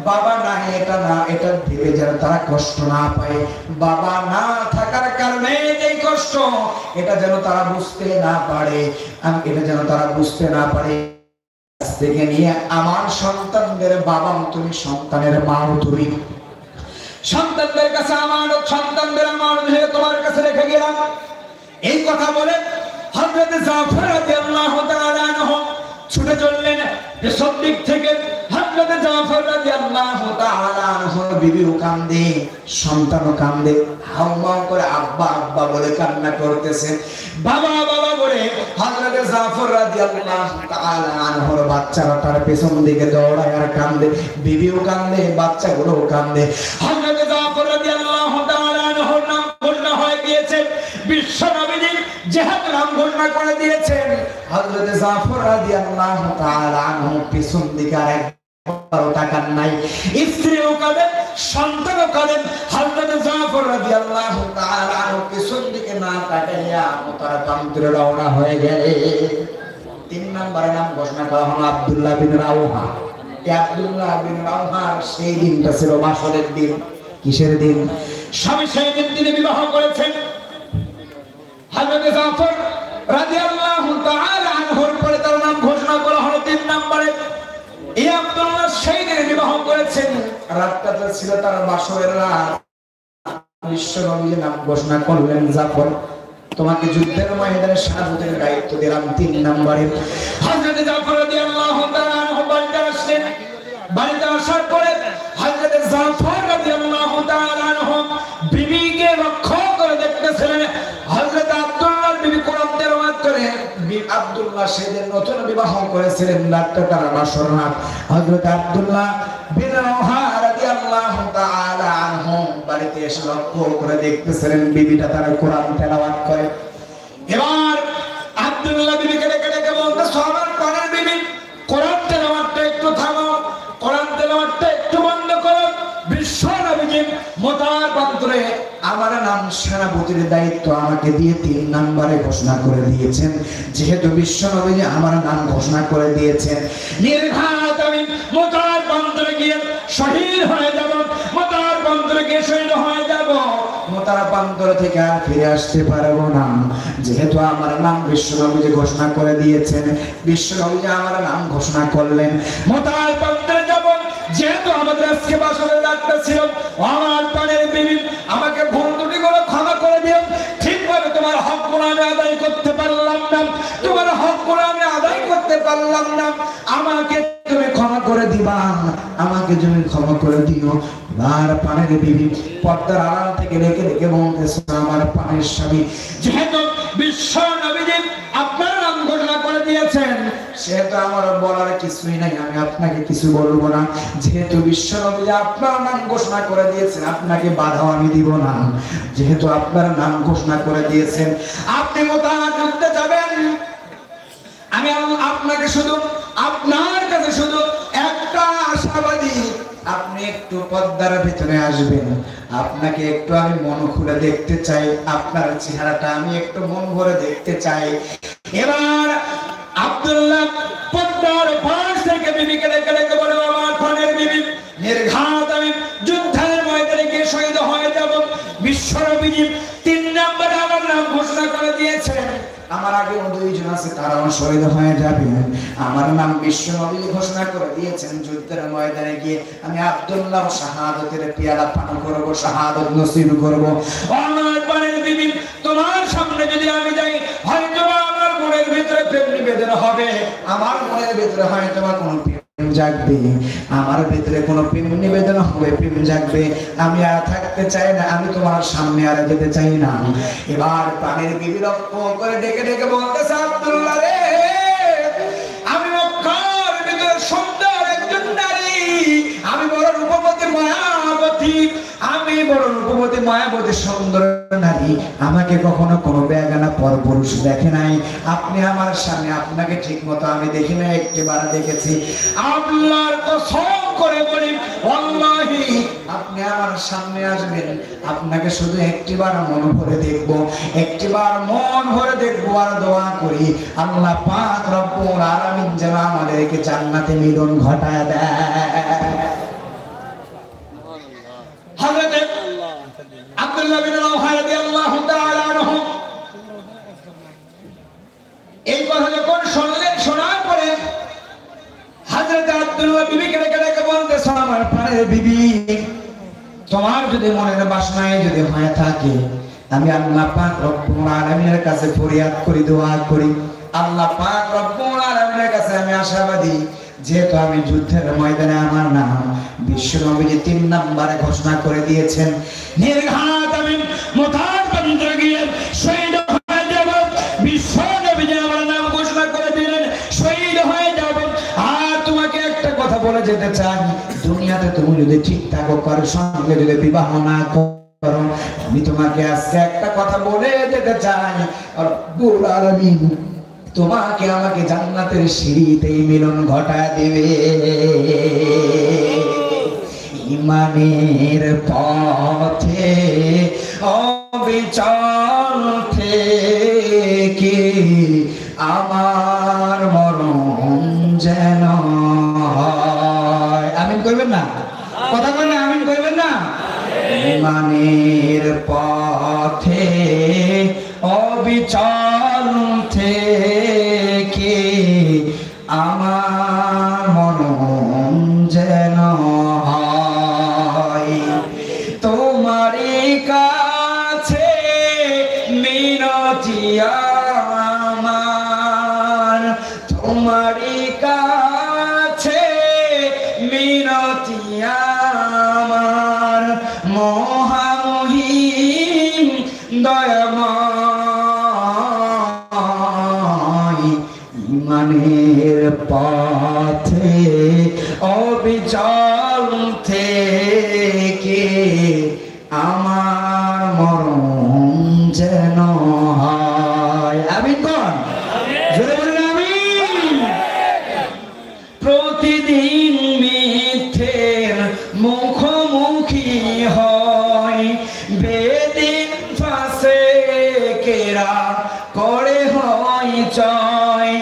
S5: বাবা নাই এটা না, এটা ভেবে যেন তারা কষ্ট না পায়, বাবা না থাকার কারণে এই কষ্ট, এটা যেন তারা বুঝতে না পারে, এটা যেন তারা বুঝতে না পারে। থেকে নিয়ে আমার সন্তানদের বাবা তুমি, সন্তানের মাও তুমি, সন্তানদের কাছে আমার সন্তানদের আমার তোমার কাছে রেখে গেলাম। এই কথা বলে হযরত জাফর রাদিয়াল্লাহু তাআলা আনহু ছুটে চললেন পেছন দিক থেকে। হযরত জাফর রাদিয়াল্লাহু তাআলা আনহু বিবিও কান্দে, সন্তানও কান্দে, হাউমাউ করে আব্বা আব্বা বলে কান্না করতেছে, বাবা বাবা বলে হযরত জাফর রাদিয়াল্লাহু তাআলা আনহুর বাচ্চারা তার পেছন দিকে দৌড়ায় আর কান্দে, বিবিও কান্দে, বাচ্চাগুলোও কান্দে। হযরত জাফর রাদিয়াল্লাহু তাআলা আনহুর নাম ঘোষণা হয়ে গিয়েছে, বিশ্ব নবীজি যেহেতু নাম ঘোষণা করে দিয়েছেন, হযরত জাফর রাদিয়াল্লাহু তাআলা আনহু পেছন দিকে আর একবারও তাকান নাই। স্ত্রীও কাঁদেন, সন্তানও কাঁদেন। হযরত জাফর রাদিয়াল্লাহু তাআলা আনহু পেছন দিকে না তাকাইয়া মুতার প্রান্তরে রওনা হয়ে গেলেন। তিন নম্বরে নাম ঘোষণা করা হলো আব্দুল্লাহ বিন রাওহা। এই আব্দুল্লাহ বিন রাওহার সেই দিনটা ছিল বাসরের দিন। কিসের দিন? স্বামী সেই দিন তিনি বিবাহ করেছেন। হযরত জাফর রাদিয়াল্লাহু তাআলা আনহুর পরে তার নাম ঘোষণা করা হলো তিন নম্বরে। এই আব্দুল্লাহ সেই দিন বিবাহ করেছেন, রাতটা ছিল তার বাসরের রাত। বিশ্বনবীর নাম ঘোষণা করলেন, জাফর তোমাকে যুদ্ধের ময়দানে শাহাদাতের দায়িত্ব দিলাম। তিন নম্বরে হযরত জাফর রাদিয়াল্লাহু তাআলা আনহু বাড়িতে আসলেন। বাড়িতে আসার পরে হযরত জাফর রাদিয়াল্লাহু তাআলা আনহু বিবিকে লক্ষ্য করে দেখতেছিলেন, আব্দুল্লাহ সেদিন নতুন বিবাহ করেছিলেন ডাক্তার আমার শরণার্থ হযরত আব্দুল্লাহ বিন রাওহা রাদিয়াল্লাহু তাআলা আনহু বাড়িতে এসে লক্ষ্য করে দেখতেছিলেন বিবিটা তার কোরআন তেলাওয়াত করে। এবার আব্দুল্লাহ বিবিকে ডেকে ডেকে বলতেছে, আমার প্রাণের বিবি, কোরআন তেলাওয়াতটা একটু থামাও, কোরআন তেলাওয়াতটা একটু বন্ধ করো। বিশ্ব নবীজি মোতার পাত্রে আমার নাম সেনাপতির দায়িত্ব আমাকে দিয়ে 3 নম্বরে ঘোষণা করে দিয়েছেন। যেহেতু বিশ্ব নবীজি আমার নাম ঘোষণা করে দিয়েছেন, নির্ঘাত আমি মোতার পাত্রে গিয়ে শহীদ হয়ে যাব, মোতার পাত্রে গিয়ে শহীদ হয়ে যাব, মোতার পাত্র থেকে আর ফিরে আসতে পারবো না। যেহেতু আমার নাম বিশ্ব নবীজি ঘোষণা করে দিয়েছেন, বিশ্ব নবীজি আমার নাম ঘোষণা করলেন, মোতার পাত্রে যাব। যেহেতু আমাদের আজকে বাসনের রাতটা ছিল, আমার প্রাণের বিবি আমাকে ভুল ত্রুটি করে ক্ষমা করে দিও। ঠিকভাবে তোমার হক আমি আদায় করতে পারলাম না, তোমার হক আমি আদায় করতে পারলাম না, আমাকে তুমি ক্ষমা করে দিবা, আমাকে তুমি ক্ষমা করে দিও। আর প্রাণের বিবি পর্দার আড়াল থেকে রেখে রেখে বলতেছে, আমার প্রাণের স্বামী, যেহেতু বিশ্ব নবীজি আপনার নাম ঘোষণা করে দিয়েছেন, সেহেতু আমার বলার কিছুই নাই, আমি আপনাকে কিছু বলবো না। যেহেতু বিশ্ব নবীজি আপনার নাম ঘোষণা করে দিয়েছেন, আপনাকে বাধাও আমি দিব না। যেহেতু আপনার নাম ঘোষণা করে দিয়েছেন, আপনি মোতায়েন করতে যাবেন, আমি আপনাকে শুধু, আপনার কাছে শুধু একটা আশাবাদী, আপনি একটু পর্দার ভিতরে আসবেন, আপনাকে একটু আমি মন খুলে দেখতে চাই, আপনার চেহারাটা আমি একটু মন ভরে দেখতে চাই। এবার আব্দুল্লাহ পর্দার পাশ থেকে বিবিকে ডেকে ডেকে বলে, আমার প্রাণের বিবি, নির্ঘাত আমি যুদ্ধের ময়দানে গিয়ে শহীদ হয়ে যাব। বিশ্ব নবীজি 3 নম্বরে আমার নাম ঘোষণা করে দিয়েছেন, আমার আগে 2 জন আছে তারাও শহীদ হয়ে যাবে। আমার নাম বিশ্ব নবী ঘোষণা করে দিয়েছেন, যুদ্ধের ময়দানে গিয়ে আমি আব্দুল্লাহ শাহাদাতের পেয়ালা পান করব, শাহাদাত নসিব করব। আমার প্রাণের বিবি, তোমার সামনে যদি আমি যাই, হয়তো আমার মনের ভিতরে প্রেম নিবেদন হবে, আমার মনের ভিতরে হয়তো কোনো প্রেম জাগবে, আমার ভিতরে কোনো প্রেম নিবেদন হবে, প্রেম জাগবে, আমি আর থাকতে চাই না, আমি তোমার সামনে আর যেতে চাই না। এবার প্রাণের বিবি লক্ষ্য করে ডেকে ডেকে বলতেছে, আব্দুল্লাহ রে, আমি মক্কার ভিতরে সুন্দর একজন নারী, আমি বড় রূপবতী মায়াবতী, আমি বড় রূপবতী মায়াবতী সুন্দর নারী, আমাকে কখনো কোনো বেগানা পরপুরুষ দেখে নাই। আপনি আমার সামনে, আপনাকে ঠিক মতো আমি দেখি না, একটিবার দেখেছি। আল্লাহর কসম করে বলি, ওয়াল্লাহি আপনি আমার সামনে আসবেন, আপনাকে শুধু একটিবার মন ভরে দেখব, একটিবার মন ভরে দেখব। আর দোয়া করি আল্লাহ পাক রব্বুল আলামিন যেন আমাদেরকে জান্নাতে মিলন ঘটায় দেয়। হযরত আব্দুল্লাহ বিন রাওহা রাদিয়াল্লাহু তাআলা আনহু এই কথা যখন শুনলেন, শোনার পরে হযরত আব্দুল্লাহ বিবিকে ডেকে ডেকে বলতেছে, আমার প্রাণের বিবি, তোমার যদি মনের বাসনায় যদি হয়ে থাকে, আমি আল্লাহ পাক রব্বুল আলামিনের কাছে ফরিয়াদ করি, দোয়া করি, আল্লাহ পাক রব্বুল আলামিনের কাছে আমি আশাবাদী, যেহেতু আমি যুদ্ধের ময়দানে আমার নাম বিশ্ব নবীজি 3 নম্বরে ঘোষণা করে দিয়েছেন, নির্ঘাত আমি মোতার পাত্রে গিয়ে শহীদ হয়ে যাব। বিশ্ব নবীজি আমার নাম ঘোষণা করে দিলেন, শহীদ হয়ে যাব। আর তোমাকে একটা কথা বলে যেতে চাই, দুনিয়াতে তুমি যদি ঠিক থাকো, কারোর সঙ্গে যদি বিবাহ না করো, আমি তোমাকে আজকে একটা কথা বলে যেতে চাই, রব্বুল আলামিন তোমাকে আমাকে জান্নাতের সিঁড়িতে মিলন ঘটায় দেবে। ইমানের পথে অবিচল থেকে আমার মরণ যেন হয়। আমিন করবেন না? কথা বলেন না, আমিন করবেন না? ইমানের পথে অবিচল থেকে আমার মরণ যেন হয়। তোমারই কাছে মিনতি আমার, তোমারই কাছে মিনতি আমার, মহামহিম দয়াময়। ইমানের পথে অবিচল থেকে আমার মরণ যেন হয়। আমিন কোন জোরে বলেন আমিন। প্রতিদিন মিথ্যের মুখোমুখি হয়, বেদিন ফাসেকেরা করে হয় জয়,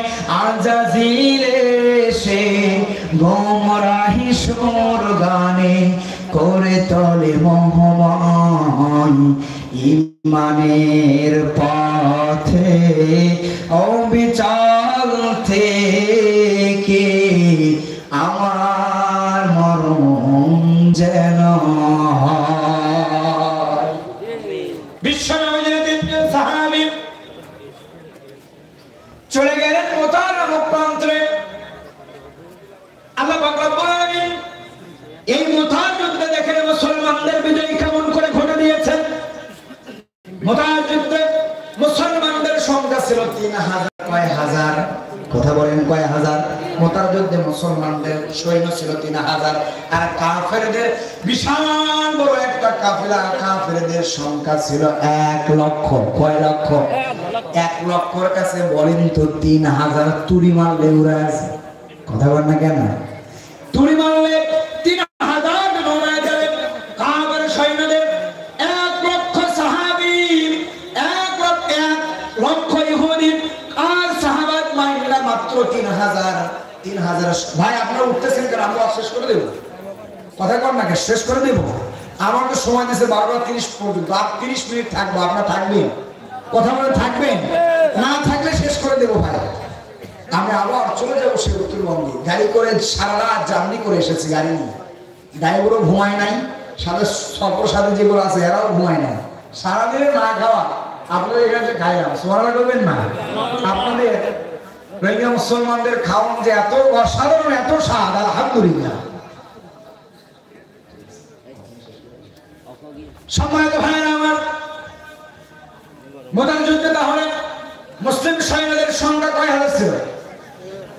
S5: আজাজিলে সে গোমরাহি সুর গানে করে তলে মোহময়। ইমানের পথে অবিচল থেকে আমার মরণ যেন হয়। বিশ্বনবীর তিনজন সাহাবী চলে গেলেন মুতার নামক প্রান্তরে। আল্লাহ পাক রব্বুল আলামিন এই মুতার যুদ্ধে দেখেন মুসলমানদের বিজয় কেমন করে ঘটে দিয়েছেন। মুতার যুদ্ধে মুসলমানদের সংখ্যা ছিল 3000। কয় হাজার? কথা বলেন কয় হাজার? মুতার যুদ্ধে মুসলমানদের সৈন্য ছিল 3000, আর কাফেরদের বিশাল বড় একটা কাফেলা, কাফেরদের সংখ্যা ছিল 1 লক্ষ। কয় লক্ষ? 1 লক্ষর কাছে বলেন তো 3000 তুড়ি মারলে উড়ে আছে। কথা বল না কেন? তুড়ি মারলে 3000 উড়ে যাবে। কাফের সৈন্যদের 1 লক্ষ সাহাবী, 1 লক্ষ ইহুদি আর সাহাবাত মাইলা মাত্র 3000। ভাই আপনারা উঠতেছেন কেন? আমরা শেষ করে দেব। কথা কর না, শেষ করে দেব। আমার তো সময় দিয়েছে 12:30 পর্যন্ত। 30 মিনিট থাকবো, আপনারা থাকবেন? কথা বলে থাকবেন? না থাকলে শেষ করে দেবো ভাই। আমি আবার চলে যাবো সে উত্তরবঙ্গে। গাড়ি করে সারা রাত জার্নি করে এসেছি, গাড়ি নিয়ে। ড্রাইভারও ঘুমায় নাই, সাথে সফর সাথে যেগুলো আছে এরাও ঘুমায় নাই। সারাদিনে না খাওয়া, আপনাদের এখানে খাইলাম, সোয়ালা করবেন না। আপনাদের মুসলমানদের খাওয়ান যে এত অসাধারণ, এত স্বাদ, আলহামদুলিল্লাহ। সম্মানিত ভাইয়েরা আমার, মুতার যুদ্ধে তাহলে মুসলিম সৈন্যদের সংখ্যা কয় হাজার ছিল?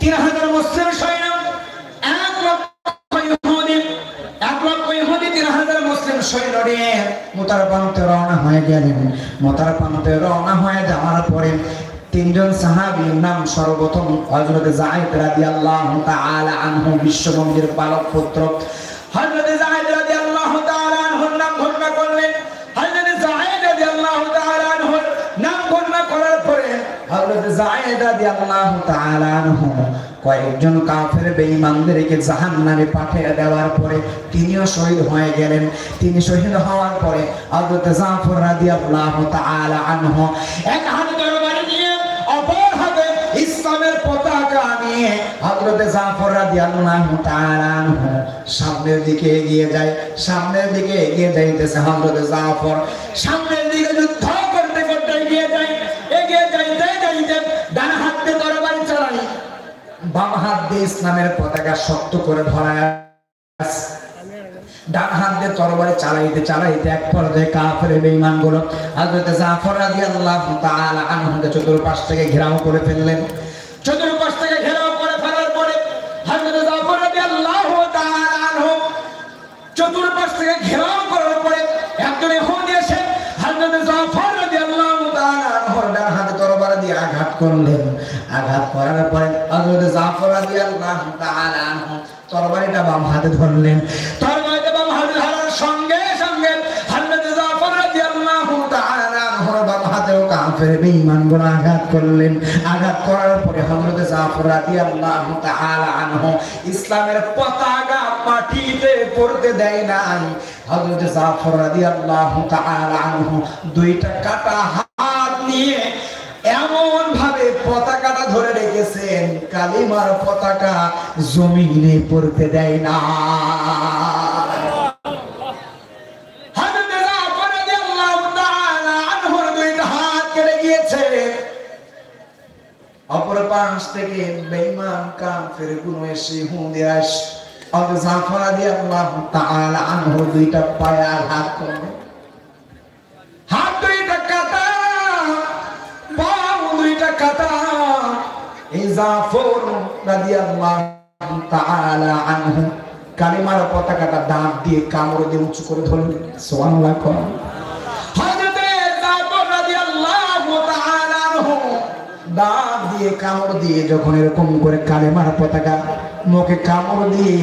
S5: 3000 মুসলিম সৈন্য, 1 লক্ষ ইহুদি, 3000 মুসলিম সৈন্য নিয়ে মুতার প্রান্তে রওনা হয়ে গেলেন। মুতার প্রান্তে রওনা হয়ে যাওয়ার পরে তিনজন সাহাবীর নাম সর্বপ্রথম হযরত যায়েদ রাদিয়াল্লাহু তাআলা আনহু, বিশ্বনবীর পালক পুত্র হযরত যায়েদ রাদিয়াল্লাহু তাআলা আনহুর নাম ঘোষণা করলেন। হযরত যায়েদ রাদিয়াল্লাহু তাআলা আনহুর নাম ঘোষণা করার পরে হযরত যায়েদ রাদিয়াল্লাহু তাআলা আনহু কয়েকজন কাফের বেঈমানদেরকে জাহান্নামে পাঠিয়ে দেওয়ার পরে তিনিও শহীদ হয়ে গেলেন। তিনি শহীদ হওয়ার পরে হযরত জাফর রাদিয়াল্লাহু তাআলা আনহু এক হাতে তরবারি নিয়ে অপর হাতে ইসলামের পতাকা নিয়ে হযরত জাফর রাদিয়াল্লাহু তাআলা আনহু সামনের দিকে এগিয়ে যায়। সামনের দিকে এগিয়ে যাইতেছে হযরত জাফর, সামনের দিকে যুদ্ধ করতে করতে এগিয়ে যায়। এগিয়ে যাইতে যাইতে ডান হাতে তরবারি চালায়, বাম হাত দিয়ে ইসলামের পতাকা শক্ত করে ধরায়, ডান হাত দিয়ে তরবারি চালাইতে চালাইতে এক পর্যায়ে কাফের বেঈমানগুলো হযরত জাফর রাদিয়াল্লাহু তাআলা আনহুকে চতুর্পাশ থেকে ঘেরাও করে ফেললেন। চতুর্পাশ থেকে ঘেরাও করে ফেলার পরে হযরত জাফর রাদিয়াল্লাহু তাআলা আনহু চতুর্পাশ থেকে ঘেরাও করার পরে একজন ইহুদি এসে হযরত জাফর রাদিয়াল্লাহু তাআলা আনহুর ডান হাতে তরবারি দিয়ে আঘাত করলেন। আঘাত করার পরে হযরত জাফর রাদিয়াল্লাহু তাআলা আনহু তরবারিটা বাম হাতে ধরলেন। তরবারিটা বাম হাতে ধরার সঙ্গে সঙ্গে হযরত জাফর রাদিয়াল্লাহু তাআলা আনহুর বাম হাতেও কাফের বেঈমানগুলো আঘাত করলেন। আঘাত করার পরে হযরত জাফর রাদিয়াল্লাহু তাআলা আনহু ইসলামের পতাকা মাটিতে পড়তে দেয় নাই। হযরত জাফর রাদিয়াল্লাহু তাআলা আনহু দুইটা কাটা হাত নিয়ে এমন ভাবে পতাকাটা ধরে রেখেছেন, কালিমার পতাকা জমিনে পড়তে দেয় না। হযরত জাফর রাদিয়াল্লাহু তাআলা আনহুর দুইটা হাত কেটে গিয়েছে। অপর পাশ থেকে বেঈমান কাফের গুলো এসে হুঁদিয়ে হযরত জাফর রাদিয়াল্লাহু তাআলা আনহুর দুইটা পায়ে আঘাত করলেন। হাত দুইটা কাটা, পা দুইটা কাটা। এই জাফর রাদিয়াল্লাহু তাআলা আনহু কালিমার পতাকাটা দাঁত দিয়ে কামড় দিয়ে উঁচু করে ধরলেন। সুবহানাল্লাহ। হযরতে জাফর রাদিয়াল্লাহু তাআলা আনহু দাঁত দিয়ে কামড় দিয়ে যখন এরকম করে কালিমার পতাকা মুখে কামড় দিয়ে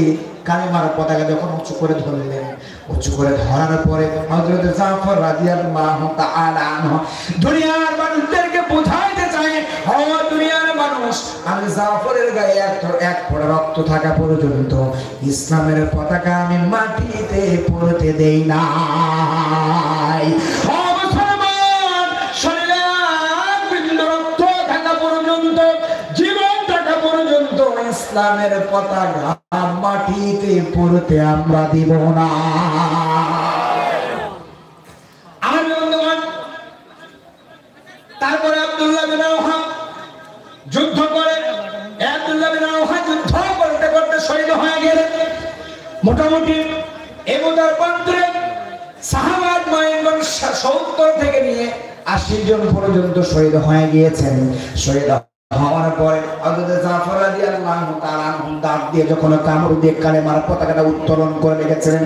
S5: কালিমার পতাকা যখন উঁচু করে ধরলেন, উঁচু করে ধরার পরে হযরত জাফর রাদিয়াল্লাহু তাআলা আনহু দুনিয়ার মানুষদেরকে বোঝাইতে চায়, ও দুনিয়ার মানুষ, আমি জাফরের গায়ে এক ফোঁটা রক্ত থাকা পর্যন্ত ইসলামের পতাকা আমি মাটিতে পড়তে দেই নাই। ও মুসলমান, শরীরে এক বিন্দু রক্ত থাকা পর্যন্ত, জীবন থাকা পর্যন্ত ইসলামের পতাকা মাটিতে পড়তে আমরা দিব না। আমার বন্ধুগণ, তারপরে আব্দুল্লাহ বিন রাওহা যুদ্ধ করে, আব্দুল্লাহ বিন রাওহা যুদ্ধ করতে করতে শহীদ হয়ে গেলেন। মোটামুটি এমুদার প্রান্তরে সাহাবাত মায়ের 70 থেকে নিয়ে 80 জন পর্যন্ত শহীদ হয়ে গিয়েছেন। শহীদ হওয়ার পরে হযরত জাফর রাদিয়াল্লাহু তাআলা আনহু দাঁত দিয়ে যখন কামড় দিয়ে কালেমার পতাকাটা উত্তোলন করে রেখেছিলেন,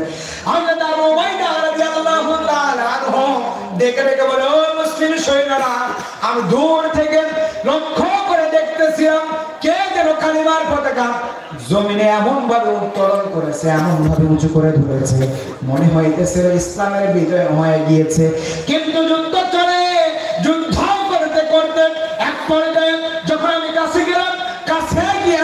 S5: হযরত আবু উবাইদা রাদিয়াল্লাহু তাআলা আনহু দেখে দেখে বলে, ও মুসলিম সৈন্যরা, আমি দূর থেকে লক্ষ্য করে দেখতেছিলাম কে যেন কালেমার পতাকা জমিনে এমন ভাবে উত্তোলন করেছে, এমন ভাবে উঁচু করে ধরেছে, মনে হইতেছে ইসলামের বিজয় হয়ে গিয়েছে। কিন্তু যুদ্ধ চলে, যুদ্ধ করতে করতে এক পর্যায়ে যখন আমি কাছে গেলাম, কাছে গিয়ে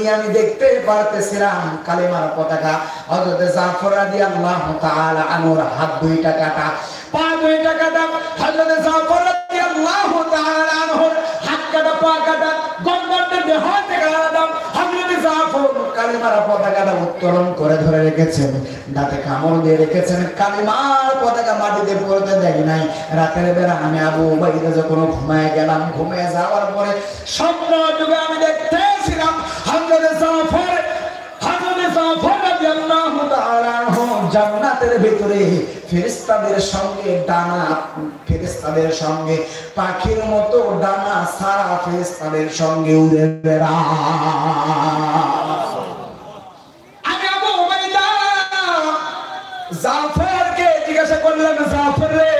S5: আমি দেখতে পারতেছিলাম কালেমার পতাকা হযরত জাফর রাদিয়াল্লাহু তাআলা আনহুর হাত দুইটা কাটা, পা দুইটা কাটা। হযরত জাফর রাদিয়াল্লাহু তাআলা আনহুর হাত কাটা, পা কাটা, গর্দনটা দেহ থেকে আলাদা। হযরত জাফর কালেমার পতাকাটা উত্তোলন করে ধরে রেখেছেন, দাঁতে কামড় দিয়ে রেখেছেন, কালেমার পতাকা মাটিতে পড়তে দেয় নাই। রাতের বেলা আমি আবু উবাইদা যখন ঘুমায় গেলাম, ঘুমিয়ে যাওয়ার পরে স্বপ্ন যুগে আমি দেখতেছিলাম হযরত জাফর রাদিয়াল্লাহু তাআলা আনহু জান্নাতের ভিতরে ফেরেশতাদের সঙ্গে ডানা, ফেরেশতাদের সঙ্গে পাখির মতো ডানা সারা ফেরেশতাদের সঙ্গে উড়ে বেড়ায়। আমি আবু উবাইদা জাফরকে জিজ্ঞাসা করলাম, জাফর রে,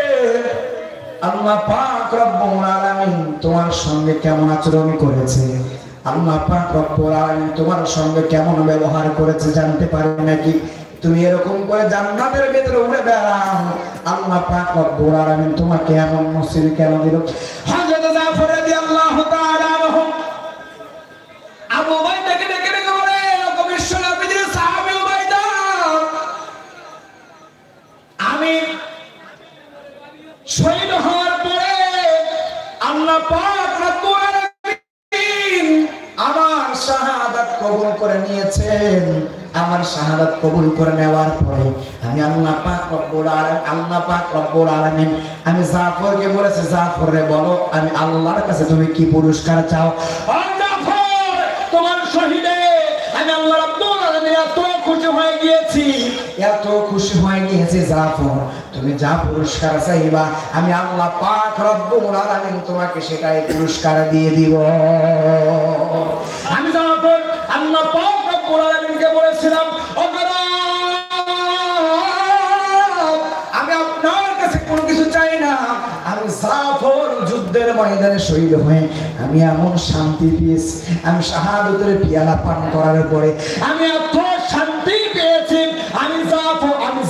S5: আল্লাহ পাক রব্বুল আলামিন তোমার সঙ্গে কেমন আচরণ করেছে, আল্লাহ পাক রব্বুল আলামিন তোমার সঙ্গে কেমন ব্যবহার করেছে জানতে পারি নাকি? তুমি এরকম করে জান্নাতের ভিতরে উড়ে বেড়াও, আল্লাহ পাক রব্বুল আলামিন তোমাকে এমন নসিব কেন দিল? হযরত জাফর রাদিয়াল্লাহু তাআলা আনহু আবু উবাইদাকে ডেকে ডেকে বলে, ও বিশ্ব নবীর সাহাবী উবাইদা, আমি শহীদ হওয়ার পরে আল্লাহ পাক রব্বুল আলামিন আমার শাহাদাত কবুল করে নিয়েছেন। আমার শাহাদাত কবুল করে নেওয়ার পরে আমি আল্লাহ পাক রব্বুল আলামিন আমি জাফরকে বলেছি, জাফর রে বলো আমি আল্লাহর কাছে তুমি কি পুরস্কার চাও? ও জাফর, তোমার শহীদে আমি আল্লাহ রব্বুল আলামিন এত খুশি হয়ে গিয়েছি, এত খুশি হয়ে গিয়েছি জাফর, তুমি যা পুরস্কার চাইবা আমি আল্লাহ পাক রব্বুল আলামিন তোমাকে সেটাই পুরস্কার দিয়ে দিব। আমি জাফর আল্লাহ পাক রব্বুল আলামিনকে বলেছিলাম, ও রব, আমি আপনার কাছে কোনো কিছু চাই না, আমি জাফর যুদ্ধের ময়দানে শহীদ হয়ে আমি এমন শান্তি পেয়েছি, আমি শাহাদাতের পিয়ালা পান করার পরে আমি এত শান্তি পেয়েছি। আমি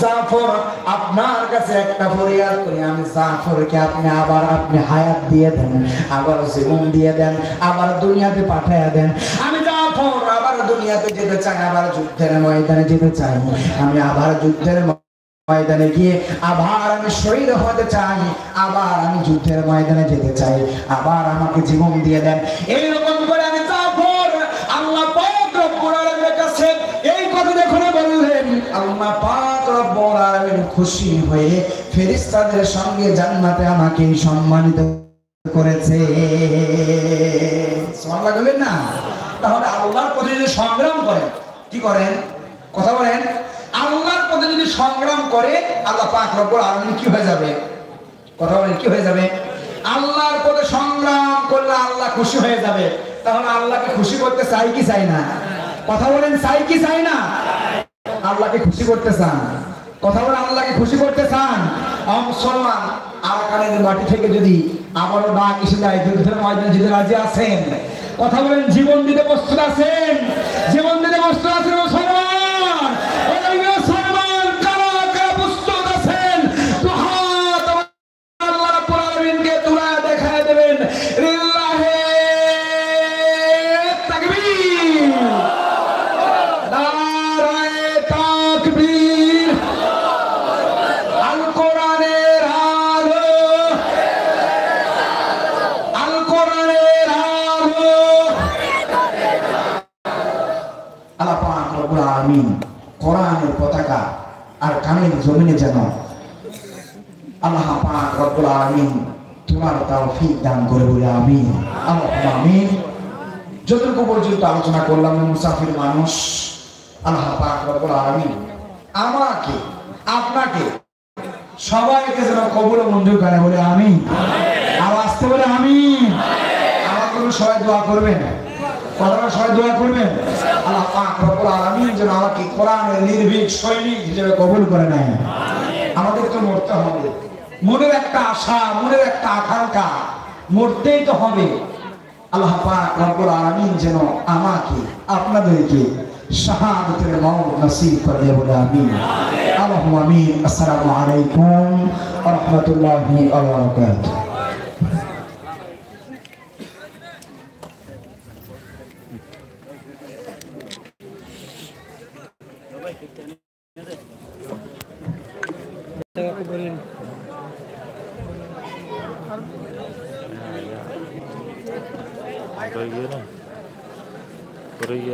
S5: জাফর আপনার কাছে একটা ফরিয়াদ করি, আমি জাফরকে আপনি হায়াত দিয়ে দেন, আবার জীবন দিয়ে দেন, আবার দুনিয়াতে পাঠায়া দেন। আমি জাফর আবার দুনিয়াতে যেতে চাই, আবার যুদ্ধের ময়দানে যেতে চাই, আমি আবার যুদ্ধের ময়দানে গিয়ে আবার আমি শহীদ হতে চাই, আবার আমি যুদ্ধের ময়দানে যেতে চাই, আবার আমাকে জীবন দিয়ে দেন। এইরকম করে আমি জাফর আল্লাহ পাক রব্বুল আলামিনের কাছে এই কথা যখন বললেন, আল্লাহ পাক রব্বুল আলামিন খুশি হয়ে ফেরেশতাদের সঙ্গে জান্নাতে আমাকে সম্মানিত করেছে। সুবহানাল্লাহ বলেন না? তাহলে আল্লাহর পথে যদি সংগ্রাম করেন, কি করেন? কথা বলেন। আল্লাহর পথে যদি সংগ্রাম করে আল্লাহ পাক রব্বুল আলামিন কি হয়ে যাবে? কথা বলেন, কি হয়ে যাবে? আল্লাহর পথে সংগ্রাম করলে আল্লাহ খুশি হয়ে যাবে। তাহলে আল্লাহকে খুশি করতে চাই কি চাই না? কথা বলেন, চাই কি চাই না? আল্লাহকে খুশি করতে চান? কথা বলেন, আল্লাহকে খুশি করতে চান? মুসলমান আরাকানের মাটি থেকে যদি আবারও ডাক এসে যায়, যুদ্ধের ময়দানে যেতে রাজি আছেন? কথা বলেন, জীবন দিতে প্রস্তুত আছেন? জীবন দিতে প্রস্তুত আছেন মুসলমান? ওই মুসলমান কারা কারা প্রস্তুত আছেন? তো হাত আল্লাহ রাব্বুল আলামিনকে তুলে দেখায় দেবেন। লিল্লাহি তাকবীর, নারায়ে তাকবীর। আল কোরআনের আলো, আল কোরআনের আলো। আল্লাহ পাক রব্বুল আলামিন কোরআনের পতাকা আর কানের জমিনে যেন আল্লাহ পাক রব্বুল আলামিন তোমার তৌফিক দান করে বলে আমিন, আল্লাহুম্মা আমিন। যতটুকু পর্যন্ত আলোচনা করলাম, মুসাফির মানুষ, আল্লাহ পাক রব্বুল আলামিন আমাকে আপনাকে সবাইকে যেন কবুল ও মঞ্জুর করে বলে আমিন। আর আসতে বলে আমিন। আমার জন্য সবাই দোয়া করবেন, কথাটা সবাই দোয়া করবেন। আল্লাহ পাক রব্বুল আলামিন যেন আমাকে কোরআনের নির্ভীক সৈনিক হিসেবে কবুল করে নেয়। আমাদের তো মরতে হবে, মনের একটা আশা, মনের একটা আকাঙ্ক্ষা, মরতেই তো হবে। আল্লাহ পাক রব্বুল আলামিন যেন আমাকে আপনাদেরকে শাহাদাতের মওত নসিব করে দেয় বলে আমিন, আল্লাহুম্মা আমিন। আসসালামু আলাইকুম ওয়া রাহমাতুল্লাহি ওয়া বারাকাতুহু।
S6: Por ahí